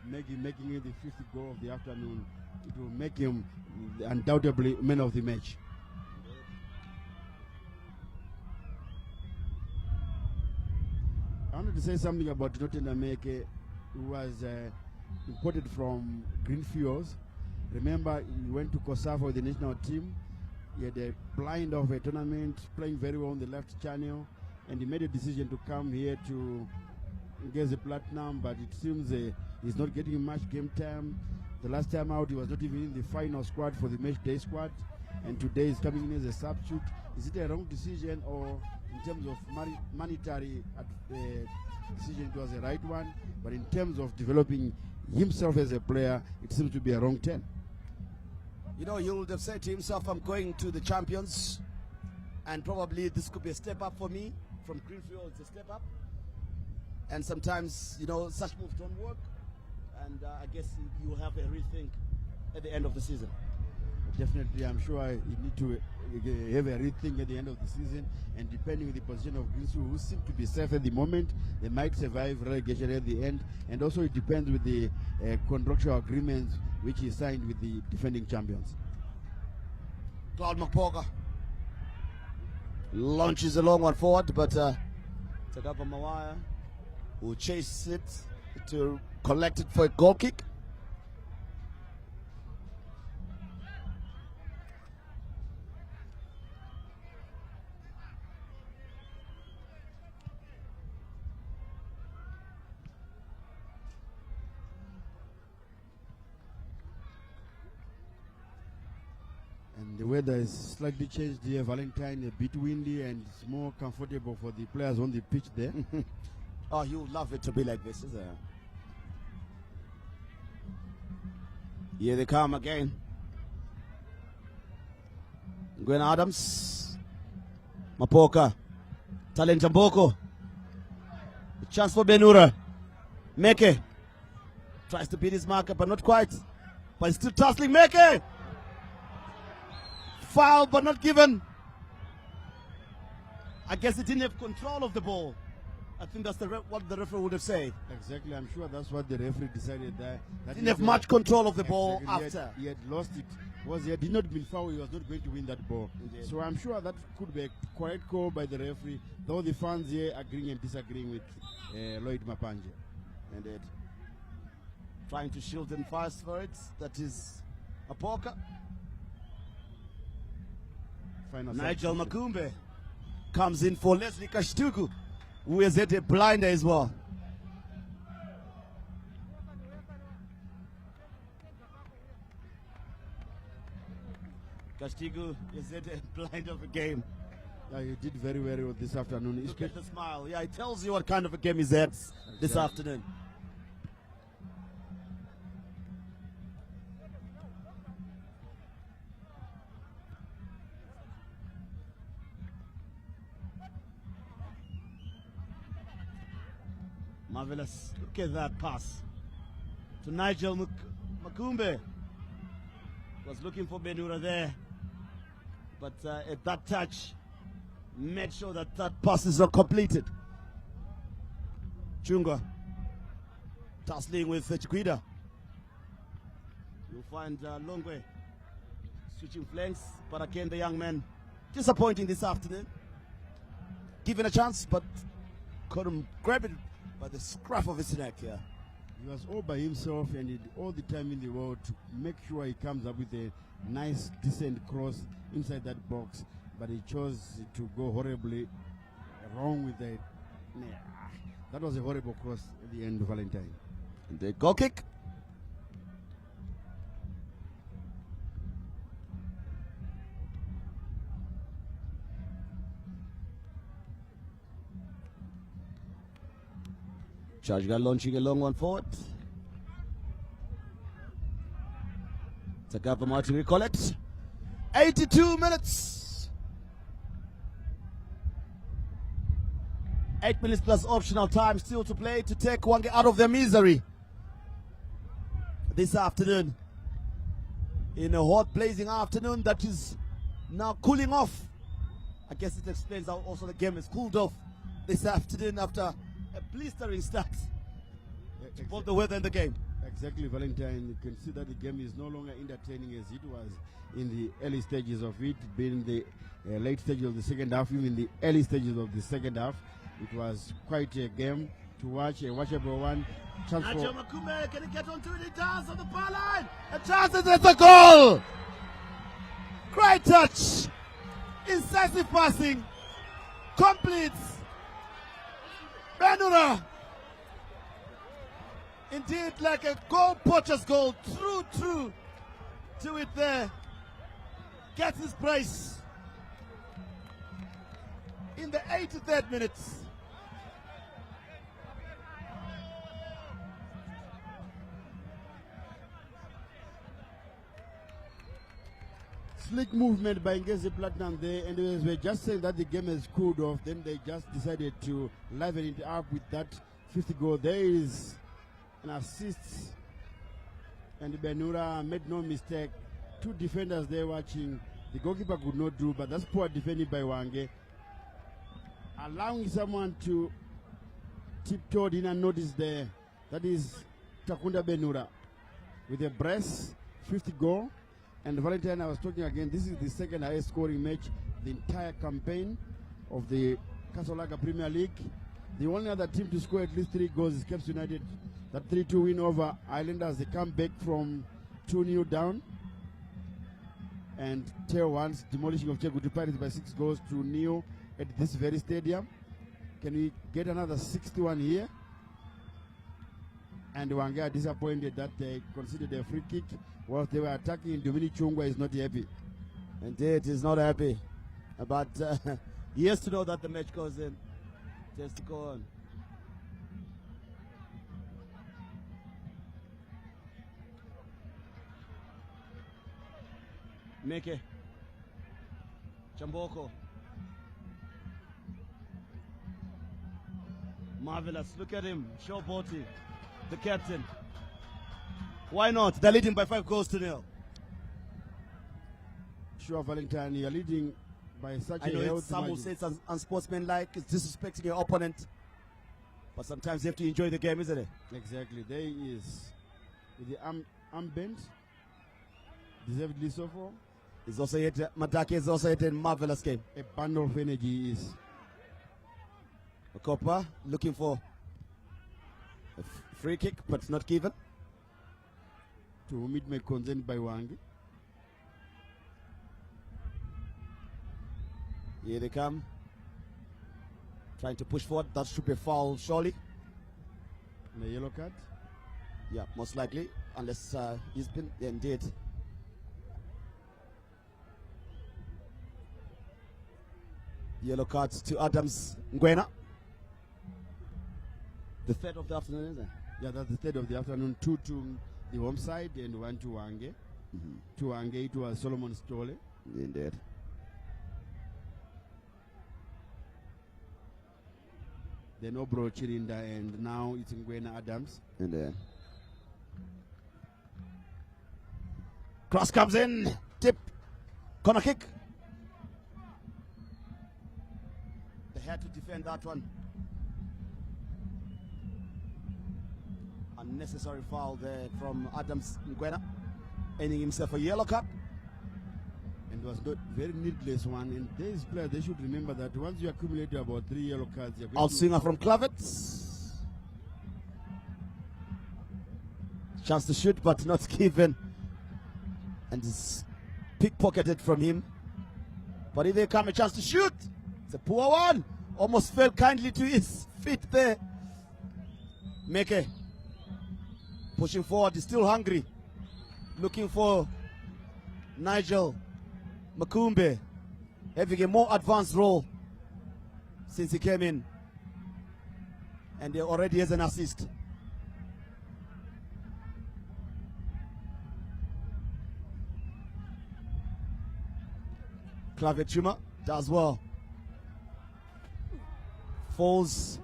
making it the 5th goal of the afternoon. It will make him undoubtedly man of the match. I wanted to say something about Notenda Meke, who was imported from Greenfields. Remember, he went to Kosovo with the national team. He had a blind of a tournament, playing very well on the left channel, and he made a decision to come here to get the platinum, but it seems he's not getting much game time. The last time out, he was not even in the final squad for the match day squad, and today he's coming in as a substitute. Is it a wrong decision, or in terms of monetary decision, it was a right one, but in terms of developing himself as a player, it seems to be a wrong turn? You know, he would have said to himself, I'm going to the champions, and probably this could be a step up for me. From Greenfield, it's a step up. And sometimes, you know, such moves don't work, and I guess you will have a rethink at the end of the season. Definitely, I'm sure you need to have a rethink at the end of the season, and depending on the position of Greenfield, who seem to be safe at the moment, they might survive relegation at the end, and also it depends with the contractual agreements which he signed with the defending champions. Cloud Mapoka launches a long one forward, but Tagava Mawaya will chase it to collect it for a goal kick. And the weather is slightly changed here. Valentine a bit windy, and it's more comfortable for the players on the pitch there. Oh, you would love it to be like this, isn't it? Here they come again. Gwen Adams, Mapoka, Talent Chamboko. Chance for Benura. Meke tries to beat his marker, but not quite. But he's still tussling. Meke! Foul, but not given. I guess he didn't have control of the ball. I think that's what the referee would have said. Exactly, I'm sure that's what the referee decided there. That Didn't have much control of the ball after. He had lost it. He had not been fouled, he was not going to win that ball. Indeed. So I'm sure that could be a correct call by the referee, though the fans here agreeing and disagreeing with Lloyd Mapanje. Indeed. Trying to shield him fast for it. That is Mapoka. Final Nigel substitution. Makumbe comes in for Leslie Kashtuku, who is at a blinder as well. Kashtuku is at a blind of a game. You did very, very well this afternoon. Look at the smile. Yeah, it tells you what kind of a game is that this afternoon. Marvelous. Look at that pass to Nigel Makumbe. Was looking for Benura there, but at that touch, made sure that that pass is not completed. Chunga tussling with Chikwida. You'll find Longwe switching flanks, but again the young man disappointing this afternoon. Given a chance, but couldn't grab it by the scruff of his neck here. He was all by himself and he did all the time in the world to make sure he comes up with a nice, decent cross inside that box. But he chose to go horribly wrong with that. That was a horrible cross at the end of Valentine. And the goal kick. Charge launching a long one forward. Takapa Martin recollect. 82 minutes. 8 minutes plus optional time still to play to take Hwange out of their misery this afternoon. In a hot blazing afternoon that is now cooling off. I guess it explains how also the game is cooled off this afternoon after a blistering start to both the weather and the game. Exactly, Valentine. You can see that the game is no longer entertaining as it was in the early stages of it, being the late stages of the second half, even in the early stages of the second half. It was quite a game to watch, a watchable one. Chance for Makumbe, can he get onto it? He does on the far line. A chance, and it's a goal! Great touch. Incisive passing. Completes. Benura. Indeed, like a goal poacher's goal. True to it there. Gets his brace. In the 83rd minute. slick movement by Ngezi Platinum there, and as we're just saying that the game has cooled off, then they just decided to liven it up with that 50th goal. There is an assist, and Benura made no mistake. Two defenders there watching. The goalkeeper could not do, but that's poor defending by Hwange. Allowing someone to tiptoe in and notice there. That is Takunda Benura with a brace, 50th goal. And Valentine, I was talking again, this is the second highest scoring match the entire campaign of the Kasolaga Premier League. The only other team to score at least 3 goals is Caps United. That 3-2 win over Islanders. They come back from 2-0 down. And Tier 1's demolishing of Chegutu Pirates by 6 goals to Neo at this very stadium. Can we get another 61 here? And Hwange are disappointed that they considered a free kick whilst they were attacking. Dominic Chungwa is not happy. Indeed, he's not happy. But he has to know that the match goes in. Just to go on. Meke. Chamboko. Marvelous. Look at him. Showboaty. The captain. Why not? They're leading by 5 goals to 0. Sure, Valentine, you're leading by such I know a it's some will say it's unsportsmanlike, it's disrespecting your opponent. But sometimes you have to enjoy the game, isn't it? Exactly. There is the armband. Deservedly so for. He's also hit, Matake is also hit a marvelous game. A bundle of energy is. Okopa looking for a free kick, but not given. To whom it may concern by Hwange. Here they come. Trying to push forward. That should be a foul, surely. And a yellow card? Yeah, most likely. Unless he's been, yeah, indeed. Yellow card to Adams Ngwena. The third of the afternoon, isn't it? Yeah, that's the third of the afternoon. 2 to the home side and 1 to Hwange. To Hwange, it was Solomon Stole. Indeed. Then Obro Chirinda, and now it's Ngwena Adams. Indeed. Cross comes in. Tip. Corner kick. They had to defend that one. Unnecessary foul there from Adams Ngwena, earning himself a yellow card. And it was not very needless one. And these players, they should remember that once you accumulate about 3 yellow cards, you're going Outswinger from Clavets. Chance to shoot, but not given. And it's pickpocketed from him. But if they come a chance to shoot, it's a poor one. Almost fell kindly to his feet there. Meke pushing forward, he's still hungry. Looking for Nigel Makumbe, having a more advanced role since he came in. And he already has an assist. Clavet Chuma does well. Falls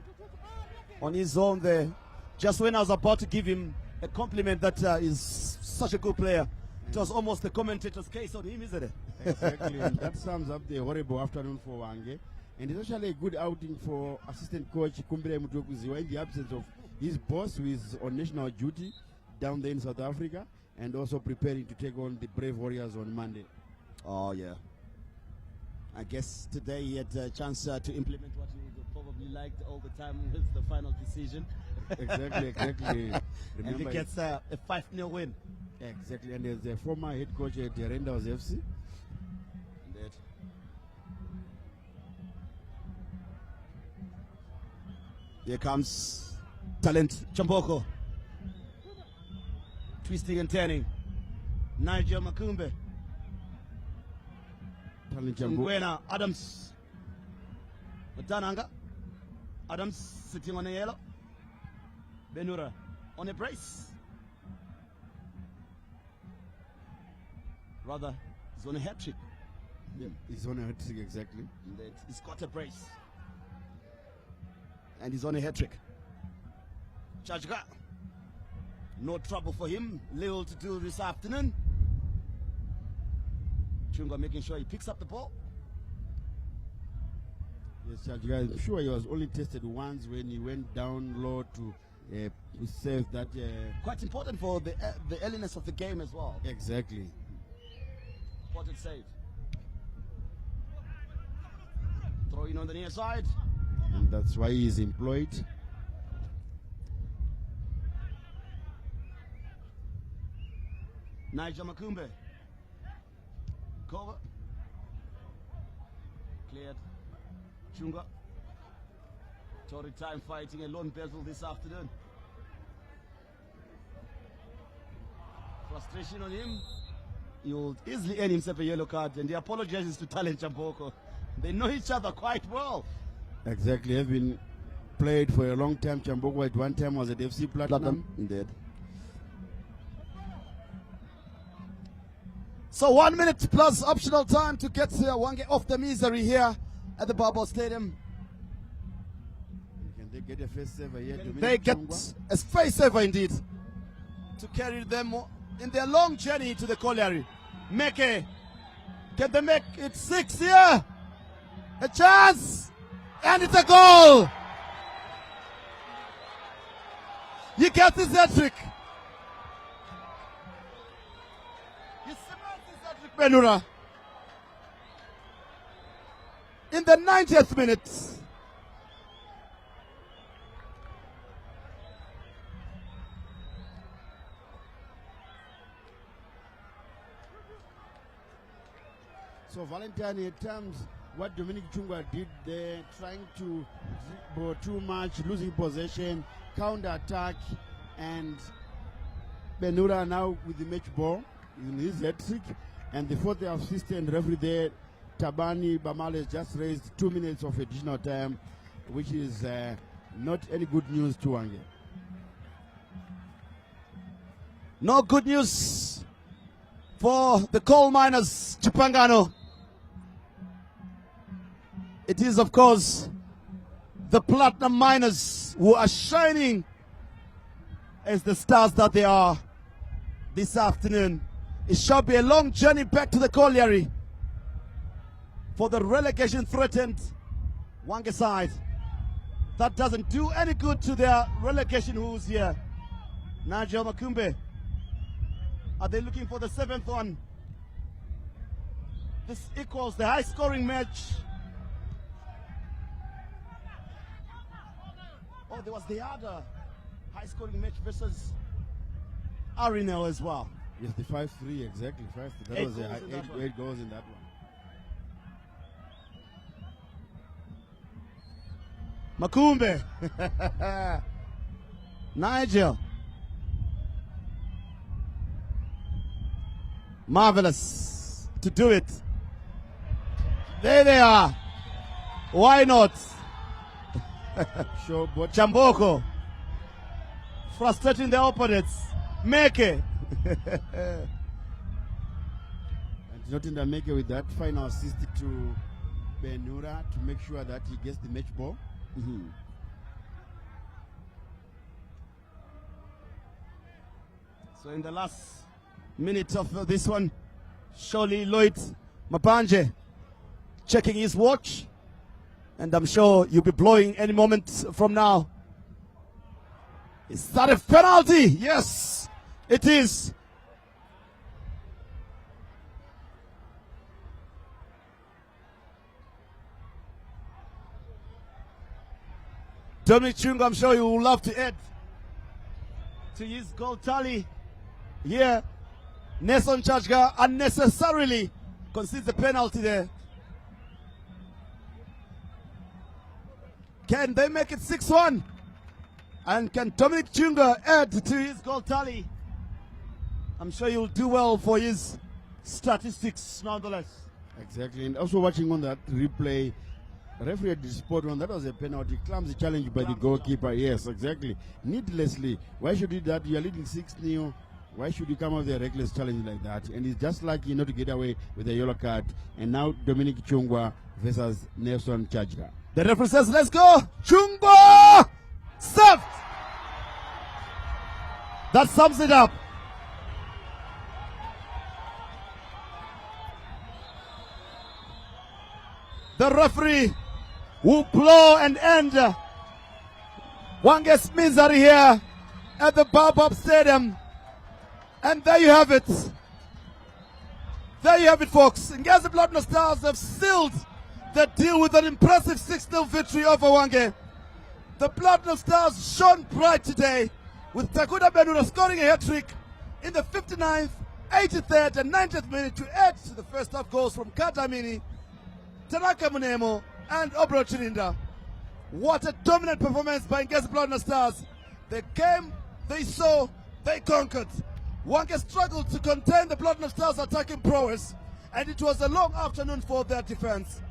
on his own there. Just when I was about to give him a compliment that is such a good player, it was almost the commentator's case on him, isn't it? Exactly. And that sums up the horrible afternoon for Hwange. And it's actually a good outing for assistant coach Kumbire Mutokuziwa in the absence of his boss, who is on national duty down there in South Africa, and also preparing to take on the Brave Warriors on Monday. Oh, yeah. I guess today he had a chance to implement what he would probably liked all the time with the final decision. Exactly. And he gets a 5-0 win. Exactly. And as a former head coach at the Renders FC. Indeed. Here comes Talent Chamboko. Twisting and turning. Nigel Makumbe. Ngwena, Adams. Matananga. Adams sitting on a yellow. Benura on a brace. Rather, he's on a hat trick. Yeah, he's on a hat trick, exactly. He's got a brace. And he's on a hat trick. Chajga. No trouble for him. Little to do this afternoon. Chunga making sure he picks up the ball. Yes, Chajga. I'm sure he was only tested once when he went down low to save that. Quite important for the earliness of the game as well. Exactly. Important save. Throw in on the near side. And that's why he's employed. Nigel Makumbe. Cover. Cleared. Chunga. Tory time fighting a lone bezel this afternoon. Frustration on him. He'll easily earn himself a yellow card, and he apologizes to Talent Chamboko. They know each other quite well. Exactly. Have been played for a long time. Chamboko at one time was at FC Platinum. Indeed. So 1 minute plus optional time to get Hwange off the misery here at the Barbara Stadium. Can they get a first saver here? They get a face saver indeed to carry them in their long journey to the colliery. Meke, can they make it 6 here? A chance, and it's a goal. He gets his hat-trick. He cements his hat-trick, Benura. In the 90th minute. So Valentine, at times, what Dominic Chungwa did there, trying to dribble too much, losing possession, counter-attack, and Benura now with the match ball in his hat-trick, and the fourth assistant referee there Tabani Bamale just raised 2 minutes of additional time, which is not any good news to Hwange. No good news for the coal miners, Chipangano. It is, of course, the platinum miners who are shining as the stars that they are this afternoon. It shall be a long journey back to the colliery for the relegation threatened Hwange side. That doesn't do any good to their relegation who's here. Nigel Makumbe. Are they looking for the 7th one? This equals the high scoring match. Oh, there was the other high scoring match versus Arinel as well. Yes, the 5-3, exactly. 5-3. That was 8 goals in that one. Makumbe. Nigel. Marvelous to do it. There they are. Why not? Sure, but Chamboko. Frustrating the opponents. Meke. and not in the maker with that final assist to Benura to make sure that he gets the match ball. So in the last minute of this one, surely Lloyd Mapanje checking his watch, and I'm sure you'll be blowing any moment from now. Is that a penalty? Yes, it is. Dominic Chunga, I'm sure you will love to add to his goal tally here. Nelson Chachga unnecessarily concedes the penalty there. Can they make it 6-1? And can Dominic Chunga add to his goal tally? I'm sure he'll do well for his statistics nonetheless. Exactly, and also watching on that replay, referee had spot on, that was a penalty, clumsy challenge by the goalkeeper. Yes, exactly. Needlessly. Why should you do that? You are leading 6-0. Why should you come up with a reckless challenge like that? And it's just lucky not to get away with a yellow card. And now Dominic Chungwa versus Nelson Chachga. The referee says, let's go! Chungwa! Served! That sums it up. The referee will blow and end Hwange's misery here at the Baobab Stadium. And there you have it. There you have it, folks. Ngezi Platinum Stars have sealed the deal with an impressive 6-0 victory over Hwange. The Platinum Stars shone bright today, with Takuda Benura scoring a hat-trick in the 59th, 83rd and 90th minute to add to the first half goals from Katamini, Tanaka Munemo and Obro Chirinda. What a dominant performance by Ngezi Platinum Stars. They came, they saw, they conquered. Hwange struggled to contain the Platinum Stars' attacking prowess, and it was a long afternoon for their defense.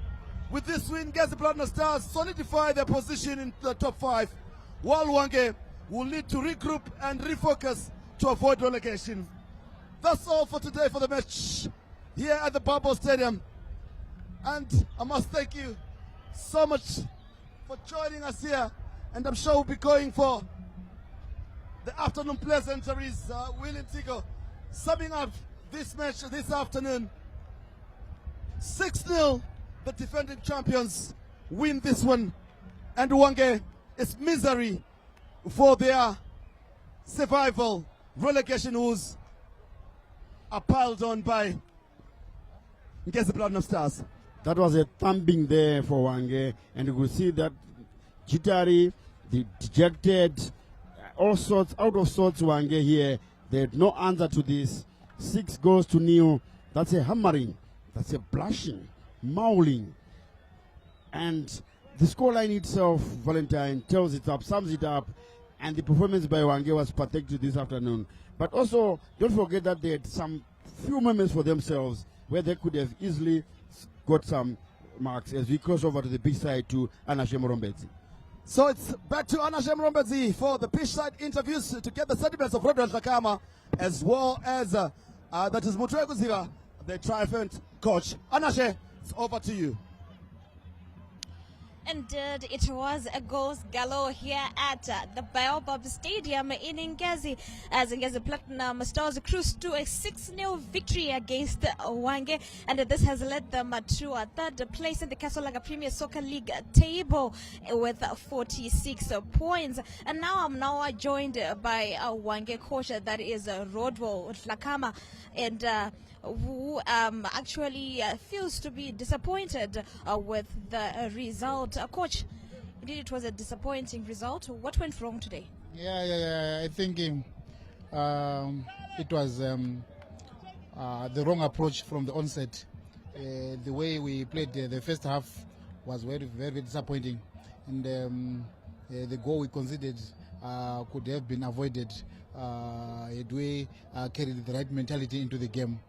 With this win, Ngezi Platinum Stars solidify their position in the top 5, while Hwange will need to regroup and refocus to avoid relegation. That's all for today for the match here at the Baobab Stadium. And I must thank you so much for joining us here, and I'm sure we'll be going for the afternoon pleasantries. William Tigo summing up this match this afternoon. 6-0, the defending champions win this one, and Hwange is misery for their survival. Relegation woes are piled on by Ngezi Platinum Stars. That was a thumping there for Hwange, and you could see that jittery, the dejected, all sorts, out of sorts Hwange here. They had no answer to this. 6-0. That's a hammering. That's a blushing, mauling. And the scoreline itself, Valentine, tells it up, sums it up. And the performance by Hwange was pathetic this afternoon. But also, don't forget that they had some few moments for themselves where they could have easily got some marks as we cross over to the pitch side to Anashe Morombedzi. So it's back to Anashe Mrombedzi for the pitch side interviews to get the sentiments of Rodwell Takama, as well as that is Mutwe Kuziga, the triumphant coach. Anashe, it's over to you. Indeed, it was a goals galore here at the Baobab Stadium in Ngezi, as Ngezi Platinum Stars cruised to a 6-0 victory against Hwange, and this has led them to a third place in the Kasolaga Premier Soccer League table with 46 points. And now I'm joined by a Hwange coach, that is Rodwell Takama, and who actually feels to be disappointed with the result. Coach, indeed it was a disappointing result. What went wrong today? I think it was the wrong approach from the onset. The way we played the first half was very, very disappointing, and the goal we conceded could have been avoided had we carried the right mentality into the game.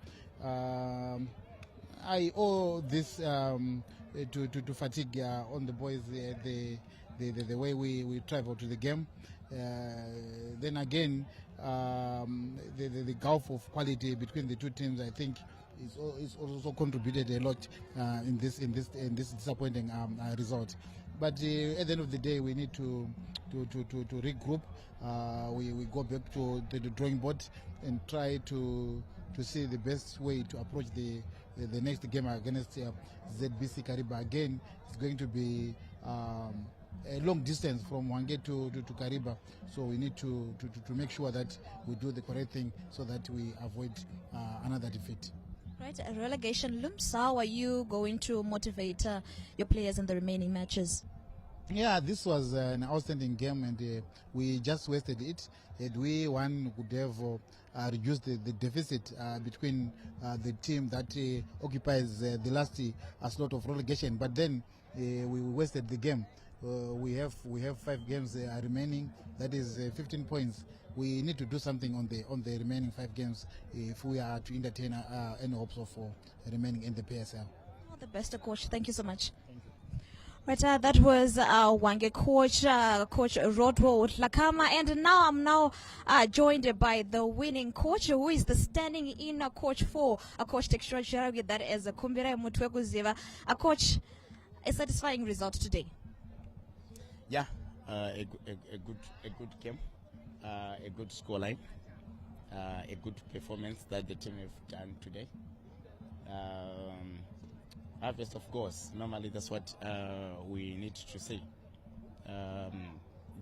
I owe this to fatigue on the boys, the way we travel to the game. Then again, the gulf of quality between the two teams, I think, is also contributed a lot in this disappointing result. But at the end of the day, we need to regroup. We go back to the drawing board and try to see the best way to approach the next game against ZBC Kariba. Again, it's going to be a long distance from Hwange to Kariba, so we need to make sure that we do the correct thing so that we avoid another defeat. Right, a relegation looms. How are you going to motivate your players in the remaining matches? Yeah, this was an outstanding game, and we just wasted it. Had we won, we could have reduced the deficit between the team that occupies the last slot of relegation. But then we wasted the game. We have 5 games remaining. That is 15 points. We need to do something on the remaining 5 games if we are to entertain any hopes of remaining in the PSL. All the best, coach. Thank you so much. Right, that was our Hwange coach, Coach Rodwell Takama, and now I'm joined by the winning coach, who is the standing-in coach for Coach Textual, that is Kumbira Mutwe Kuziga. Coach, a satisfying result today. Yeah, a good game, a good scoreline, a good performance that the team have done today. Harvest of course, normally that's what we need to say.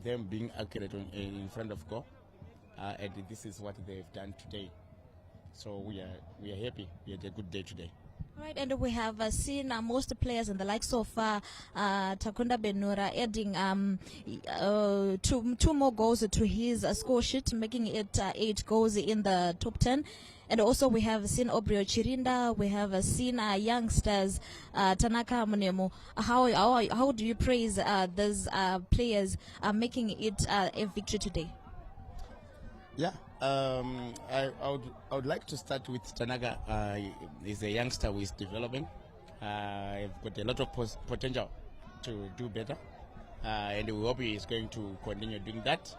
Them being accurate in front of goal, and this is what they've done today. So we are happy. We had a good day today. Right, and we have seen most players and the likes of Takunda Benura adding two more goals to his score sheet, making it 8 goals in the top 10. And also we have seen Obrio Chirinda, we have seen youngsters, Tanaka Munemo. How do you praise those players making it a victory today? Yeah, I would like to start with Tanaka. He's a youngster who is developing. He's got a lot of potential to do better, and we hope he is going to continue doing that.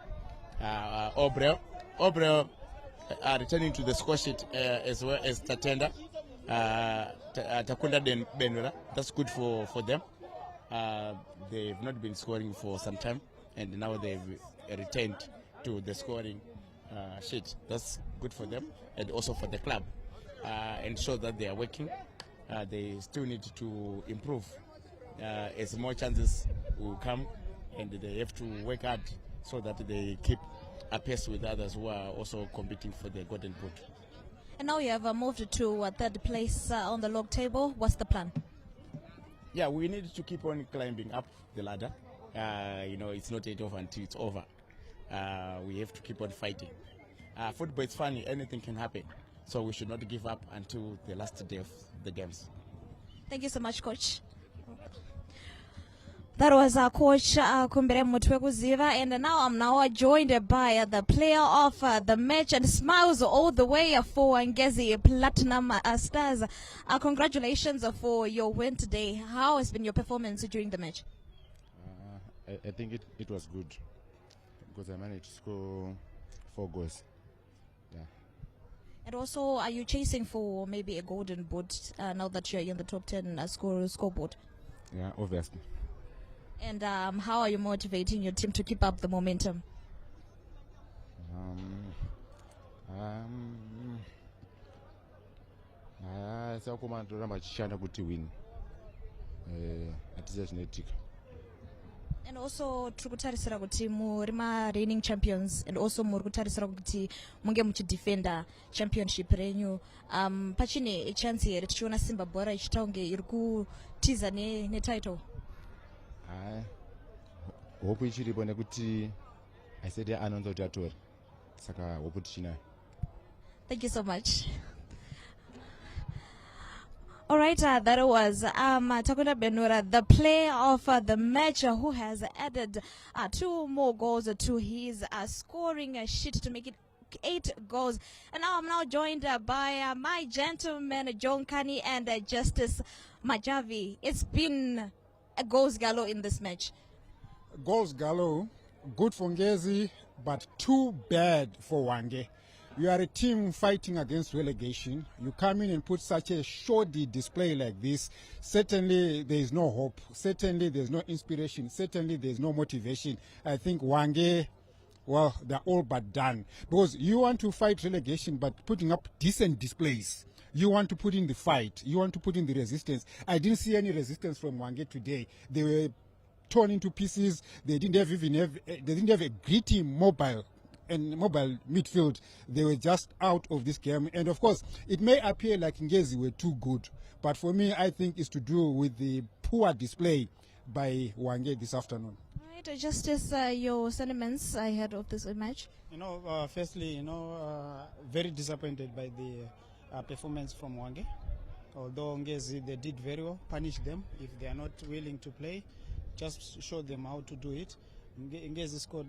Obrio returning to the score sheet as well as Tatenda, Takunda Benura. That's good for them. They've not been scoring for some time, and now they've returned to the scoring sheet. That's good for them and also for the club, and show that they are working. They still need to improve as more chances will come, and they have to work hard so that they keep a pace with others who are also competing for the golden boot. And now you have moved to third place on the log table. What's the plan? Yeah, we need to keep on climbing up the ladder. It's not yet over until it's over. We have to keep on fighting. Football is funny, anything can happen. So we should not give up until the last day of the games. Thank you so much, Coach. That was our coach Kumbere Mutwekuziva, and now I'm joined by the player of the match, and smiles all the way for Ngezi Platinum Stars. Congratulations for your win today. How has been your performance during the match? I think it was good because I managed to score 4 goals. Yeah. And also, are you chasing for maybe a golden boot now that you're in the top 10 scoreboard? Yeah, obviously. And how are you motivating your team to keep up the momentum? And also trikutarisira kuti muri reigning champions, and also muri kutarisira kuti munge muchidefenda championship renyu. Pachine chance here tichiona Simba Bora ichitaunge iri kutiza ne title. Hope ichiripo nekuti I said anonza kuti atori saka hope tichinayo. Thank you so much. All right, that was Takunda Benura, the player of the match, who has added 2 more goals to his scoring sheet to make it 8 goals. And now I'm now joined by my gentlemen, John Kani and Justice Majavi. It's been a goals galore in this match. Goals galore, good for Ngezi, but too bad for Hwange. You are a team fighting against relegation. You come in and put such a shoddy display like this. Certainly there is no hope. Certainly there is no inspiration. Certainly there is no motivation. I think Hwange, well, they're all but done. Because you want to fight relegation but putting up decent displays. You want to put in the fight. You want to put in the resistance. I didn't see any resistance from Hwange today. They were torn into pieces. They didn't have a gritty mobile midfield. They were just out of this game. And of course, it may appear like Ngezi were too good, but for me, I think it's to do with the poor display by Hwange this afternoon. Right, Justice, your sentiments ahead of this match? Firstly, very disappointed by the performance from Hwange. Although Ngezi, they did very well. Punish them if they are not willing to play. Just show them how to do it. Ngezi scored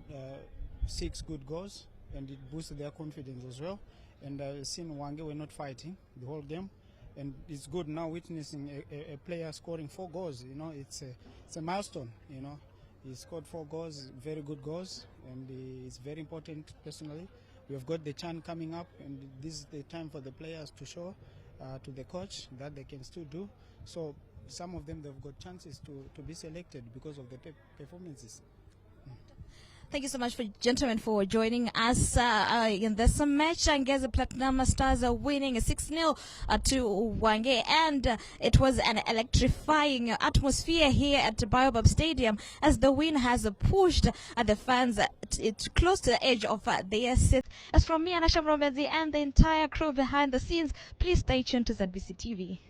6 good goals, and it boosted their confidence as well. And I've seen Hwange were not fighting the whole game, and it's good now witnessing a player scoring 4 goals. It's a milestone. He scored 4 goals, very good goals, and it's very important. Personally, we have got the CHAN coming up, and this is the time for the players to show to the coach that they can still do. So some of them, they've got chances to be selected because of the performances. Thank you so much, gentlemen, for joining us in this match. Ngezi Platinum Stars are winning 6-0 to Hwange, and it was an electrifying atmosphere here at Baobab Stadium as the win has pushed the fans close to the edge of their seat. As from me, Anasha Mrombezi, and the entire crew behind the scenes, please stay tuned to ZBC TV.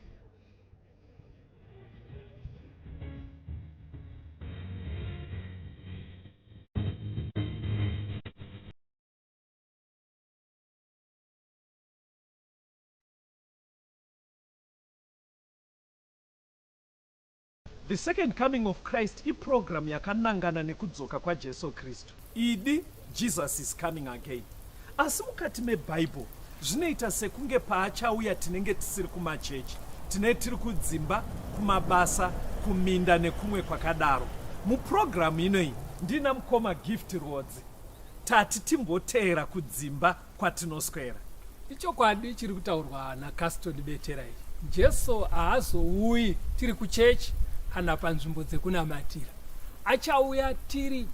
The second coming of Christ, I program yakanangana nekudzoka kwa Jesu Kristu. Idi, Jesus is coming again. Asi mukati meBible, zvinoita sekunge paachauya tinenge tisiri kumachechi. Tine tiri kudzimba, kumabasa, kuminda nekumwe kwakadaro. Muprogram inoi, ndina mukoma gift roads. Tati timboteera kudzimba kwatinoswera. Ichokwadi chiri kutaurwa naCaston Betera. Jesu haazouyi tiri kuchechi kana panzvimbo dzekunamatira. Achauya tiri